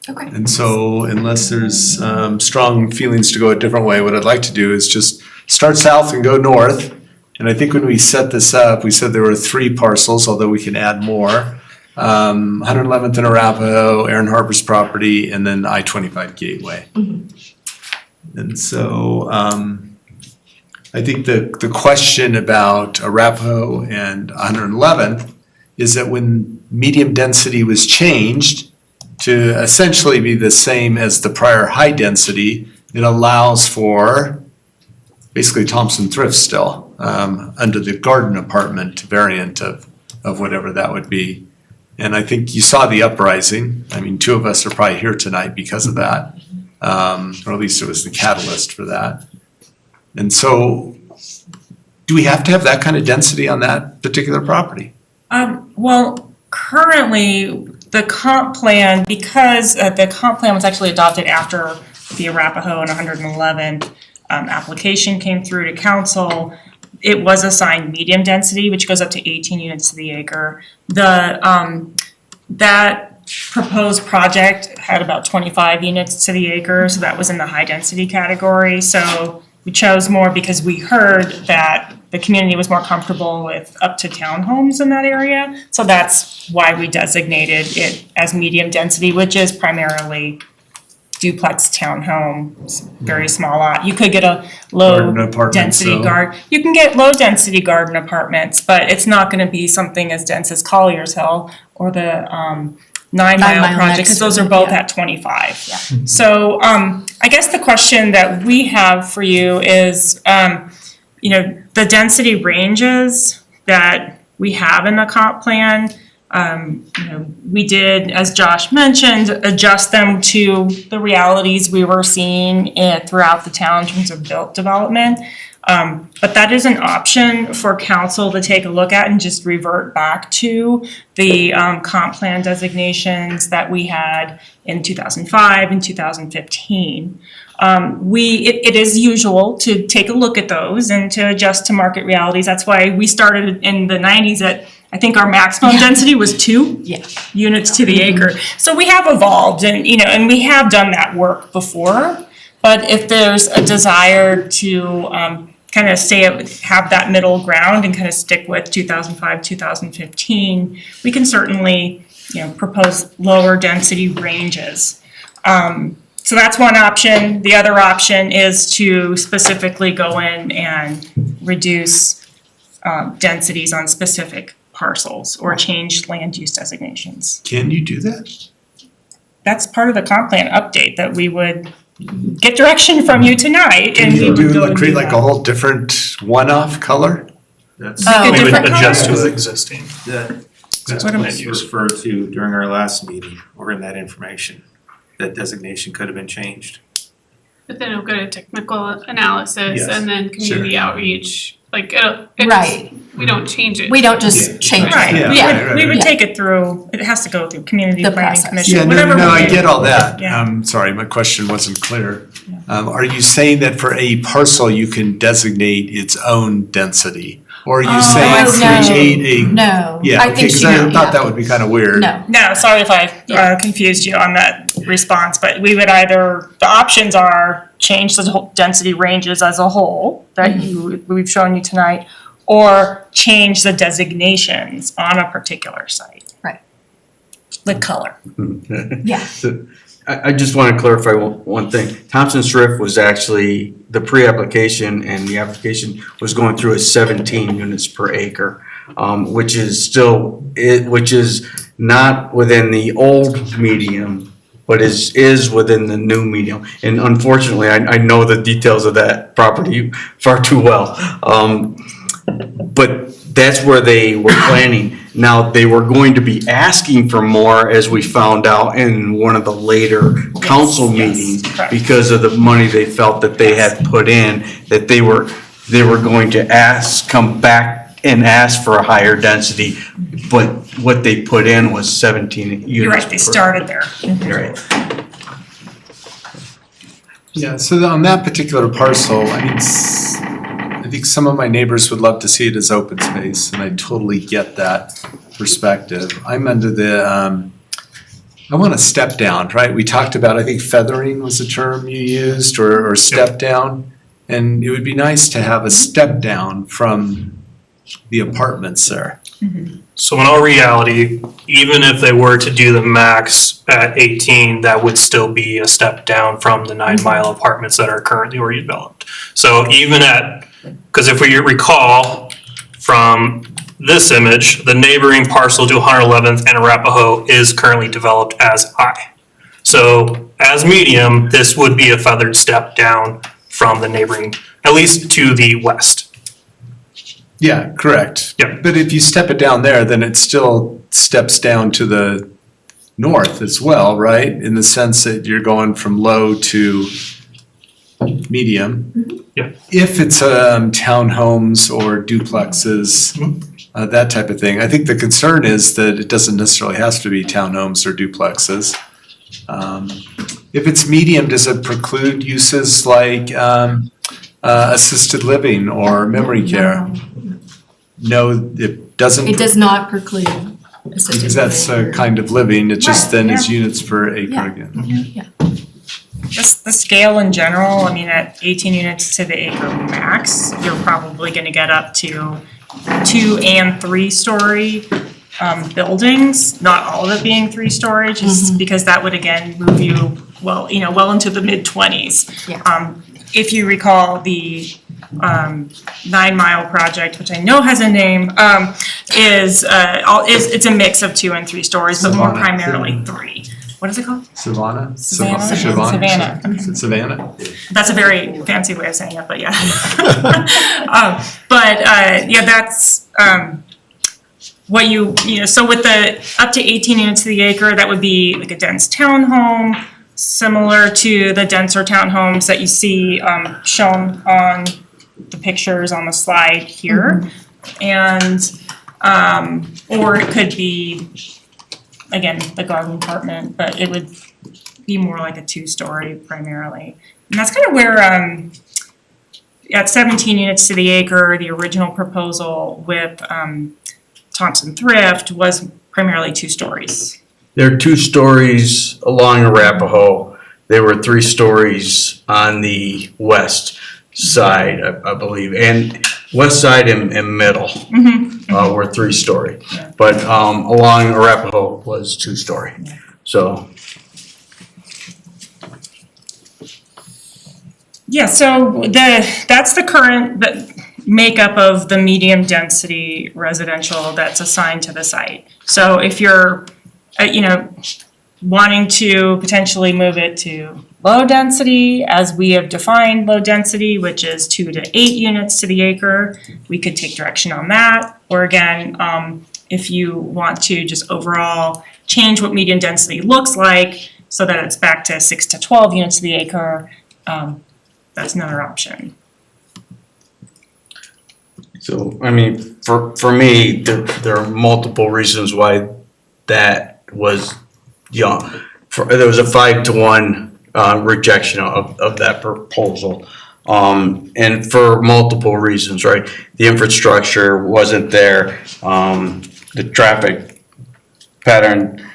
Okay.
And so unless there's strong feelings to go a different way, what I'd like to do is just start south and go north. And I think when we set this up, we said there were 3 parcels, although we can add more. 111th and Arapahoe, Aaron Harbor's property, and then I-25 Gateway. And so I think the question about Arapahoe and 111th is that when medium density was changed to essentially be the same as the prior high density, it allows for basically Thompson Thrift still, under the garden apartment variant of whatever that would be. And I think you saw the uprising. I mean, 2 of us are probably here tonight because of that. Or at least it was the catalyst for that. And so, do we have to have that kind of density on that particular property?
Well, currently, the comp plan, because the comp plan was actually adopted after the Arapahoe and 111th application came through to council, it was assigned medium density, which goes up to 18 units to the acre. That proposed project had about 25 units to the acre, so that was in the high density category. So we chose more because we heard that the community was more comfortable with up to townhomes in that area. So that's why we designated it as medium density, which is primarily duplex townhomes, very small lot. You could get a low density you can get low density garden apartments, but it's not gonna be something as dense as Collier's Hill or the 9 Mile project, because those are both at 25. So I guess the question that we have for you is, the density ranges that we have in the comp plan, we did, as Josh mentioned, adjust them to the realities we were seeing throughout the town in terms of built development. But that is an option for council to take a look at and just revert back to the comp plan designations that we had in 2005 and 2015. It is usual to take a look at those and to adjust to market realities. That's why we started in the 90s at, I think our maximum density was 2 units to the acre. So we have evolved and, and we have done that work before. But if there's a desire to kind of have that middle ground and kind of stick with 2005, 2015, we can certainly, propose lower density ranges. So that's one option. The other option is to specifically go in and reduce densities on specific parcels or change land use designations.
Can you do that?
That's part of the comp plan update that we would get direction from you tonight
Can
and we
you
would go and
create
do
like
that.
a whole different one-off color?
That's
Like a
We would
different
adjust to
color?
the existing.
That's
What am I-
what you referred to during our last meeting, or in that information. That designation could have been changed.
But then it'll go to technical analysis
Yes,
and then community outreach, like it's,
Right.
we don't change it.
We don't just change it.
Right,
Yeah.
we would
Yeah.
take it through, it has to go through community
The
planning
process.
commission,
Yeah,
whatever
no,
we
I
do.
get all that.
Yeah.
Sorry, my question wasn't clear. Are you saying that for a parcel, you can designate its own density? Or are you saying
no.
create a?
No.
Yeah,
I
okay,
think
because
she
I
meant-
thought
yeah.
that would be kind of weird.
No.
No, sorry if I confused you on that response, but we would either, the options are change the whole density ranges as a whole that we've shown you tonight, or change the designations on a particular site.
Right.
The color.
Yeah.
So, I just want to clarify one thing. Thompson Thrift was actually, the pre-application and the application was going through as 17 units per acre, which is still, which is not within the old medium, but is within the new medium. And unfortunately, I know the details of that property far too well. But that's where they were planning. Now, they were going to be asking for more, as we found out in one of the later council meetings,
correct.
because of the money they felt that they had put in, that they were going to come back and ask for a higher density, but what they put in was 17 units.
You're right, they started there.
You're right.
Yeah, so on that particular parcel, I mean, I think some of my neighbors would love to see it as open space, and I totally get that perspective. I'm under the, I want a step down, right? We talked about, I think feathering was the term you used, or step down. And it would be nice to have a step down from the apartments there.
So in all reality, even if they were to do the max at 18, that would still be a step down from the 9 Mile apartments that are currently already developed. So even at, because if we recall from this image, the neighboring parcel to 111th and Arapahoe is currently developed as I. So as medium, this would be a feathered step down from the neighboring, at least to the west.
Yeah, correct.
Yeah.
But if you step it down there, then it still steps down to the north as well, right? In the sense that you're going from low to medium.
Yeah.
If it's townhomes or duplexes, that type of thing. I think the concern is that it doesn't necessarily have to be townhomes or duplexes. If it's medium, does it preclude uses like assisted living or memory care? No, it doesn't.
It does not preclude assisted
Because that's
living.
a kind of living, it just
Right,
then is
yeah.
units per acre
Yeah.
again.
Yeah.
Just the scale in general, I mean, at 18 units to the acre max, you're probably gonna get up to 2 and 3 story buildings, not all of it being 3-story, just because that would again move you well into the mid-20s.
Yeah.
If you recall the 9 Mile project, which I know has a name, it's a mix of 2 and 3 stories, but more
Savannah.
primarily 3. What is it called?
Savannah?
Savannah?
Savannah?
Savannah.
Savannah?
That's a very fancy way of saying it, but yeah. That's what so with the up to 18 units to the acre, that would be like a dense townhome, similar to the denser townhomes that you see shown on the pictures on the slide here. And, or it could be, again, the garden apartment, but it would be more like a 2-story primarily. And that's kind of where, at 17 units to the acre, the original proposal with Thompson Thrift was primarily 2 stories.
There are 2 stories along Arapahoe. There were 3 stories on the west side, I believe, and west side and middle were 3-story. But along Arapahoe was 2-story. So.
Yeah, so that's the current makeup of the medium density residential that's assigned to the site. So if you're, wanting to potentially move it to low density, as we have defined low density, which is 2 to 8 units to the acre, we could take direction on that. Or again, if you want to just overall change what medium density looks like so that it's back to 6 to 12 units to the acre, that's another option.
So, I mean, for me, there are multiple reasons why that was, there was a 5-to-1 rejection of that proposal. And for multiple reasons, right? The infrastructure wasn't there, the traffic pattern,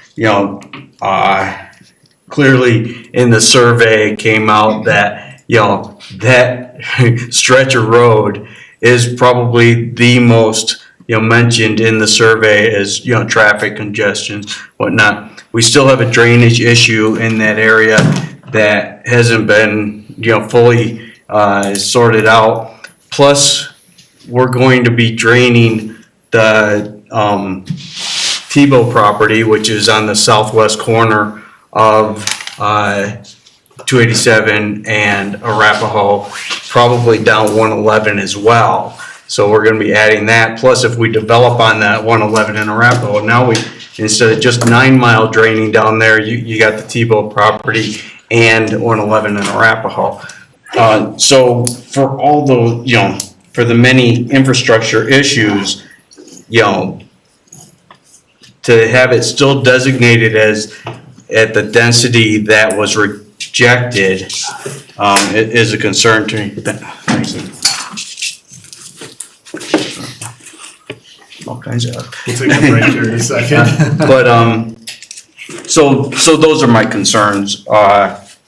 clearly in the survey came out that, that stretch of road is probably the most, mentioned in the survey as, traffic congestion, whatnot. We still have a drainage issue in that area that hasn't been, fully sorted out. Plus, we're going to be draining the Tebow property, which is on the southwest corner of 287 and Arapahoe, probably down 111 as well. So we're gonna be adding that, plus if we develop on that 111 in Arapahoe, now we, instead of just 9 mile draining down there, you got the Tebow property and 111 in Arapahoe. So for all the, for the many infrastructure issues, to have it still designated as at the density that was rejected, it is a concern to me. All kinds of.
We'll take a break here in a second.
But, so those are my concerns,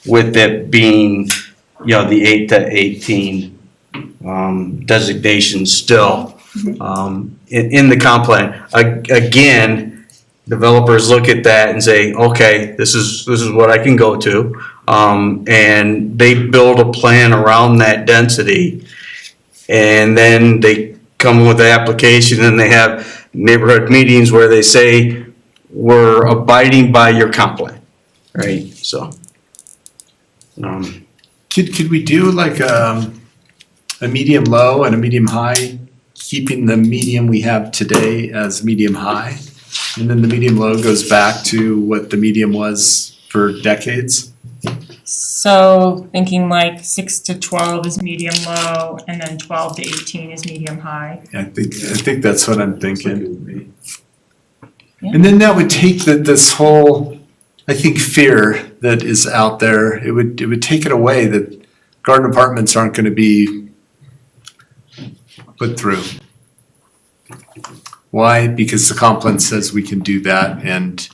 with it being, the 8 to 18, designation still, in the comp plan. Again, developers look at that and say, okay, this is what I can go to. And they build a plan around that density. And then they come with the application and they have neighborhood meetings where they say, we're abiding by your comp plan, right? So.
Could we do like a medium low and a medium high, keeping the medium we have today as medium high? And then the medium low goes back to what the medium was for decades?
So thinking like 6 to 12 is medium low, and then 12 to 18 is medium high.
I think that's what I'm thinking. And then that would take this whole, I think, fear that is out there. It would take it away that garden apartments aren't going to be put through. Why? Because the comp plan says we can do that, and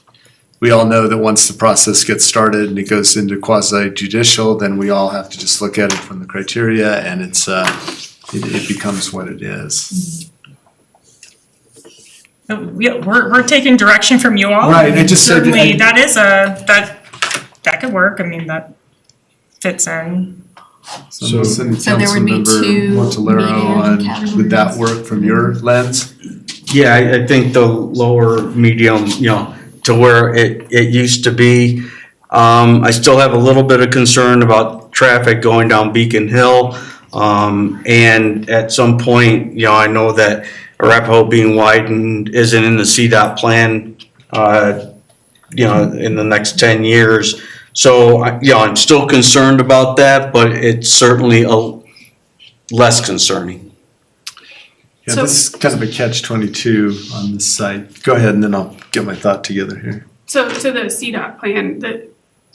we all know that once the process gets started and it goes into quasi judicial, then we all have to just look at it from the criteria, and it becomes what it is.
We're taking direction from you all.
Right, I just said-
Certainly, that is that could work. I mean, that fits in.
So Cindy,
So there would be
Councilmember
two
Montalero,
medium
would that work from your lens?
Yeah, I think the lower medium, to where it used to be. I still have a little bit of concern about traffic going down Beacon Hill. And at some point, I know that Arapahoe being widened isn't in the CDOT plan, in the next 10 years. So, I'm still concerned about that, but it's certainly less concerning.
Yeah, this is kind of a catch-22 on this site. Go ahead, and then I'll get my thought together here.
So the CDOT plan,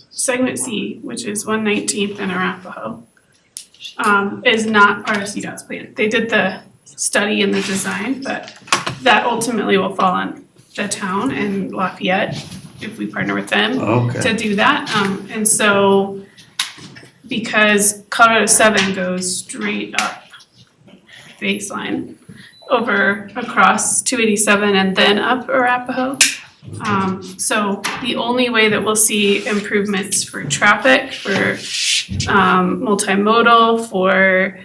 segment C, which is 119th and Arapahoe, is not part of CDOT's plan. They did the study and the design, but that ultimately will fall on the town and Lafayette if we partner with them
Okay.
to do that. And so because Colorado 7 goes straight up baseline over across 287 and then up Arapahoe. So the only way that we'll see improvements for traffic, for multimodal, for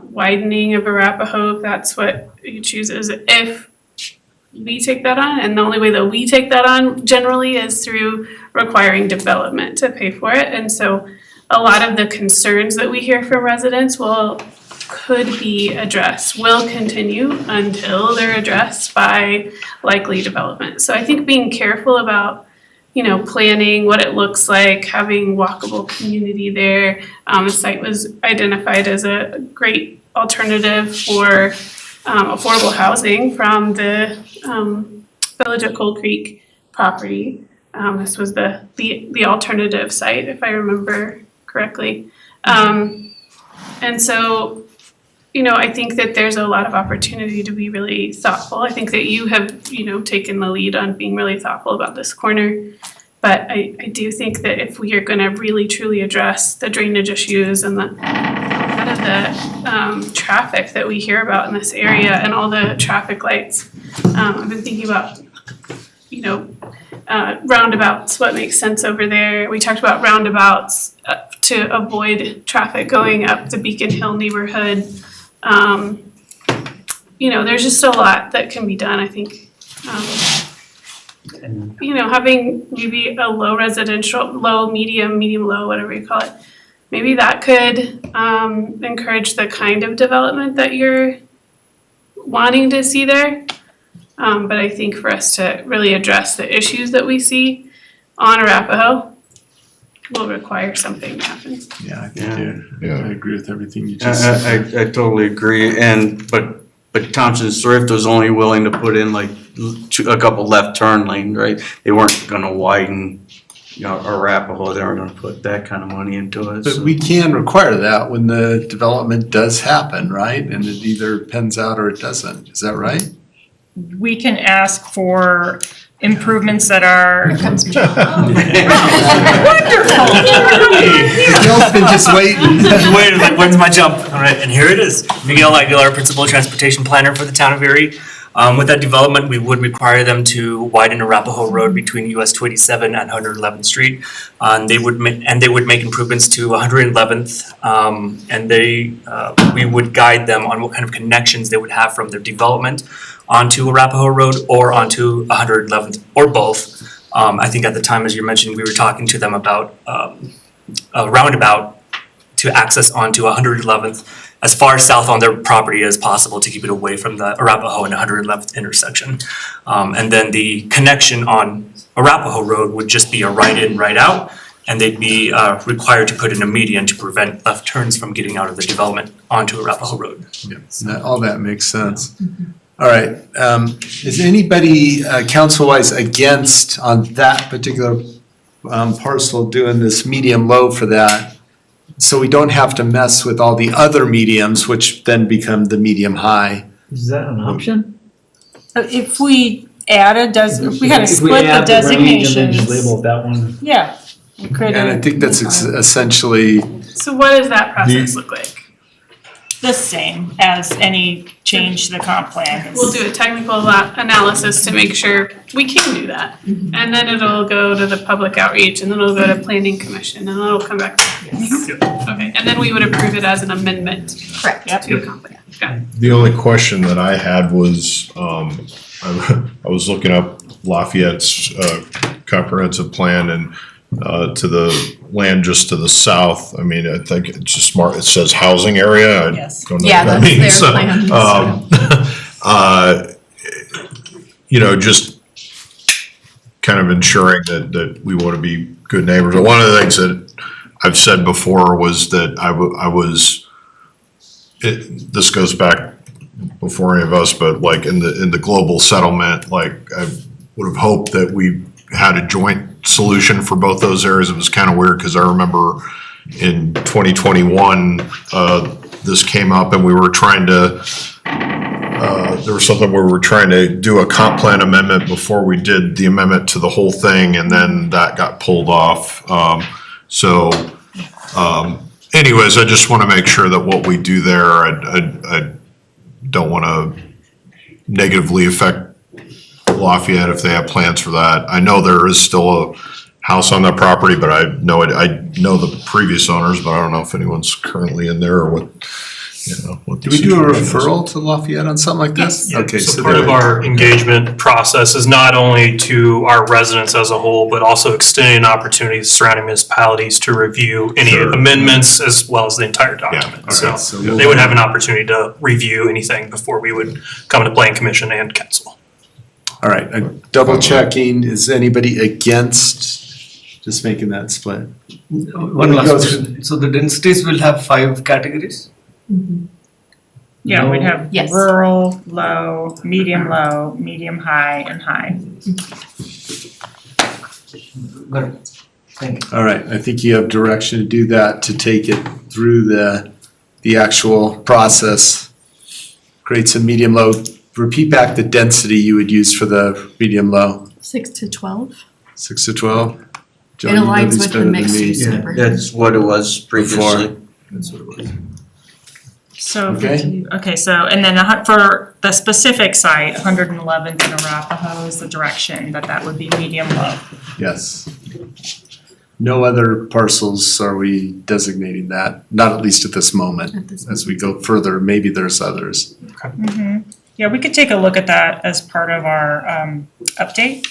widening of Arapahoe, if that's what you choose, is if we take that on. And the only way that we take that on generally is through requiring development to pay for it. And so a lot of the concerns that we hear from residents could be addressed, will continue until they're addressed by likely development. So I think being careful about, planning what it looks like, having walkable community there. The site was identified as a great alternative for affordable housing from the Village of Cold Creek property. This was the alternative site, if I remember correctly. And so, I think that there's a lot of opportunity to be really thoughtful. I think that you have, taken the lead on being really thoughtful about this corner. But I do think that if we are gonna really truly address the drainage issues and the traffic that we hear about in this area and all the traffic lights, I've been thinking about, roundabouts, what makes sense over there. We talked about roundabouts to avoid traffic going up the Beacon Hill neighborhood. There's just a lot that can be done, I think. Having maybe a low residential, low, medium, low, whatever you call it, maybe that could encourage the kind of development that you're wanting to see there. But I think for us to really address the issues that we see on Arapahoe will require something to happen.
Yeah, I think I agree with everything you just
I
said.
totally agree, but Thompson Thrift was only willing to put in like a couple left turn lanes, right? They weren't gonna widen, Arapahoe, they weren't gonna put that kind of money into it.
But
so.
we can require that when the development does happen, right? And it either pans out or it doesn't. Is that right?
We can ask for improvements that are.
Miguel's been just waiting.
Wait, like, when's my jump? All right, and here it is. Miguel Aguilar, Principal Transportation Planner for the town of Erie. With that development, we would require them to widen Arapahoe Road between US 287 and 111th Street. They would make improvements to 111th, and we would guide them on what kind of connections they would have from their development onto Arapahoe Road or onto 111th, or both. I think at the time, as you mentioned, we were talking to them about a roundabout to access onto 111th as far south on their property as possible to keep it away from the Arapahoe and 111th intersection. And then the connection on Arapahoe Road would just be a right in, right out, and they'd be required to put in a median to prevent left turns from getting out of the development onto Arapahoe Road.
Yeah, all that makes sense. All right, is anybody council-wise against on that particular parcel doing this medium-low for that? So we don't have to mess with all the other mediums, which then become the medium-high.
Is that an option?
If we added, if we had to
If we
split the
add the range and then
designations.
just label it that one.
Yeah. we could-
And I think that's essentially,
So what does that process look like?
The same as any change to the comp plan.
We'll do a technical analysis to make sure we can do that. And then it'll go to the public outreach, and then it'll go to planning commission, and then it'll come back to us. Okay, and then we would approve it as an amendment.
Correct.
To the comp plan. Got it.
The only question that I had was, I was looking up Lafayette's comprehensive plan, and to the land just to the south, I mean, I think it's just smart, it says housing area. I
Yes.
don't know
Yeah,
what that
that's
means.
their
So, just kind of ensuring that we want to be good neighbors. And one of the things that I've said before was that this goes back before any of us, but like in the global settlement, like I would have hoped that we had a joint solution for both those areas. It was kind of weird because I remember in 2021, this came up and we were trying to, there was something where we were trying to do a comp plan amendment before we did the amendment to the whole thing, and then that got pulled off. Anyways, I just want to make sure that what we do there, I don't want to negatively affect Lafayette if they have plans for that. I know there is still a house on that property, but I know the previous owners, but I don't know if anyone's currently in there or what, what the
Do we do a
situation is.
referral to Lafayette on something like this?
Yeah,
Okay,
so
so
part of
there-
our engagement process is not only to our residents as a whole, but also extending opportunities surrounding municipalities to review any
Sure.
amendments as well as the entire document.
okay,
So
so we'll-
they would have an opportunity to review anything before we would come to planning commission and council.
All right, double checking, is anybody against just making that split?
One last question. So the densities will have 5 categories?
Yeah, we'd have
Yes.
rural, low, medium high, and high.
Good. Thank you.
All right, I think you have direction to do that, to take it through the actual process. Create some medium low, repeat back the density you would use for the medium low,
6 to 12.
6 to 12? John,
It
you know
aligns
these
with the
better than
mixed
me.
use neighborhood.
That's what it was previously.
That's what it was.
So,
Okay.
okay, so, and then for the specific site, 111th and Arapahoe is the direction that would be medium low.
Yes. No other parcels are we designating that, not at least at this moment. As we go further, maybe there's others.
Yeah, we could take a look at that as part of our update,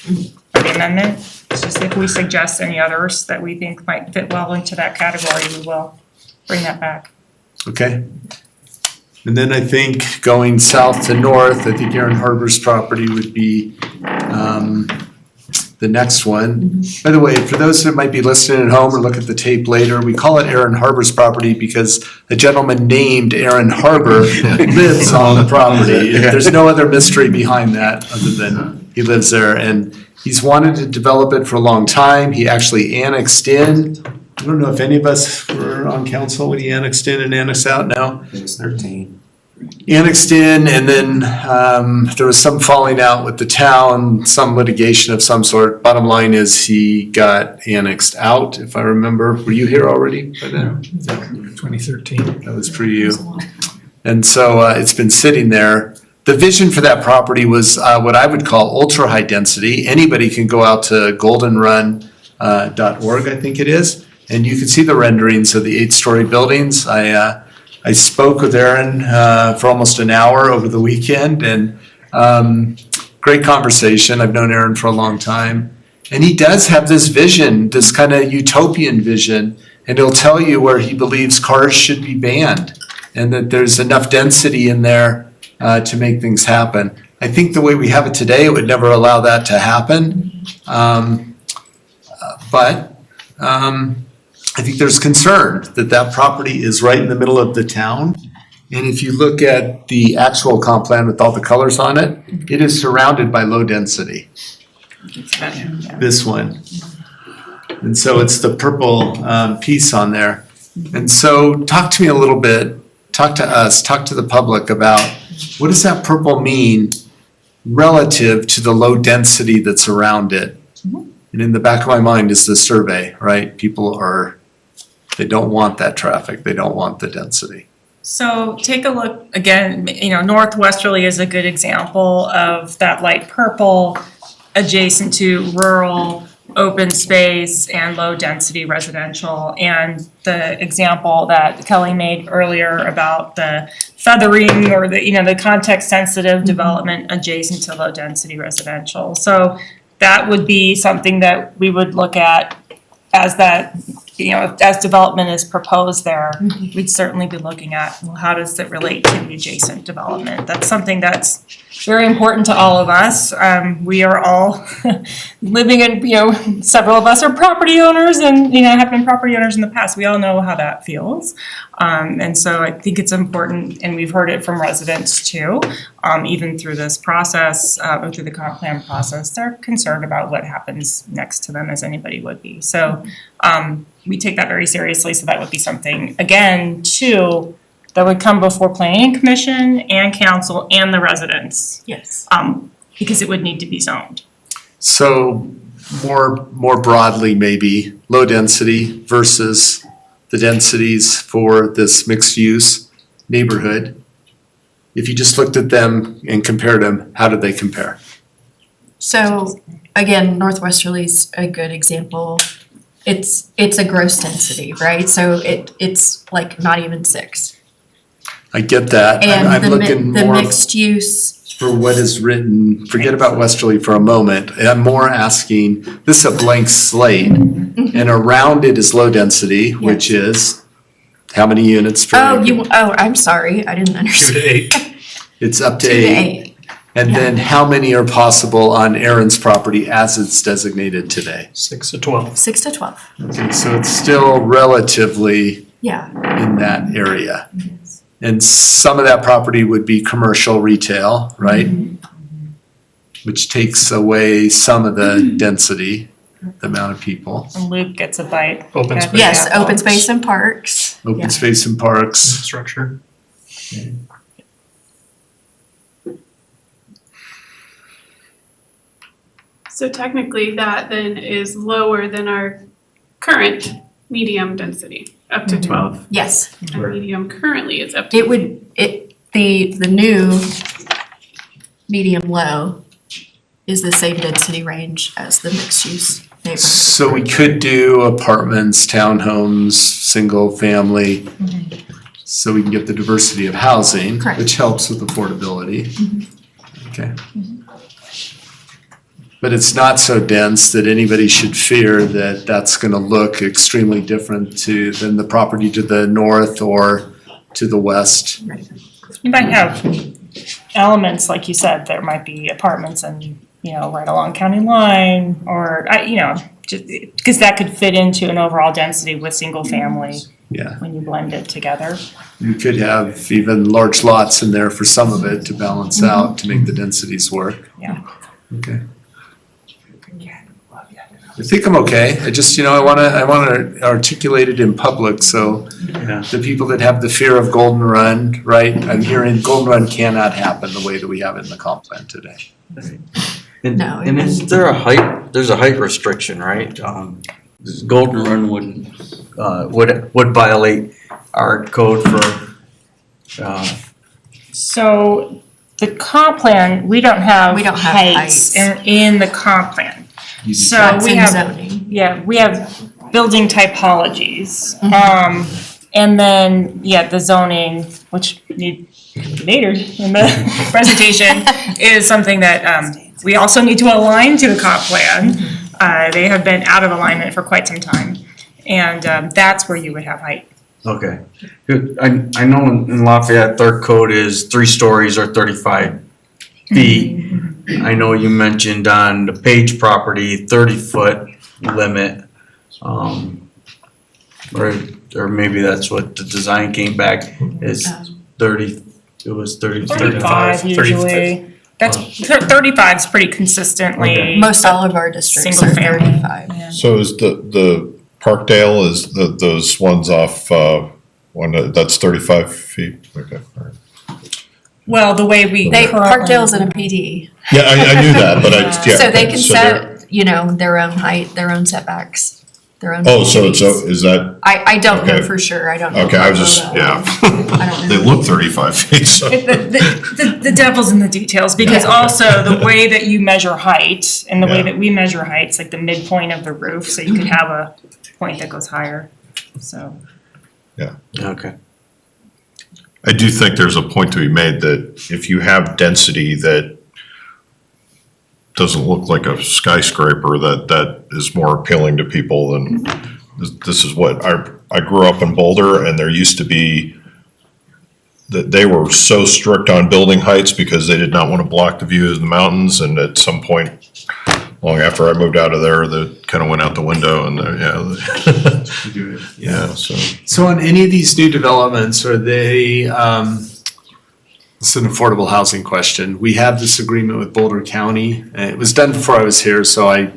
or the amendment. It's just if we suggest any others that we think might fit well into that category, we will bring that back.
Okay. And then I think going south to north, I think Aaron Harbor's property would be the next one. By the way, for those that might be listening at home or look at the tape later, we call it Aaron Harbor's property because a gentleman named Aaron Harbor lives on the property. There's no other mystery behind that other than he lives there. And he's wanted to develop it for a long time. He actually annexed in. I don't know if any of us were on council when he annexed in and annexed out now.
It was 13.
Annexed in, and then there was some falling out with the town, some litigation of some sort. Bottom line is he got annexed out, if I remember. Were you here already by then?
2013.
That was pre you. And so it's been sitting there. The vision for that property was what I would call ultra high density. Anybody can go out to goldenrun.org, I think it is, and you can see the renderings of the 8-story buildings. I spoke with Aaron for almost an hour over the weekend, and great conversation. I've known Aaron for a long time. And he does have this vision, this kind of utopian vision, and he'll tell you where he believes cars should be banned and that there's enough density in there to make things happen. I think the way we have it today, it would never allow that to happen. But I think there's concern that that property is right in the middle of the town. And if you look at the actual comp plan with all the colors on it, it is surrounded by low density. This one. And so it's the purple piece on there. And so talk to me a little bit, talk to us, talk to the public about what does that purple mean relative to the low density that's around it? And in the back of my mind is the survey, right? They don't want that traffic. They don't want the density.
So take a look, again, northwesterly is a good example of that light purple adjacent to rural, open space and low density residential. And the example that Kelly made earlier about the feathering or the context sensitive development adjacent to low density residential. So that would be something that we would look at as that, as development is proposed there, we'd certainly be looking at, well, how does it relate to the adjacent development? That's something that's very important to all of us. We are all living in, several of us are property owners and, have been property owners in the past. We all know how that feels. And so I think it's important, and we've heard it from residents too, even through this process, or through the comp plan process, they're concerned about what happens next to them, as anybody would be. So we take that very seriously, so that would be something, again, too, that would come before planning commission and council and the residents.
Yes.
Because it would need to be zoned.
So more broadly, maybe, low density versus the densities for this mixed-use neighborhood. If you just looked at them and compared them, how did they compare?
So again, Northwesterly's a good example. It's a gross density, right? So it's like not even 6.
I get that.
And
I'm looking
the
more
mixed use,
for what is written, forget about Westerly for a moment. I'm more asking, this is a blank slate, and around it is low density, which is how many units per acre?
I'm sorry, I didn't understand.
2 to 8.
It's up to
2 to
8.
8.
And then how many are possible on Aaron's property as it's designated today?
6 to 12.
6 to 12.
Okay, so it's still relatively
Yeah.
in that area. And some of that property would be commercial retail, right? Which takes away some of the density, the amount of people.
And Luke gets a bite.
Open space.
Yes, open space and parks.
Open
Yeah.
space and parks.
Structure.
So technically, that then is lower than our current medium density, up to 12.
Yes.
And medium currently is up to.
The new medium low is the same density range as the mixed use neighborhood.
So we could do apartments, townhomes, single family, so we can get the diversity of housing,
Correct.
which helps with affordability. Okay. But it's not so dense that anybody should fear that that's gonna look extremely different than the property to the north or to the west.
You might have elements, like you said, there might be apartments and, right along county line, or, just, because that could fit into an overall density with single family.
Yeah.
When you blend it together.
You could have even large lots in there for some of it to balance out, to make the densities work.
Yeah.
Okay. I think I'm okay. I just, I wanna articulate it in public, so the people that have the fear of Golden Run, right? I'm hearing Golden Run cannot happen the way that we have it in the comp plan today.
No,
And is there there's a height restriction, right? This Golden Run would violate our code for,
So the comp plan, we don't have
We don't have
heights in the comp plan. So
That's
we
in
have,
zoning.
yeah, we have building typologies. And then, the zoning, which need later in the presentation, is something that we also need to align to the comp plan. They have been out of alignment for quite some time. And that's where you would have height.
okay. Good. I know in Lafayette, their code is 3 stories or 35 feet. I know you mentioned on the Page property, 30-foot limit. Or maybe that's what the design came back is 30, it was 30.
35 usually. That's, 35 is pretty consistently.
Most all of our districts
Single
are
family.
35.
So is the Parkdale, is those ones off, that's 35 feet? Okay, all right.
Well, the way we.
Parkdale's in a PD.
Yeah, I knew that, but
So they can
they're-
set, their own height, their own setbacks, their own.
Oh, so
PDs.
is that,
I don't know
okay.
for sure, I don't know.
okay, I was
about
just,
that. I don't
they
know.
look 35 feet, so.
The devil's in the details, because also the way that you measure height and the way that we measure height, it's like the midpoint of the roof, so you could have a point that goes higher, so.
Yeah.
Okay.
I do think there's a point to be made that if you have density that doesn't look like a skyscraper, that is more appealing to people than, this is what, I grew up in Boulder, and there used to be, that they were so strict on building heights because they did not want to block the view of the mountains, and at some point, long after I moved out of there, that kind of went out the window and, yeah, so.
So on any of these new developments, are they, it's an affordable housing question. We have this agreement with Boulder County. It was done before I was here, so I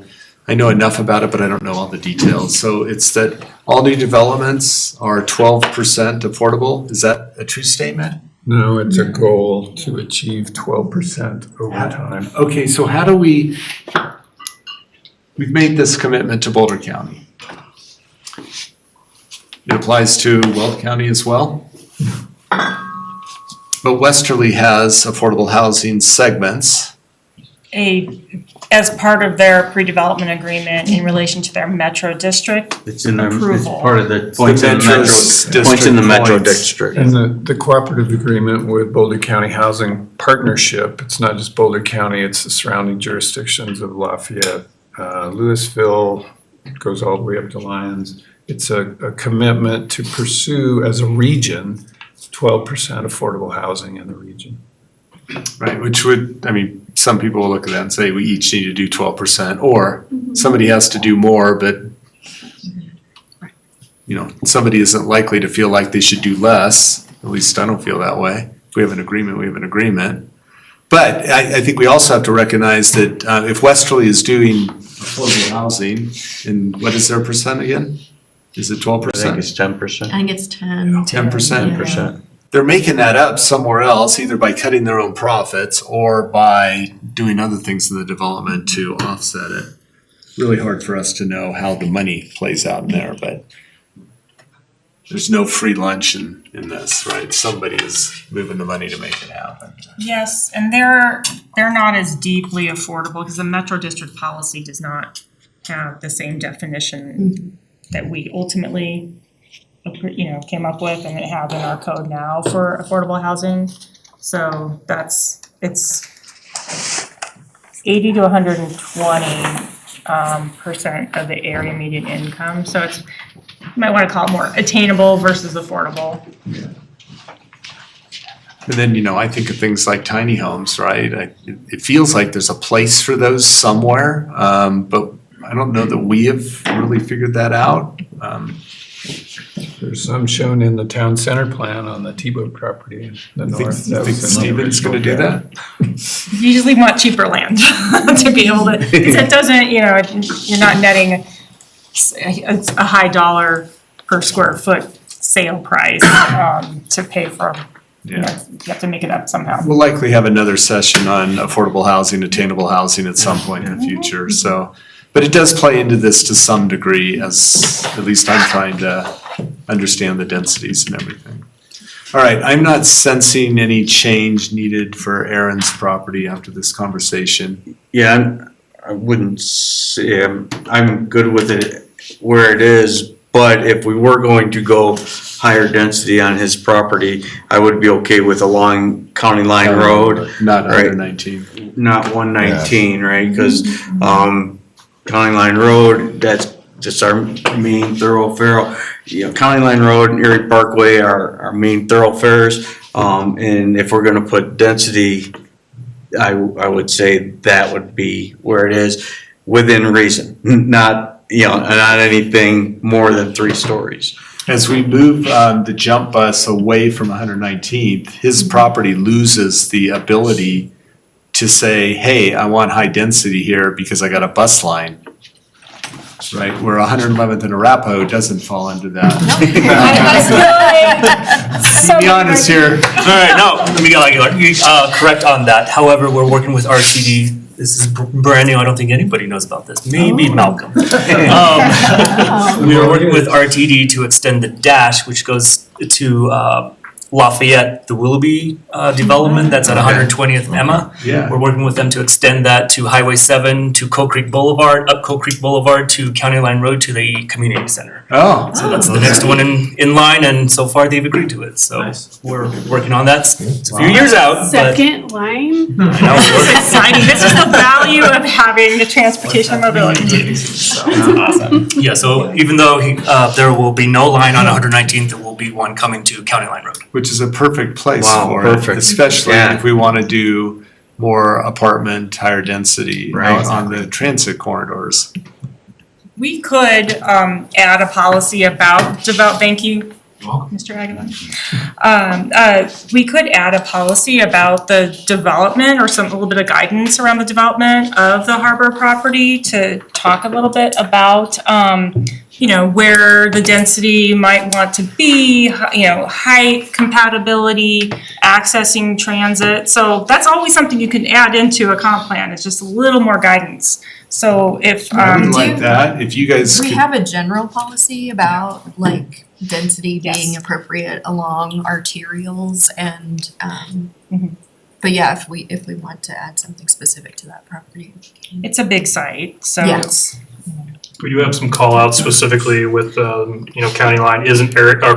know enough about it, but I don't know all the details. So it's that all new developments are 12% affordable. Is that a true statement?
No, it's a goal to achieve 12% over time.
Okay, so how do we've made this commitment to Boulder County. It applies to Weld County as well? But Westerly has affordable housing segments.
As part of their pre-development agreement in relation to their metro district
It's in their, it's
approval.
part of the points in the metro, points in the metro district.
And the cooperative agreement with Boulder County Housing Partnership, it's not just Boulder County, it's the surrounding jurisdictions of Lafayette, Louisville, it goes all the way up to Lyons. It's a commitment to pursue as a region 12% affordable housing in the region.
Right, which would, I mean, some people will look at that and say we each need to do 12%, or somebody has to do more, but you know, somebody isn't likely to feel like they should do less. At least I don't feel that way. If we have an agreement, we have an agreement. But I think we also have to recognize that if Westerly is doing affordable housing, and what is their percent again? Is it 12%?
I think it's 10%.
I think it's 10.
10%. They're making that up somewhere else, either by cutting their own profits or by doing other things in the development to offset it. Really hard for us to know how the money plays out in there, but there's no free lunch in this, right? Somebody is moving the money to make it happen.
Yes, and they're not as deeply affordable because the metro district policy does not have the same definition that we ultimately, came up with and it have in our code now for affordable housing. So it's 80 to 120 percent of the area median income. So it's, you might want to call it more attainable versus affordable.
And then, I think of things like tiny homes, right? It feels like there's a place for those somewhere, but I don't know that we have really figured that out.
There's some shown in the town center plan on the T-Boat property in the north.
You think Stephen's gonna do that?
You usually want cheaper land to be able to, because it doesn't, you're not netting a high dollar per square foot sale price to pay for, you have to make it up somehow.
We'll likely have another session on affordable housing, attainable housing at some point in the future, so. But it does play into this to some degree, as at least I'm trying to understand the densities and everything. All right, I'm not sensing any change needed for Aaron's property after this conversation.
Yeah, I wouldn't say, I'm good with it where it is, but if we were going to go higher density on his property, I would be okay with along County Line Road.
Not
right?
119.
Not 119, right? Because County Line Road, that's just our main thoroughfare. County Line Road and Erie Parkway are our main thoroughfares. And if we're gonna put density, I would say that would be where it is within reason, not anything more than 3 stories.
As we move the jump bus away from 119th, his property loses the ability to say, hey, I want high density here because I got a bus line. Right, where 111th and Arapahoe doesn't fall under that. Be honest here.
All right, no, Miguel Aguilar, you correct on that. However, we're working with RTD. This is brand new. I don't think anybody knows about this. Maybe Malcolm. We are working with RTD to extend the dash, which goes to Lafayette, the Willoughby development that's at 120th Emma.
Yeah.
We're working with them to extend that to Highway 7 to Coal Creek Boulevard, up Coal Creek Boulevard to County Line Road to the community center.
Oh.
So that's the next one in line, and so far they've agreed to it. So we're working on that. It's a few years out, but
Second line?
I know.
This is exciting. This is the value of having the transportation mobility.
Awesome. Yeah, so even though there will be no line on 119th, there will be one coming to County Line Road.
Which is a perfect place
Wow,
for
perfect.
it, especially
Yeah.
if we want to do more apartment, higher density
Right.
out on the transit corridors.
We could add a policy about thank you, Mr. Aguilar. We could add a policy about the development or a little bit of guidance around the development of the harbor property to talk a little bit about, where the density might want to be, height, compatibility, accessing transit. So that's always something you can add into a comp plan. It's just a little more guidance. So if,
I would like that, if you guys
Do we
could,
have a general policy about like density being appropriate along arterials and, but yeah, if we want to add something specific to that property.
it's a big site, so.
Yes.
We do have some call outs specifically with, County Line is a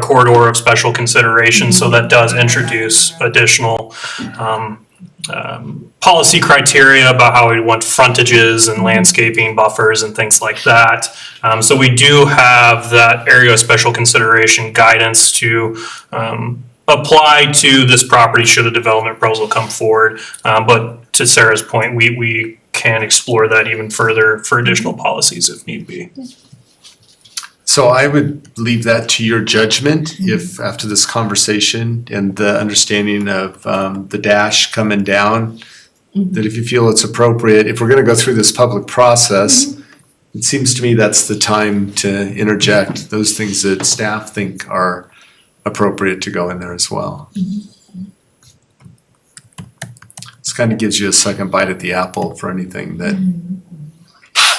corridor of special consideration, so that does introduce additional, policy criteria about how we want frontages and landscaping buffers and things like that. So we do have that area of special consideration guidance to, apply to this property should a development proposal come forward. But to Sarah's point, we can explore that even further for additional policies if need be.
so I would leave that to your judgment if after this conversation and the understanding of the dash coming down, that if you feel it's appropriate, if we're gonna go through this public process, it seems to me that's the time to interject those things that staff think are appropriate to go in there as well. This kind of gives you a second bite at the apple for anything that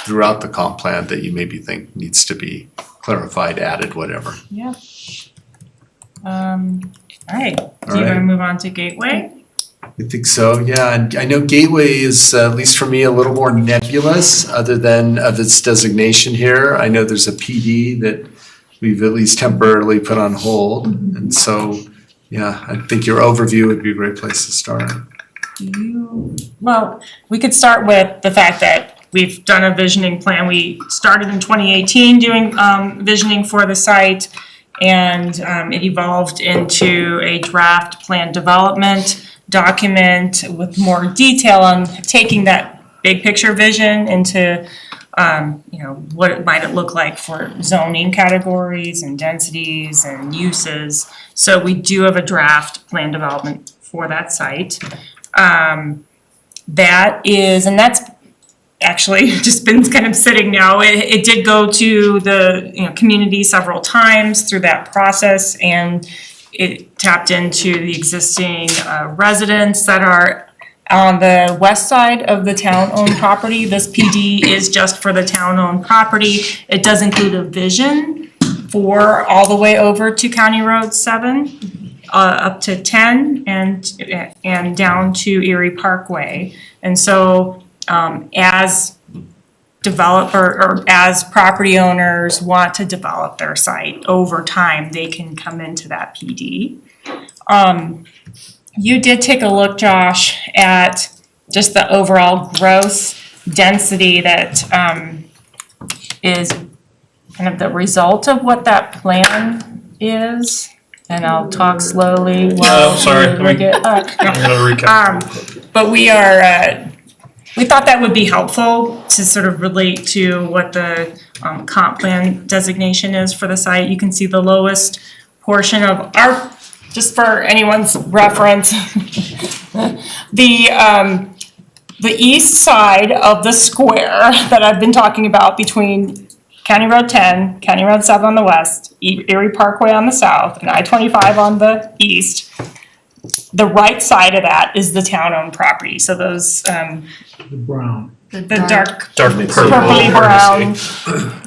throughout the comp plan that you maybe think needs to be clarified, added, whatever.
Yeah. All right, do you
All right.
wanna move on to Gateway?
I think so, yeah, and I know Gateway is, at least for me, a little more nebulous, other than of its designation here. I know there's a PD that we've at least temporarily put on hold, and so, yeah, I think your overview would be a great place to start.
Well, we could start with the fact that we've done a visioning plan. We started in 2018 doing visioning for the site, and it evolved into a draft plan development document with more detail on taking that big picture vision into what it might look like for zoning categories and densities and uses. So we do have a draft plan development for that site. That's actually just been kind of sitting now. It did go to the, community several times through that process, and it tapped into the existing residents that are on the west side of the town-owned property. This PD is just for the town-owned property. It does include a vision for all the way over to County Road 7, up to 10, and down to Erie Parkway. And so, as as property owners want to develop their site over time, they can come into that PD. You did take a look, Josh, at just the overall gross density that is kind of the result of what that plan is. And I'll talk slowly while
sorry,
you look it up.
I'm gonna recap.
But we thought that would be helpful to sort of relate to what the comp plan designation is for the site. You can see the lowest portion of our, just for anyone's reference, the east side of the square that I've been talking about between County Road 10, County Road 7 on the west, Erie Parkway on the south, and I-25 on the east. The right side of that is the town-owned property, so those,
The brown.
the dark
Dark
purpley brown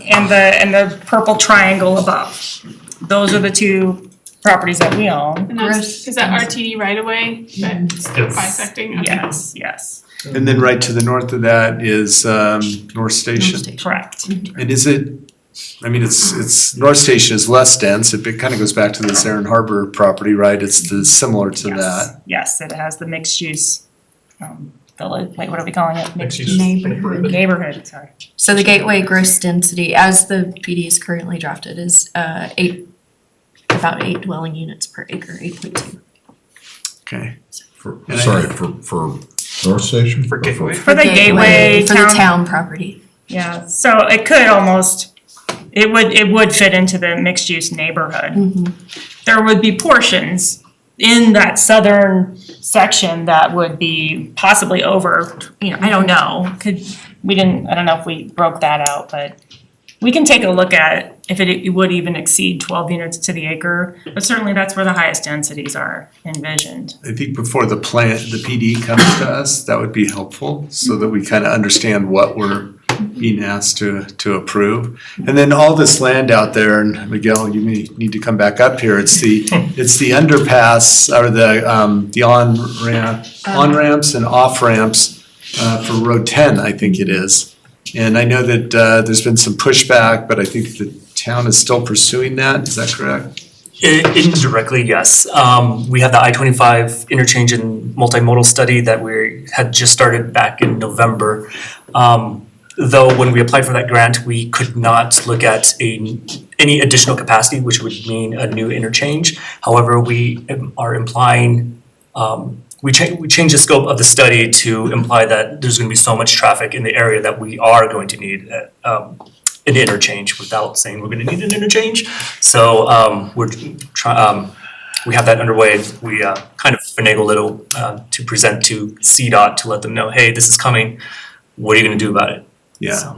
and the purple triangle above. Those are the two properties that we own.
And is that RTD right away that's bisecting? Okay.
Yes.
And then right to the north of that is North Station.
Correct.
And is it, I mean, it's North Station is less dense. It kind of goes back to this Aaron Harbor property, right? It's similar to that.
Yes, it has the mixed use village, wait, what are we calling it?
Mixed use
Neighborhood, sorry.
So the Gateway gross density, as the PD is currently drafted, is about 8 dwelling units per acre, 8.2.
Okay.
For North Station?
For Gateway?
For the Gateway
For the town property.
Yeah, so it could almost, it would fit into the mixed-use neighborhood. There would be portions in that southern section that would be possibly over, I don't know. I don't know if we broke that out, but we can take a look at if it would even exceed 12 units to the acre. But certainly that's where the highest densities are envisioned.
I think before the PD comes to us, that would be helpful so that we kind of understand what we're being asked to approve. And then all this land out there, and Miguel, you may need to come back up here, it's the underpass or the on-ramps and off-ramps for Road 10, I think it is. And I know that there's been some pushback, but I think the town is still pursuing that, is that correct?
Indirectly, yes. We have the I-25 interchange and multimodal study that we had just started back in November. Though when we applied for that grant, we could not look at any additional capacity, which would mean a new interchange. However, we are implying, we changed the scope of the study to imply that there's gonna be so much traffic in the area that we are going to need an interchange without saying we're gonna need an interchange. So we have that underway. We kind of finagle it to present to CDOT to let them know, hey, this is coming. What are you gonna do about it?
Yeah.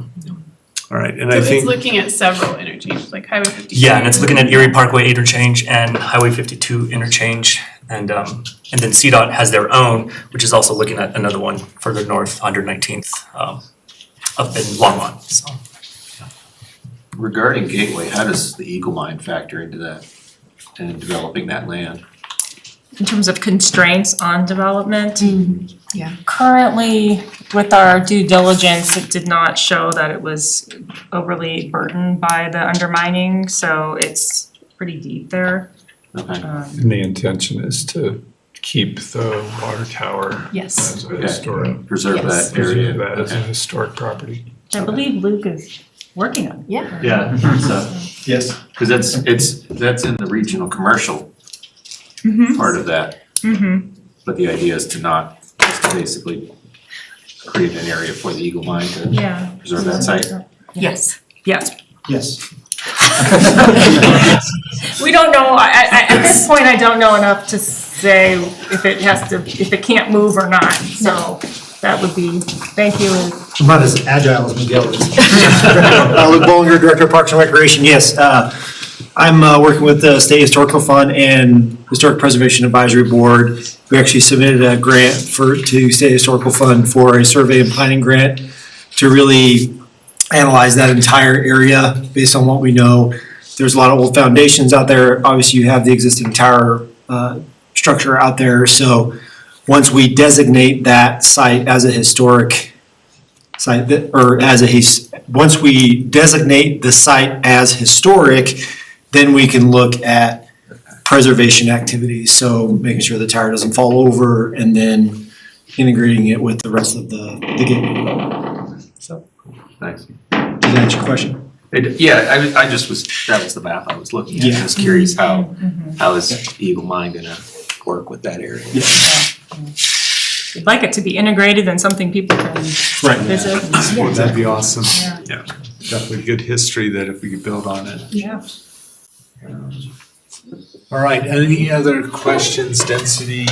All right, and
So
I think.
it's looking at several interchanges, like Highway 52.
Yeah, and it's looking at Erie Parkway interchange and Highway 52 interchange. And then CDOT has their own, which is also looking at another one further north, 119th, up in Longmont, so.
Regarding Gateway, how does the Eagle Mine factor into that and developing that land?
In terms of constraints on development.
Yeah.
Currently, with our due diligence, it did not show that it was overly burdened by the undermining, so it's pretty deep there.
Okay.
And the intention is to keep the water tower
Yes.
as a historic.
Preserve
Yes.
that area.
Preserve that as a
Okay.
historic property.
I believe Luke is working on it.
Yeah.
Yeah, so, yes, because that's in the regional commercial part of that. But the idea is to not, just to basically create an area for the Eagle Mine to
Yeah.
preserve that site.
Yes.
Yes.
Yes.
We don't know, at this point, I don't know enough to say if it can't move or not, so that would be, thank you.
I'm not as agile as Miguel is. Luke Bollinger, Director of Parks and Recreation, yes. I'm working with the State Historical Fund and Historic Preservation Advisory Board. We actually submitted a grant to State Historical Fund for a survey and planning grant to really analyze that entire area based on what we know. There's a lot of old foundations out there. Obviously, you have the existing tower structure out there. So once we designate that site as a historic site, once we designate the site as historic, then we can look at preservation activities. So making sure the tower doesn't fall over and then integrating it with the rest of the gateway. So,
Nice.
does that answer your question?
Yeah, I just was, that was the map I was looking at.
Yeah.
I was curious how is Eagle Mine gonna work with that area?
We'd like it to be integrated and something people can visit.
Yeah, that'd be awesome.
Yeah.
Yeah, definitely good history that if we could build on it.
Yeah.
All right, any other questions, density,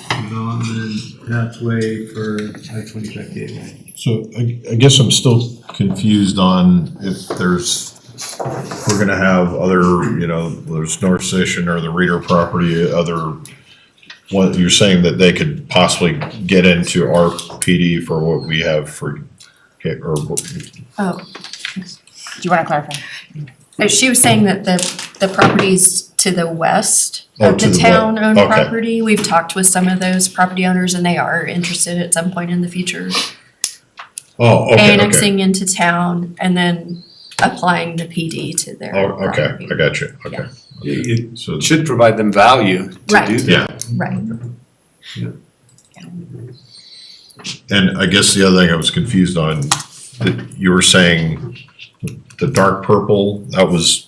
development, pathway for I-25 Gateway?
So I guess I'm still confused on if we're gonna have other, there's North Station or the Reader property, what you're saying that they could possibly get into our PD for what we have for, or.
Oh,
Do you want to clarify?
she was saying that the properties to the west
Oh,
of
to
the
the
town-owned
west. Okay.
property, we've talked with some of those property owners and they are interested at some point in the future.
Oh, okay,
Annexing into town and then applying the PD to their
Oh, okay,
property.
I got you, okay.
It
So,
should provide them value to
Right.
do that.
Right.
and I guess the other thing I was confused on, that you were saying the dark purple, that was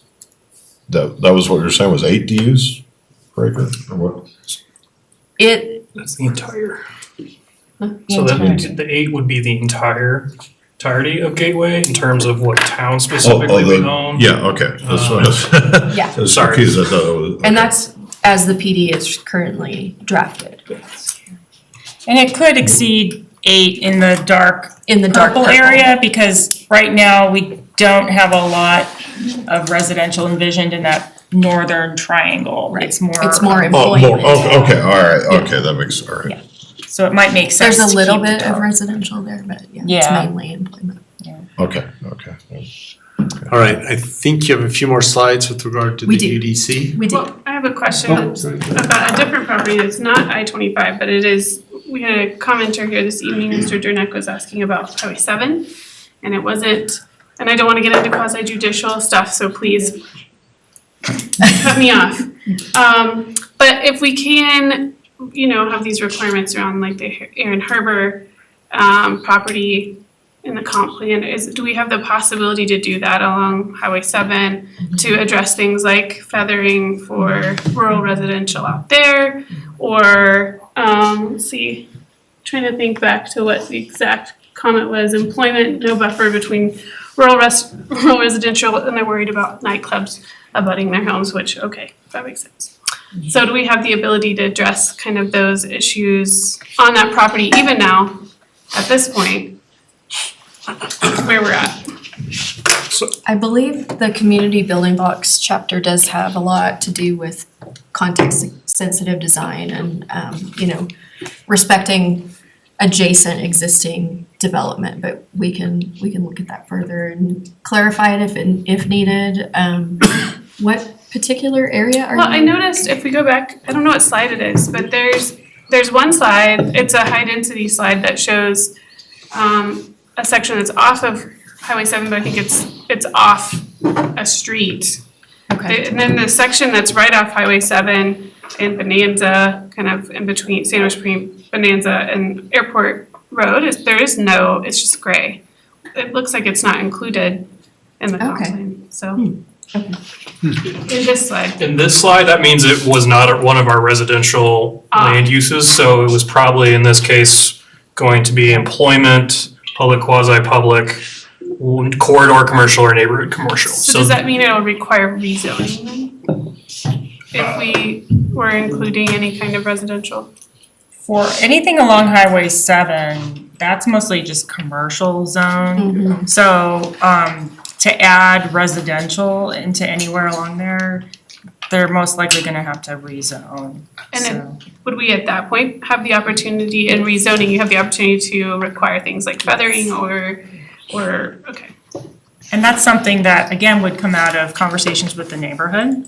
what you were saying was 8 DUs per acre, or what?
It,
That's the entire.
So the 8 would be the entirety of Gateway in terms of what town specifically we own?
Yeah, okay. That's what I was.
Yeah.
That's
Sorry.
confused. I thought it was-
And that's as the PD is currently drafted.
And it could exceed 8 in the dark purple
purple.
area, because right now we don't have a lot of residential envisioned in that northern triangle.
Right.
It's more.
It's more
Oh,
employment.
more, okay, all right, okay, that makes, all right.
So it might make sense
There's a
to
little
keep the
bit of
dark.
residential there, but it's
Yeah.
mainly employment.
Okay.
All right, I think you have a few more slides with regard to
We
the
do.
UDC.
We do.
Well, I have a question
Oh, sorry.
about a different property that's not I-25, but it is, we had a commenter here this evening, Mr. Durnick was asking about Highway 7, and it wasn't, and I don't want to get into quasi judicial stuff, so please cut me off. But if we can, have these requirements around like the Aaron Harbor property in the comp plan, do we have the possibility to do that along Highway 7 to address things like feathering for rural residential out there? Or, let's see, trying to think back to what the exact comment was, employment, no buffer between rural residential, and they're worried about nightclubs abutting their homes, which, okay, that makes sense. So do we have the ability to address kind of those issues on that property even now, at this point, where we're at?
I believe the community building blocks chapter does have a lot to do with context sensitive design and, respecting adjacent existing development, but we can look at that further and clarify it if needed. What particular area are you?
Well, I noticed if we go back, I don't know what slide it is, but there's one slide, it's a high density slide that shows a section that's off of Highway 7, but I think it's off a street.
Okay.
And then the section that's right off Highway 7 in Bonanza, kind of in between, sandwich between Bonanza and Airport Road, it's just gray. It looks like it's not included in the comp plan, so. In this slide.
In this slide, that means it was not one of our residential land uses, so it was probably in this case going to be employment, public, quasi-public, corridor commercial or neighborhood commercial.
So does that mean it'll require rezoning then? If we were including any kind of residential?
For anything along Highway 7, that's mostly just commercial zone. So, to add residential into anywhere along there, they're most likely gonna have to rezone.
And then would we at that point have the opportunity in rezoning, you have the opportunity to require things like feathering or, okay.
And that's something that, again, would come out of conversations with the neighborhood.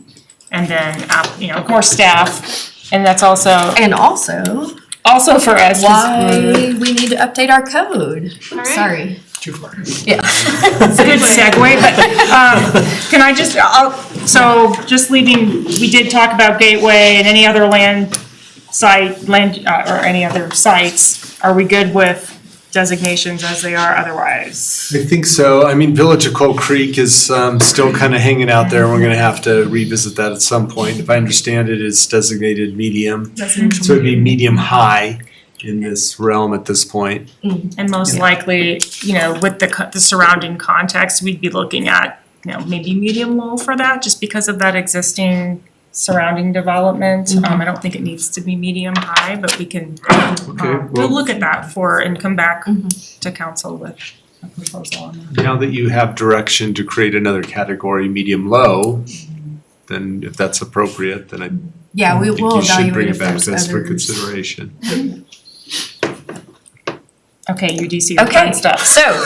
And then, of course, staff, and that's also.
And also
for us.
why we need to update our code.
All right.
Sorry.
Too far.
Yeah.
It's a good segue, but can I just leaving, we did talk about Gateway and any other or any other sites. Are we good with designations as they are otherwise?
I think so. I mean, Village of Coal Creek is still kind of hanging out there. We're going to have to revisit that at some point. If I understand it, it's designated medium.
Residential
So it'd be medium high in this realm at this point.
And most likely, with the surrounding context, we'd be looking at, maybe medium low for that, just because of that existing surrounding development. I don't think it needs to be medium high, but we can, we'll look at that and come back to council with a proposal on that.
Now that you have direction to create another category, medium low, then if that's appropriate, then I
Yeah, we
think
will
you should bring
evaluate
it
if
back
there's
to us for
others.
consideration.
Okay, UDC, the fun stuff.
So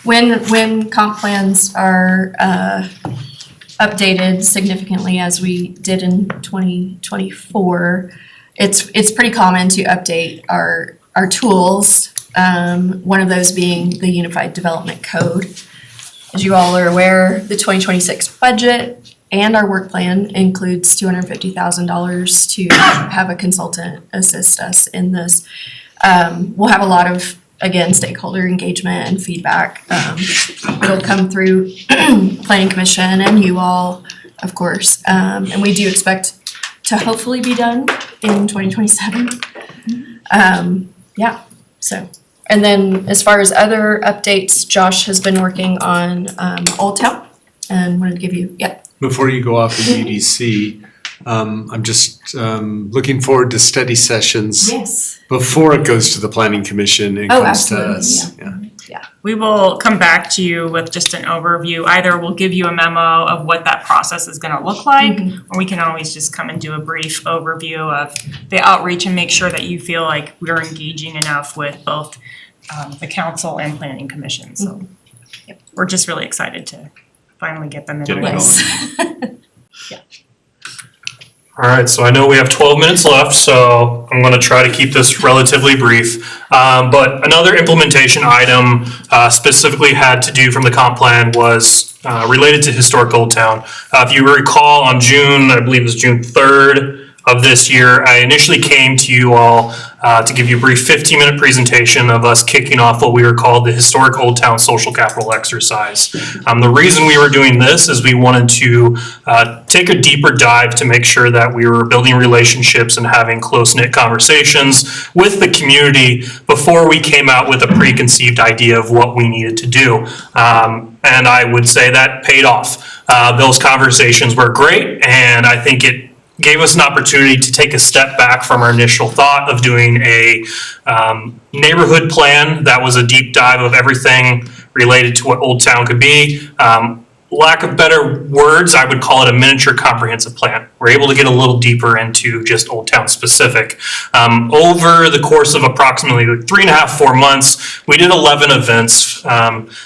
when comp plans are updated significantly as we did in 2024, it's pretty common to update our tools. One of those being the Unified Development Code. As you all are aware, the 2026 budget and our work plan includes $250,000 to have a consultant assist us in this. We'll have a lot of, again, stakeholder engagement and feedback. It'll come through Planning Commission and you all, of course. And we do expect to hopefully be done in 2027. Yeah, so. And then as far as other updates, Josh has been working on Old Town and wanted to give you, yeah.
Before you go off the EDC, I'm just looking forward to study sessions
Yes.
before it goes to the planning commission and
Oh,
comes to
absolutely,
us.
yeah.
We will come back to you with just an overview. Either we'll give you a memo of what that process is gonna look like, or we can always just come and do a brief overview of the outreach and make sure that you feel like we're engaging enough with both the council and planning commission. So we're just really excited to finally get them in.
Get it
place.
All right, so I know we have 12 minutes left, so I'm going to try to keep this relatively brief. But another implementation item specifically had to do from the comp plan was related to historic Old Town. If you recall, on June, I believe it was June 3rd of this year, I initially came to you all to give you a brief 15-minute presentation of us kicking off what we were called the Historic Old Town Social Capital Exercise. The reason we were doing this is we wanted to take a deeper dive to make sure that we were building relationships and having close-knit conversations with the community before we came out with a preconceived idea of what we needed to do. And I would say that paid off. Those conversations were great, and I think it gave us an opportunity to take a step back from our initial thought of doing a neighborhood plan that was a deep dive of everything related to what Old Town could be. Lack of better words, I would call it a miniature comprehensive plan. We're able to get a little deeper into just Old Town specific. Over the course of approximately 3.5, 4 months, we did 11 events.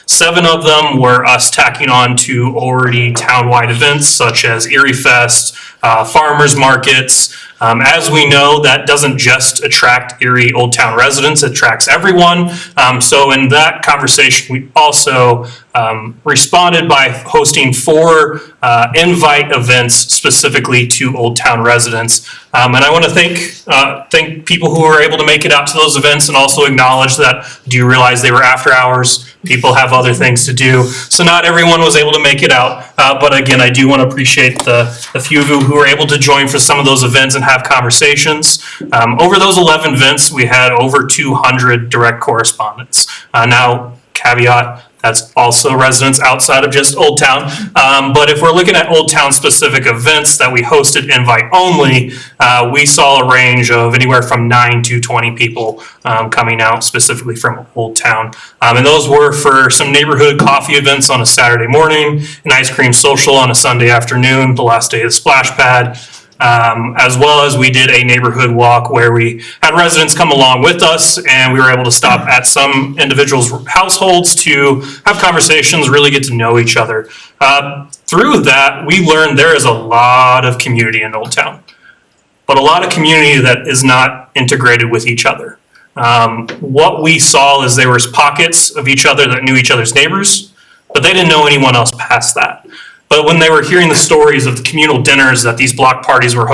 7 of them were us tacking on to already townwide events such as Erie Fest, farmers markets. As we know, that doesn't just attract Erie Old Town residents, it attracts everyone. So in that conversation, we also responded by hosting 4 invite events specifically to Old Town residents. And I want to thank people who were able to make it out to those events and also acknowledge that, do you realize they were after hours? People have other things to do. So not everyone was able to make it out. But again, I do want to appreciate the few of you who were able to join for some of those events and have conversations. Over those 11 events, we had over 200 direct correspondence. Now, caveat, that's also residents outside of just Old Town. But if we're looking at Old Town specific events that we hosted invite only, we saw a range of anywhere from 9 to 20 people coming out specifically from Old Town. And those were for some neighborhood coffee events on a Saturday morning, an ice cream social on a Sunday afternoon, the last day of the splash pad. As well as we did a neighborhood walk where we had residents come along with us and we were able to stop at some individuals' households to have conversations, really get to know each other. Through that, we learned there is a lot of community in Old Town, but a lot of community that is not integrated with each other. What we saw is there was pockets of each other that knew each other's neighbors, but they didn't know anyone else past that. But when they were hearing the stories of the communal dinners that these block parties were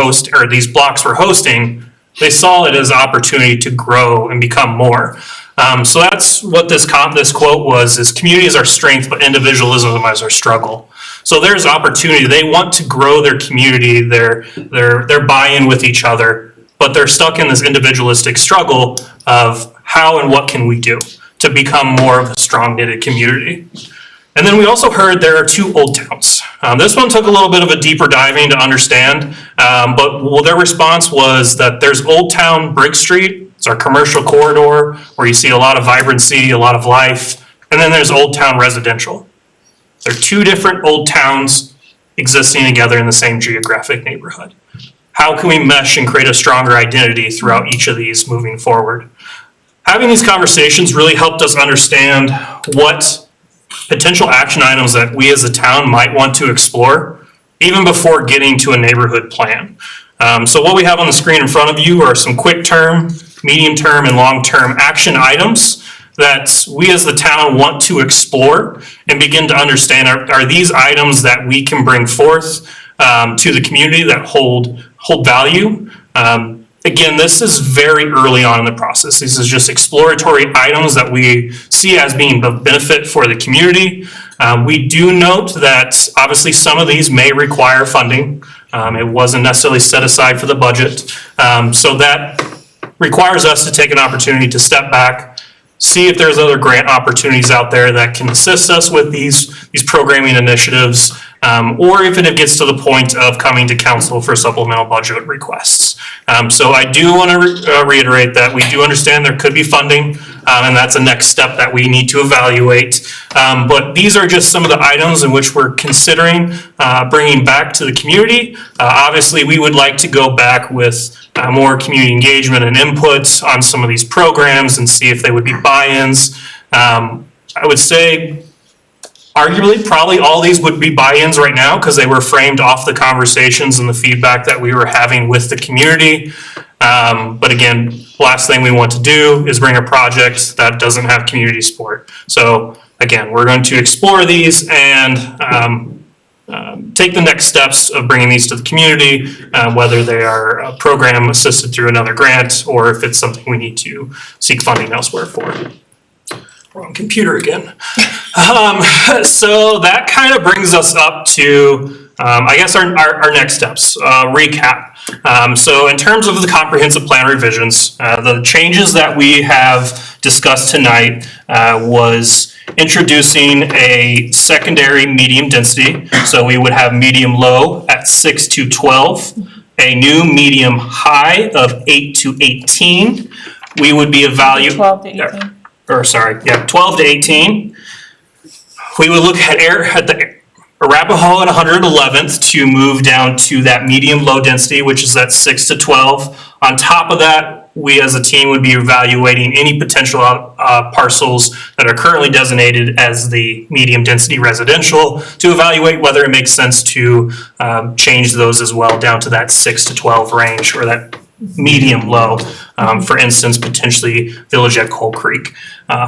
these blocks were hosting, they saw it as an opportunity to grow and become more. So that's what this quote was, is community is our strength, but individualism is our struggle. So there's opportunity. They want to grow their community, their buy-in with each other, but they're stuck in this individualistic struggle of how and what can we do to become more of a strong knitted community. And then we also heard there are 2 Old Towns. This one took a little bit of a deeper diving to understand, but their response was that there's Old Town Brick Street. It's our commercial corridor where you see a lot of vibrancy, a lot of life. And then there's Old Town Residential. There are 2 different Old Towns existing together in the same geographic neighborhood. How can we mesh and create a stronger identity throughout each of these moving forward? Having these conversations really helped us understand what potential action items that we as a town might want to explore, even before getting to a neighborhood plan. So what we have on the screen in front of you are some quick-term, medium-term, and long-term action items that we as the town want to explore and begin to understand, are these items that we can bring forth to the community that hold value. Again, this is very early on in the process. This is just exploratory items that we see as being of benefit for the community. We do note that obviously some of these may require funding. It wasn't necessarily set aside for the budget. So that requires us to take an opportunity to step back, see if there's other grant opportunities out there that can assist us with these programming initiatives, or if it gets to the point of coming to council for supplemental budget requests. So I do want to reiterate that we do understand there could be funding, and that's a next step that we need to evaluate. But these are just some of the items in which we're considering bringing back to the community. Obviously, we would like to go back with more community engagement and input on some of these programs and see if they would be buy-ins. I would say arguably, probably all these would be buy-ins right now because they were framed off the conversations and the feedback that we were having with the community. But again, last thing we want to do is bring a project that doesn't have community support. So again, we're going to explore these and take the next steps of bringing these to the community, whether they are a program assisted through another grant or if it's something we need to seek funding elsewhere for. Wrong computer again. So that kind of brings us up to, I guess, our next steps. Recap. So in terms of the comprehensive plan revisions, the changes that we have discussed tonight was introducing a secondary medium density. So we would have medium low at 6 to 12, a new medium high of 8 to 18. We would be evaluating
12 to 18.
12 to 18. We would look at the Arapahoe at 111th to move down to that medium low density, which is at 6 to 12. On top of that, we as a team would be evaluating any potential parcels that are currently designated as the medium density residential to evaluate whether it makes sense to change those as well down to that 6 to 12 range or that medium low. For instance, potentially Village at Coal Creek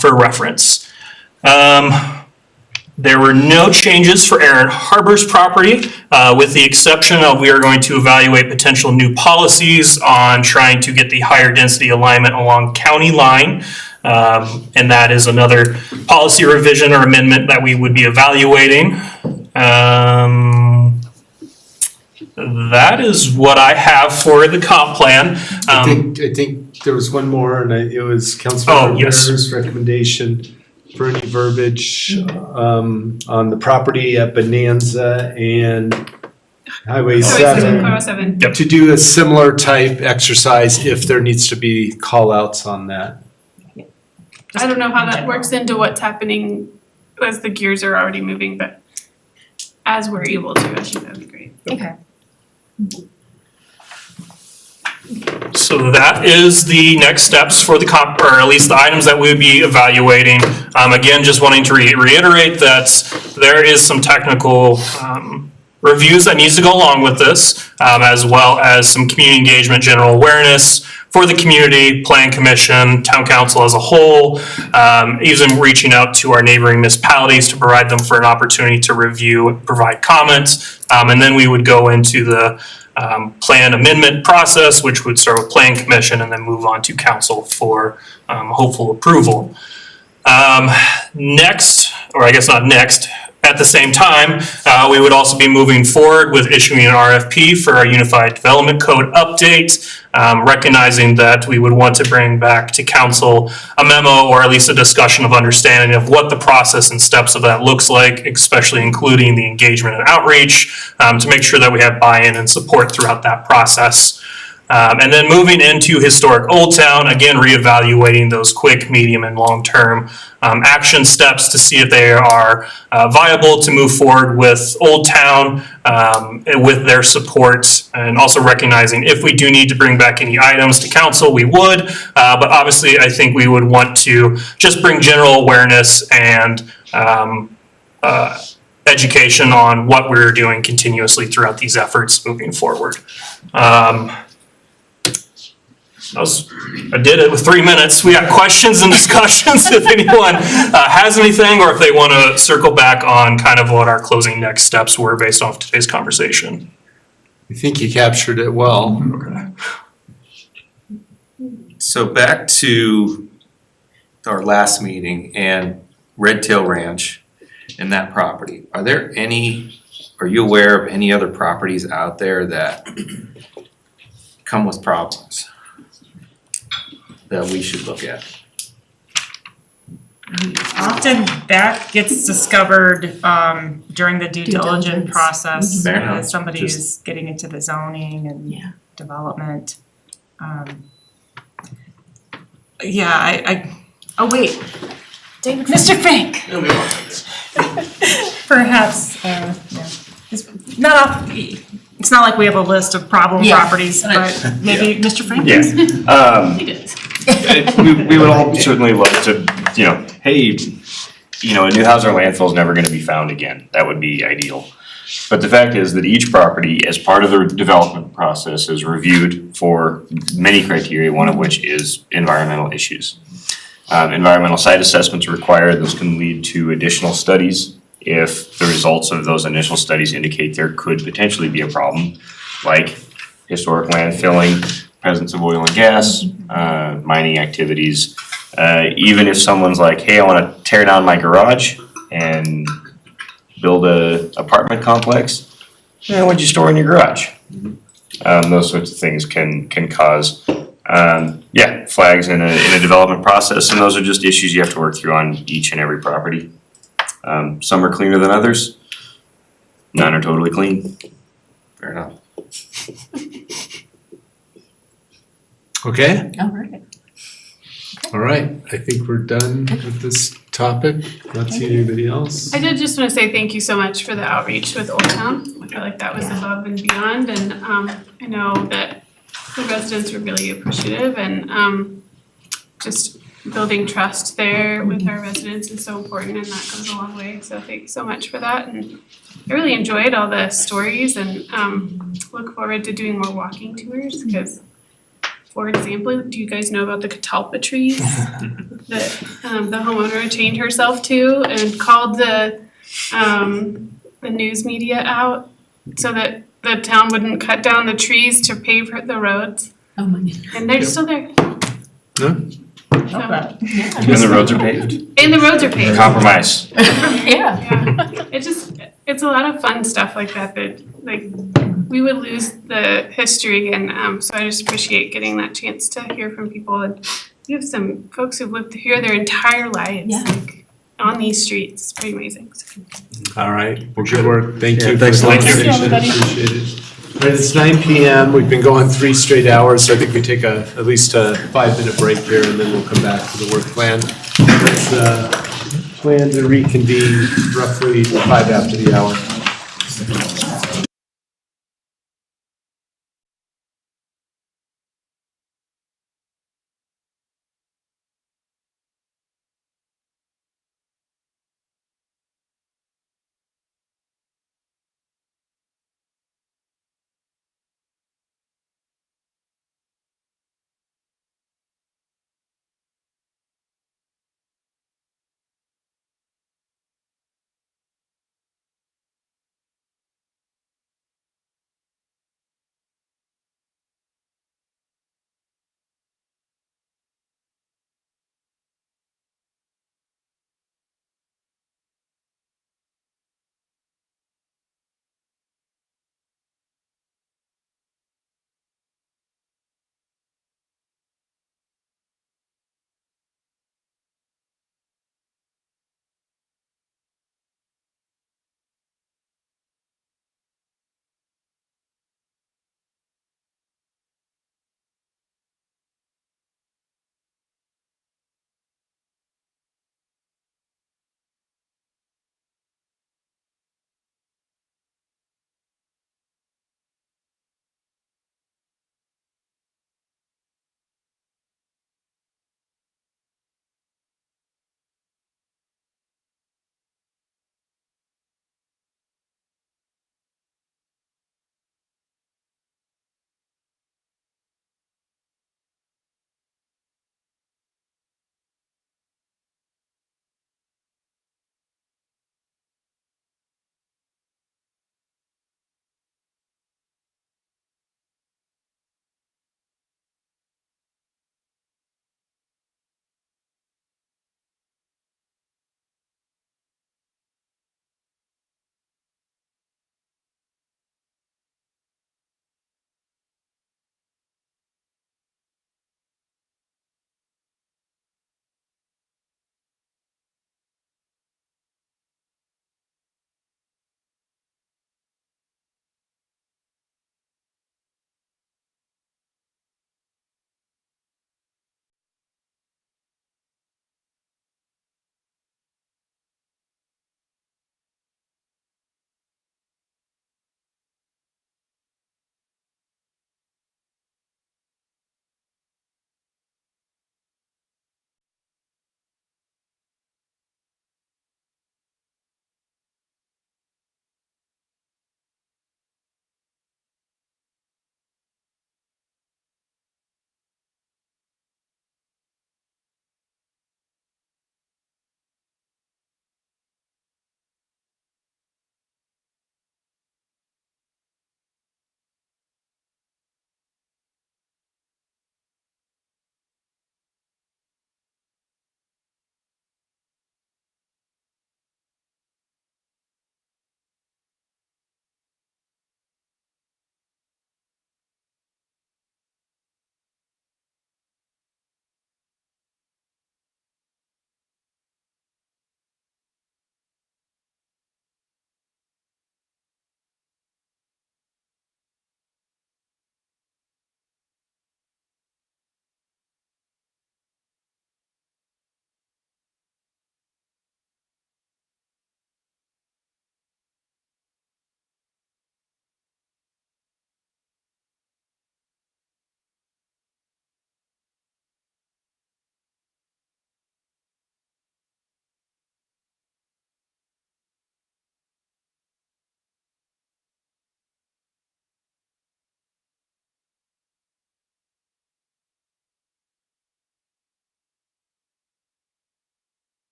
for reference. There were no changes for Aaron Harbor's property, with the exception of we are going to evaluate potential new policies on trying to get the higher density alignment along county line. And that is another policy revision or amendment that we would be evaluating. That is what I have for the comp plan.
I think there was one more, and it was Councilmember Rivera's recommendation for any verbiage on the property at Bonanza and Highway 7. To do a similar type exercise if there needs to be call outs on that.
I don't know how that works into what's happening as the gears are already moving, but as we're able to, I think that'd be great.
Okay.
So that is the next steps for the comp, or at least the items that we would be evaluating. Again, just wanting to reiterate that there is some technical reviews that needs to go along with this, as well as some community engagement, general awareness for the community, plan commission, town council as a whole, even reaching out to our neighboring municipalities to provide them for an opportunity to review, provide comments, and then we would go into the plan amendment process, which would start with plan commission and then move on to council for hopeful approval. Next, or I guess not next, at the same time, we would also be moving forward with issuing an RFP for our Unified Development Code update, recognizing that we would want to bring back to council a memo or at least a discussion of understanding of what the process and steps of that looks like, especially including the engagement and outreach, to make sure that we have buy-in and support throughout that process. And then moving into historic Old Town, again, reevaluating those quick, medium, and long-term action steps to see if they are viable to move forward with Old Town with their support, and also recognizing if we do need to bring back any items to council, we would. But obviously, I think we would want to just bring general awareness and education on what we're doing continuously throughout these efforts moving forward. I did it with 3 minutes. We got questions and discussions if anyone has anything, or if they want to circle back on kind of what our closing next steps were based off today's conversation.
I think you captured it well.
Okay.
So back to our last meeting and Red Tail Ranch and that property. Are you aware of any other properties out there that come with problems? that we should look at?
Often that gets discovered during the due
Due
diligence
diligence.
process,
Fair enough.
as somebody
Just-
is getting into the zoning and
Yeah.
development. Yeah, oh wait,
David.
Mr. Frank. Perhaps, yeah, it's not off, it's not like we have a list of problem
Yeah.
properties, but maybe Mr. Frank
Yeah.
does.
We would all certainly love to, hey, a new house or landfill is never gonna be found again. That would be ideal. But the fact is that each property, as part of the development process, is reviewed for many criteria, one of which is environmental issues. Environmental site assessments are required. Those can lead to additional studies if the results of those initial studies indicate there could potentially be a problem, like historic landfilling, presence of oil and gas, mining activities. Even if someone's like, hey, I wanna tear down my garage and build a apartment complex, what'd you store in your garage? Those sorts of things can cause, flags in a development process, and those are just issues you have to work through on each and every property. Some are cleaner than others. None are totally clean.
Fair enough.
Okay,
All right.
all right. I think we're done with this topic. Not seeing anybody else.
I did just want to say thank you so much for the outreach with Old Town. I feel like that was above and beyond, and I know that the residents were really appreciative, and just building trust there with our residents is so important, and that goes a long way. So thanks so much for that, and I really enjoyed all the stories, and look forward to doing more walking tours, because for example, do you guys know about the catalpa trees that the homeowner chained herself to and called the news media out so that the town wouldn't cut down the trees to pave the roads?
Oh my goodness.
And they're still there.
No?
So,
And the roads are paved.
and the roads are paved.
Compromise.
Yeah.
It's a lot of fun stuff like that like we would lose the history, and so I just appreciate getting that chance to hear from people. And you have some folks who've lived here their entire lives, like on these streets. It's pretty amazing.
All right, well, good work. Thank you.
Yeah, thanks a lot.
Appreciate it. Appreciate it. All right, it's 9 p.m. We've been going 3 straight hours, so I think we take at least a 5-minute break here, and then we'll come back to the work plan. Let's plan to reconvene roughly 5 after the hour.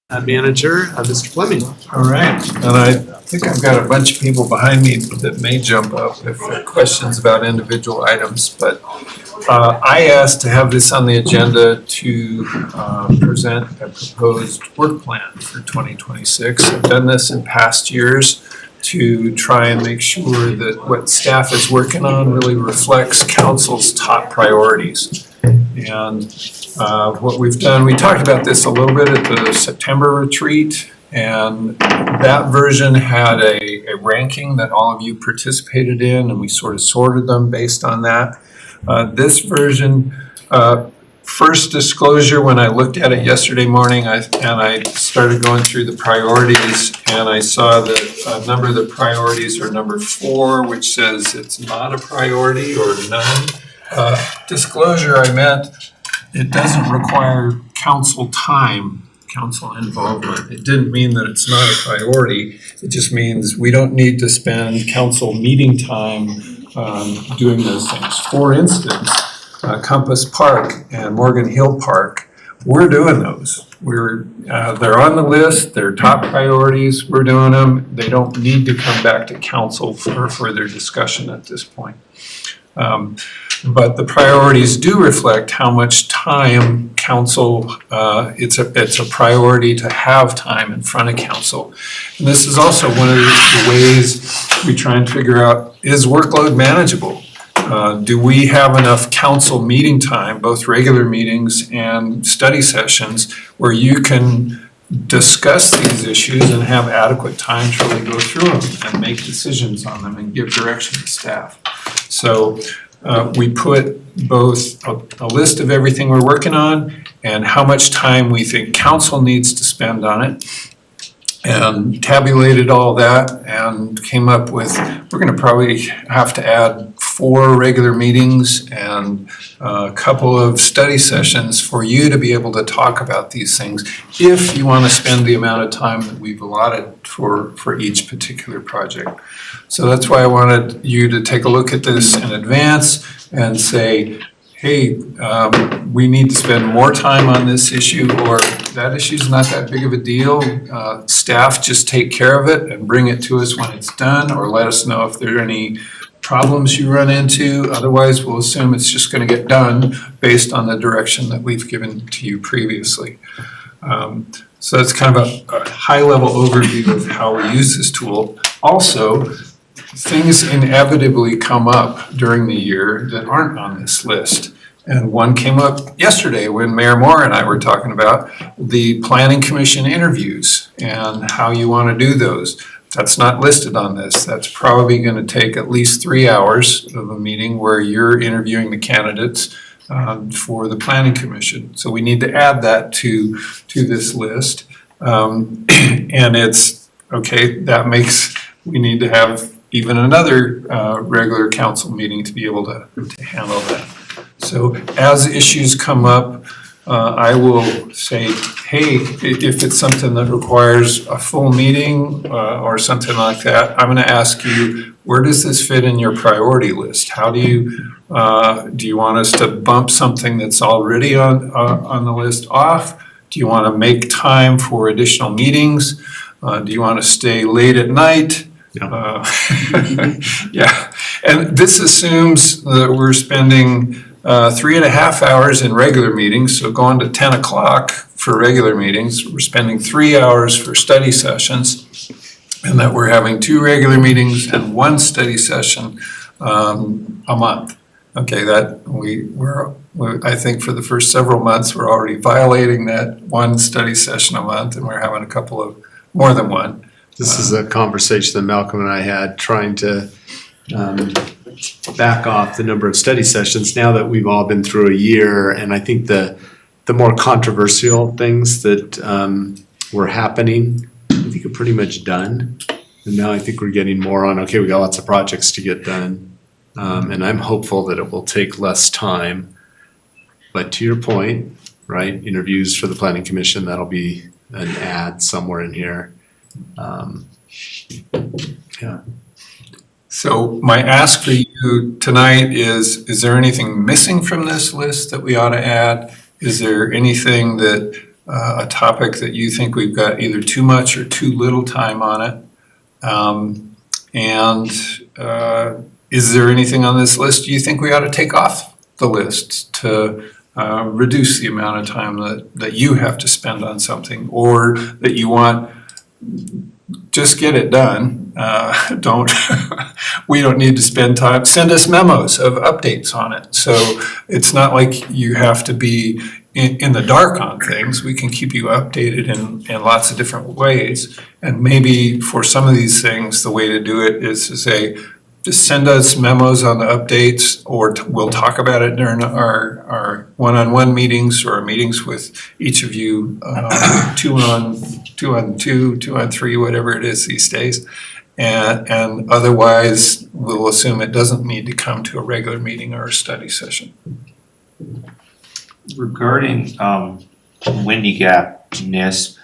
Manager, Mr. Fleming.
All right, and I think I've got a bunch of people behind me that may jump up if there are questions about individual items, but I asked to have this on the agenda to present a proposed work plan for 2026. I've done this in past years to try and make sure that what staff is working on really reflects council's top priorities. And what we've done, we talked about this a little bit at the September retreat, and that version had a ranking that all of you participated in, and we sort of sorted them based on that. This version, first disclosure, when I looked at it yesterday morning, I started going through the priorities, and I saw that a number of the priorities are number 4, which says it's not a priority or none. Disclosure, I meant it doesn't require council time, council involvement. It didn't mean that it's not a priority. It just means we don't need to spend council meeting time doing those things. For instance, Compass Park and Morgan Hill Park, we're doing those. They're on the list, they're top priorities, we're doing them. They don't need to come back to council for further discussion at this point. But the priorities do reflect how much time council, it's a priority to have time in front of council. And this is also one of the ways we try and figure out, is workload manageable? Do we have enough council meeting time, both regular meetings and study sessions, where you can discuss these issues and have adequate time to really go through them and make decisions on them and give direction to staff? So we put both a list of everything we're working on and how much time we think council needs to spend on it, and tabulated all that and came up with, we're gonna probably have to add 4 regular meetings and a couple of study sessions for you to be able to talk about these things if you wanna spend the amount of time that we've allotted for each particular project. So that's why I wanted you to take a look at this in advance and say, hey, we need to spend more time on this issue, or that issue's not that big of a deal. Staff, just take care of it and bring it to us when it's done, or let us know if there are any problems you run into. Otherwise, we'll assume it's just gonna get done based on the direction that we've given to you previously. So that's kind of a high-level overview of how we use this tool. Also, things inevitably come up during the year that aren't on this list. And one came up yesterday when Mayor Moore and I were talking about the Planning Commission interviews and how you want to do those. That's not listed on this. That's probably going to take at least 3 hours of a meeting where you're interviewing the candidates for the Planning Commission. So we need to add that to this list. And it's, okay, that makes, we need to have even another regular council meeting to be able to handle that. So as issues come up, I will say, hey, if it's something that requires a full meeting or something like that, I'm gonna ask you, where does this fit in your priority list? How do you want us to bump something that's already on the list off? Do you wanna make time for additional meetings? Do you wanna stay late at night? Yeah, and this assumes that we're spending 3.5 hours in regular meetings, so going to 10 o'clock for regular meetings. We're spending 3 hours for study sessions, and that we're having 2 regular meetings and 1 study session a month. Okay, that we're I think for the first several months, we're already violating that 1 study session a month, and we're having a couple of more than 1.
This is a conversation that Malcolm and I had trying to back off the number of study sessions now that we've all been through a year. And I think the more controversial things that were happening, I think are pretty much done. And now I think we're getting more on, okay, we got lots of projects to get done. And I'm hopeful that it will take less time. But to your point, right, interviews for the Planning Commission, that'll be an ad somewhere in here. Yeah. So my ask for you tonight is there anything missing from this list that we ought to add? Is there anything that
a topic that you think we've got either too much or too little time on it. And is there anything on this list you think we ought to take off the list to reduce the amount of time that you have to spend on something, or that you want, just get it done. We don't need to spend time, send us memos of updates on it. So it's not like you have to be in the dark on things. We can keep you updated in lots of different ways. And maybe for some of these things, the way to do it is to say, just send us memos on the updates, or we'll talk about it during our one-on-one meetings or meetings with each of you, 2-on-2, 2-on-3, whatever it is these days. And otherwise, we'll assume it doesn't need to come to a regular meeting or a study session.
Regarding Windy Gap NISP,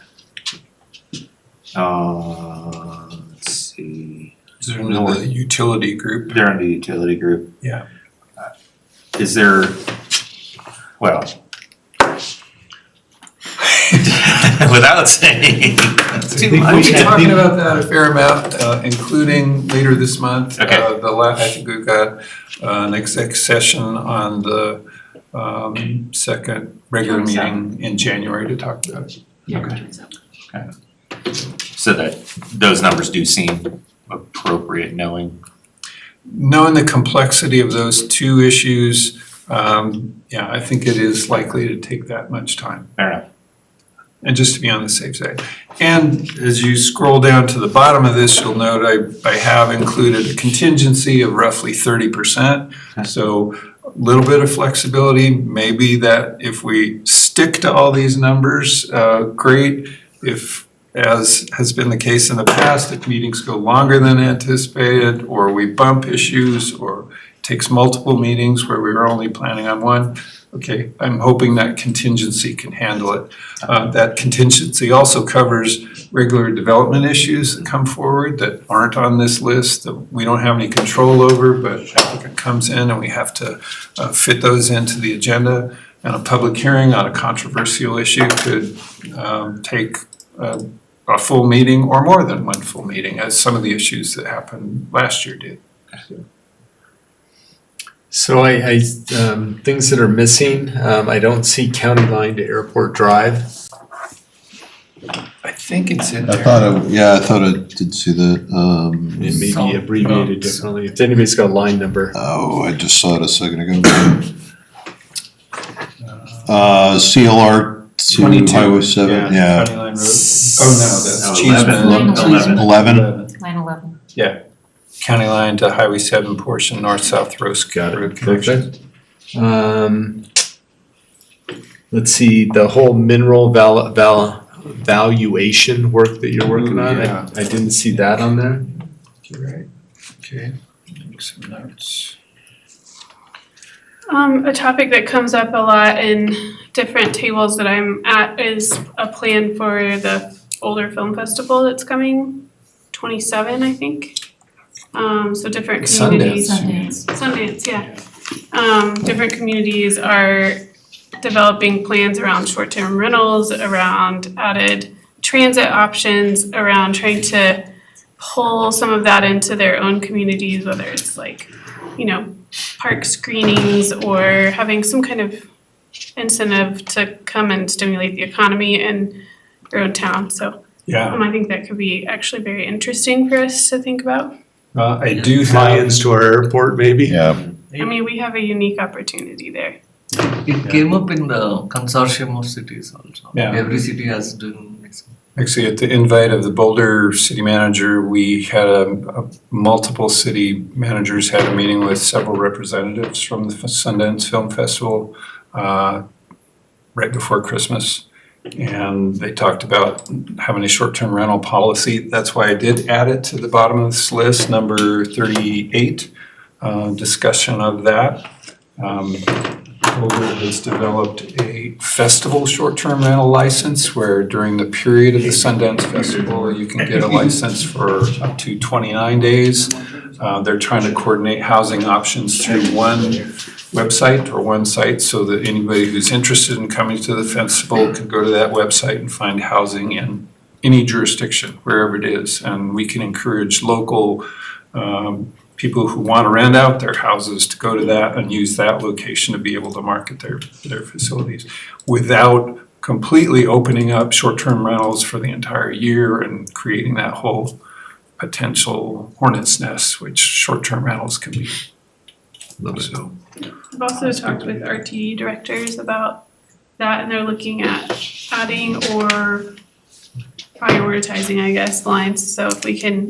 let's see.
They're under the utility group.
They're under the utility group.
Yeah.
Is there, well, without saying too much.
We'll be talking about that a fair amount, including later this month.
Okay.
I think we've got an exec session on the second regular meeting in January to talk about it.
Okay. So that those numbers do seem appropriate, knowing
the complexity of those two issues, I think it is likely to take that much time.
Fair enough.
And just to be on the safe side. And as you scroll down to the bottom of this, you'll note I have included a contingency of roughly 30%. So a little bit of flexibility, maybe that if we stick to all these numbers, great. If, as has been the case in the past, if meetings go longer than anticipated, or we bump issues, or takes multiple meetings where we were only planning on one, okay, I'm hoping that contingency can handle it. That contingency also covers regular development issues that come forward that aren't on this list, that we don't have any control over, but applicant comes in and we have to fit those into the agenda. And a public hearing on a controversial issue could take a full meeting or more than one full meeting, as some of the issues that happened last year did.
So I things that are missing, I don't see County Line to Airport Drive.
I think it's in there.
I thought I did see that.
It may be abbreviated differently. If anybody's got a line number.
Oh, I just saw it a second ago. CLR to
22,
Highway 7, yeah.
County Line Road. Oh, no, that's Cheeseman.
11.
Line 11.
Yeah, County Line to Highway 7 portion, north-south road connection.
Let's see, the whole mineral valuation work that you're working on,
yeah.
I didn't see that on there.
You're right. Okay, make some notes.
A topic that comes up a lot in different tables that I'm at is a plan for the older film festival that's coming, 27, I think. So different communities. Sundance, yeah. Different communities are developing plans around short-term rentals, around added transit options, around trying to pull some of that into their own communities, whether it's like, park screenings or having some kind of incentive to come and stimulate the economy in your own town. So I think that could be actually very interesting for us to think about.
I do
tie-ins to our airport, maybe.
Yeah.
I mean, we have a unique opportunity there.
It came up in the consortium of cities also.
Yeah.
Every city has done.
Actually, at the invite of the Boulder city manager, we had multiple city managers had a meeting with several representatives from the Sundance Film Festival right before Christmas. And they talked about having a short-term rental policy. That's why I did add it to the bottom of this list, number 38, discussion of that. Boulder has developed a festival short-term rental license where during the period of the Sundance Festival, you can get a license for up to 29 days. They're trying to coordinate housing options through one
website or one site so that anybody who's interested in coming to the festival can go to that website and find housing in any jurisdiction, wherever it is. And we can encourage local people who want to rent out their houses to go to that and use that location to be able to market their facilities without completely opening up short-term rentals for the entire year and creating that whole potential hornet's nest, which short-term rentals can be. So,
I've also talked with RTD directors about that, and they're looking at adding or prioritizing, I guess, lines. So if we can,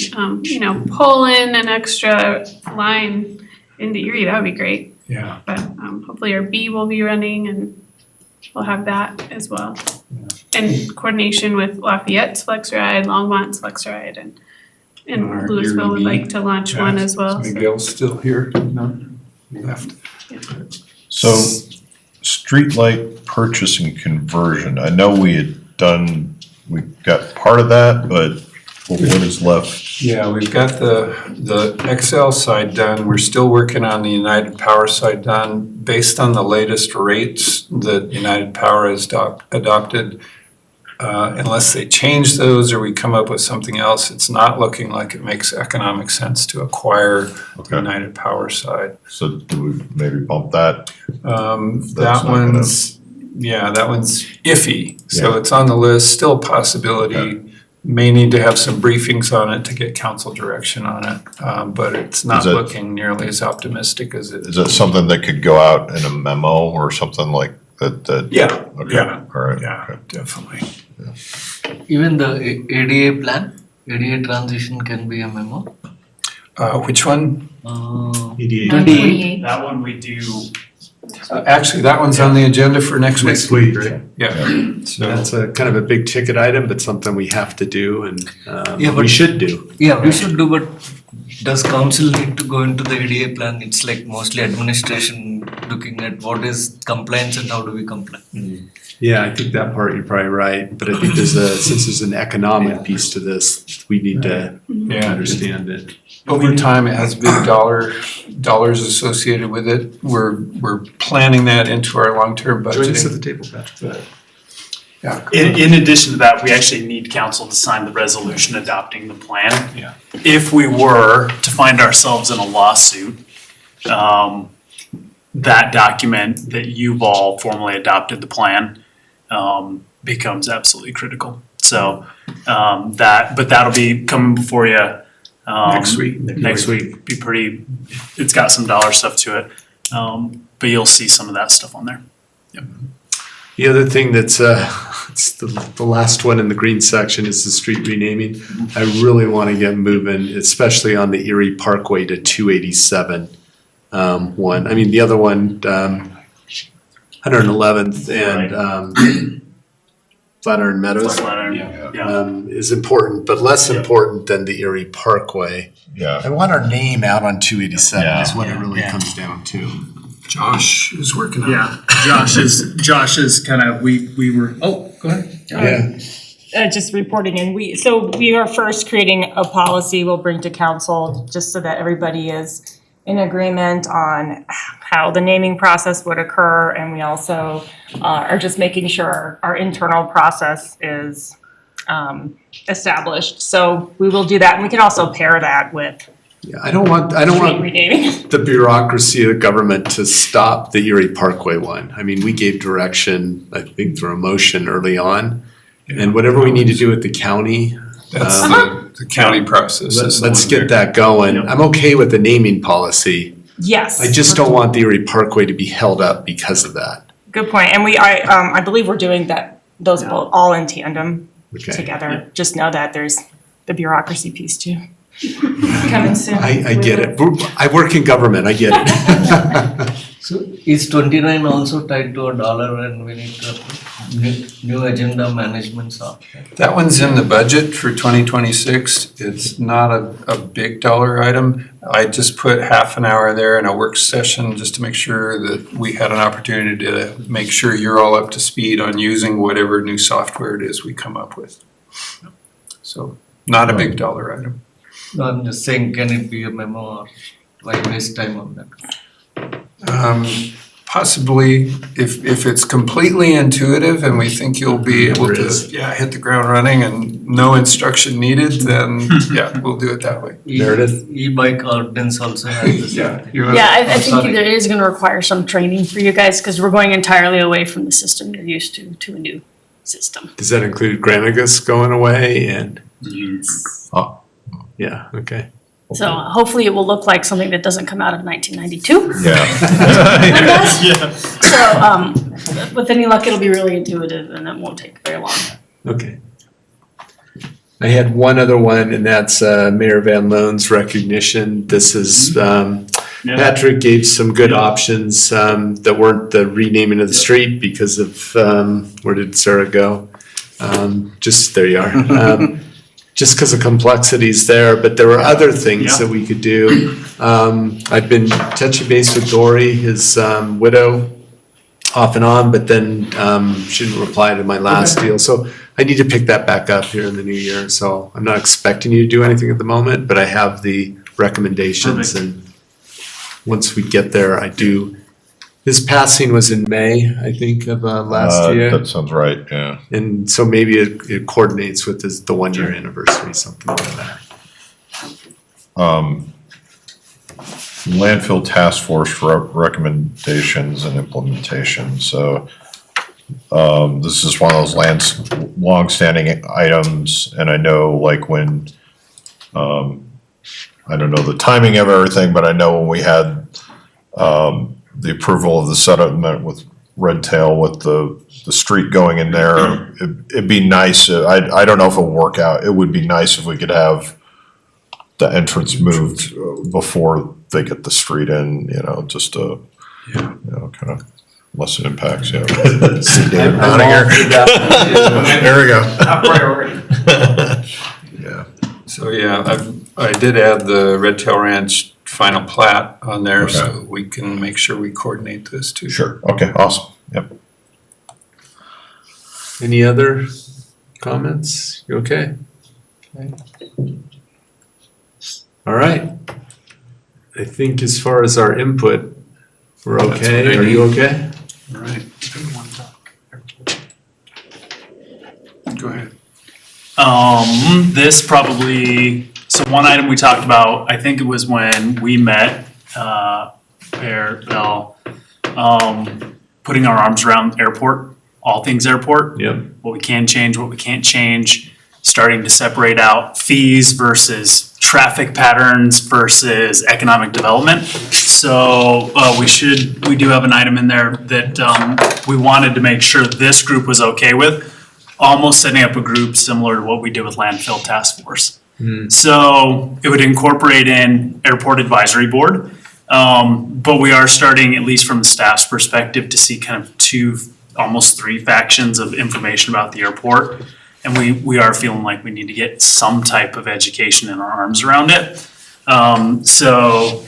pull in an extra line into Erie, that would be great.
yeah.
But hopefully our B will be running and we'll have that as well. In coordination with Lafayette's Flex Ride, Longmont's Flex Ride, and
Our
Louisville would
Erie
like to launch one as well.
Is Miguel's still here? No, he left.
So, streetlight purchase and conversion, I know we got part of that, but what is left?
Yeah, we've got the XL side done. We're still working on the United Power side done. Based on the latest rates that United Power has adopted, unless they change those or we come up with something else, it's not looking like it makes economic sense to acquire the United Power side.
So do we maybe bump that?
That one's iffy. So it's on the list, still a possibility. May need to have some briefings on it to get council direction on it, but it's not looking nearly as optimistic as it.
Is that something that could go out in a memo or something like that?
Yeah,
Okay,
yeah,
all right.
yeah, definitely.
Even the ADA plan, ADA transition can be a memo.
Which one?
EDA.
28.
That one we do.
Actually, that one's on the agenda for next week.
Next week, right?
Yeah. So
That's a kind of a big ticket item, but something we have to do and
Yeah,
we
but-
should do.
Yeah, we should do, but does council need to go into the ADA plan? It's like mostly administration looking at what is compliance and how do we comply.
Yeah, I think that part you're probably right, but I think since there's an economic piece to this, we need to understand it.
over time, it has big dollars associated with it. We're planning that into our long-term budgeting.
Join us at the table, Patrick.
Yeah.
In addition to that, we actually need council to sign the resolution adopting the plan.
Yeah.
If we were to find ourselves in a lawsuit, that document that you've all formally adopted the plan becomes absolutely critical. So but that'll be coming before you
Next week.
Next week, it's got some dollar stuff to it, but you'll see some of that stuff on there.
The other thing that's, it's the last one in the green section is the street renaming. I really want to get moving, especially on the Erie Parkway to 287 one. I mean, the other one, 111th and Flatiron Meadows is important, but less important than the Erie Parkway.
Yeah.
I want our name out on 287 is what it really comes down to.
Josh is working on it.
Yeah, Josh is kind of, we were, go ahead.
Just reporting in, we are first creating a policy we'll bring to council just so that everybody is in agreement on how the naming process would occur, and we also are just making sure our internal process is established. So we will do that, and we can also pair that with
I don't want
street renaming.
the bureaucracy of the government to stop the Erie Parkway one. I mean, we gave direction, I think through a motion early on, and whatever we need to do with the county.
That's the county process. is the
Let's
one
get
there.
that going. I'm okay with the naming policy.
Yes.
I just don't want the Erie Parkway to be held up because of that.
Good point, and I believe we're doing those both all in tandem
Okay.
together. Just know that there's the bureaucracy piece too. Coming soon.
I get it. I work in government, I get it.
So is 29 also tied to a dollar when we need to approve new agenda management software?
That one's in the budget for 2026. It's not a big dollar item. I just put half an hour there in a work session just to make sure that we had an opportunity to make sure you're all up to speed on using whatever new software it is we come up with. So not a big dollar item.
No, I'm just saying, can it be a memo or why waste time on that?
Possibly, if it's completely intuitive and we think you'll be able to, hit the ground running and no instruction needed, then, we'll do it that way.
Meredith?
E-bike ordinance also has this.
Yeah.
Yeah, I think it is gonna require some training for you guys, because we're going entirely away from the system you're used to a new system.
Does that include Granicus going away and?
Yes.
Oh, yeah, okay.
So hopefully it will look like something that doesn't come out of 1992.
Yeah.
So, with any luck, it'll be really intuitive and it won't take very long.
Okay. I had one other one, and that's Mayor Van Loan's recognition. This is, Patrick gave some good options that weren't the renaming of the street because of, where did Sarah go? Just, there you are. Just because of complexities there, but there were other things that we could do. I've been touching base with Dory, his widow, off and on, but then she didn't reply to my last deal. So I need to pick that back up here in the new year. So I'm not expecting you to do anything at the moment, but I have the recommendations. And once we get there, I do. His passing was in May, I think, of last year.
That sounds right, yeah.
And so maybe it coordinates with the 1 year anniversary, something like that.
Landfill task force recommendations and implementation, so this is one of those long-standing items, and I know like when, I don't know the timing of everything, but I know when we had the approval of the settlement with Red Tail with the street going in there, it'd be nice, I don't know if it'll work out, it would be nice if we could have the entrance moved before they get the street in, just to, kind of lessen impacts, See Dave nodding here. There we go.
Top priority. Yeah, so I did add the Red Tail Ranch final plat on there, so we can make sure we coordinate this too.
Sure, okay, awesome, yep.
Any other comments? You okay? All right. I think as far as our input, we're okay. Are you okay?
All right. Go ahead.
This probably, so one item we talked about, I think it was when we met, Bell, putting our arms around airport, all things airport.
Yep.
What we can change, what we can't change, starting to separate out fees versus traffic patterns versus economic development. So we do have an item in there that we wanted to make sure this group was okay with, almost setting up a group similar to what we did with landfill task force. So it would incorporate in airport advisory board, but we are starting, at least from the staff's perspective, to see kind of two, almost three factions of information about the airport. And we are feeling like we need to get some type of education in our arms around it. So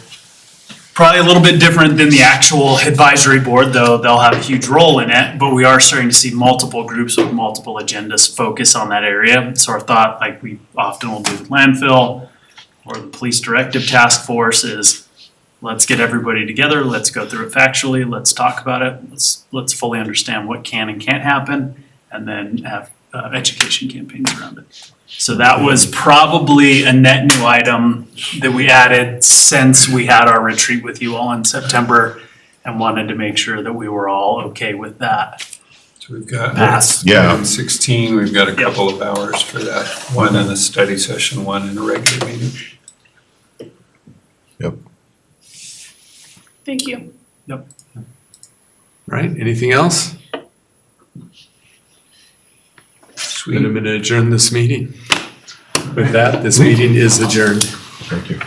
probably a little bit different than the actual advisory board, though they'll have a huge role in it, but we are starting to see multiple groups with multiple agendas focus on that area. So our thought, like we often will do with landfill or the police directive task force, is let's get everybody together, let's go through it factually, let's talk about it, let's fully understand what can and can't happen, and then have education campaigns around it. So that was probably a net new item that we added since we had our retreat with you all in September, and wanted to make sure that we were all okay with that.
So we've got
Pass.
item 16, we've got a couple of hours for that, one in a study session, one in a regular meeting.
Yep.
Thank you.
Yep.
Right, anything else? Then I'm gonna adjourn this meeting. With that, this meeting is adjourned.
Thank you.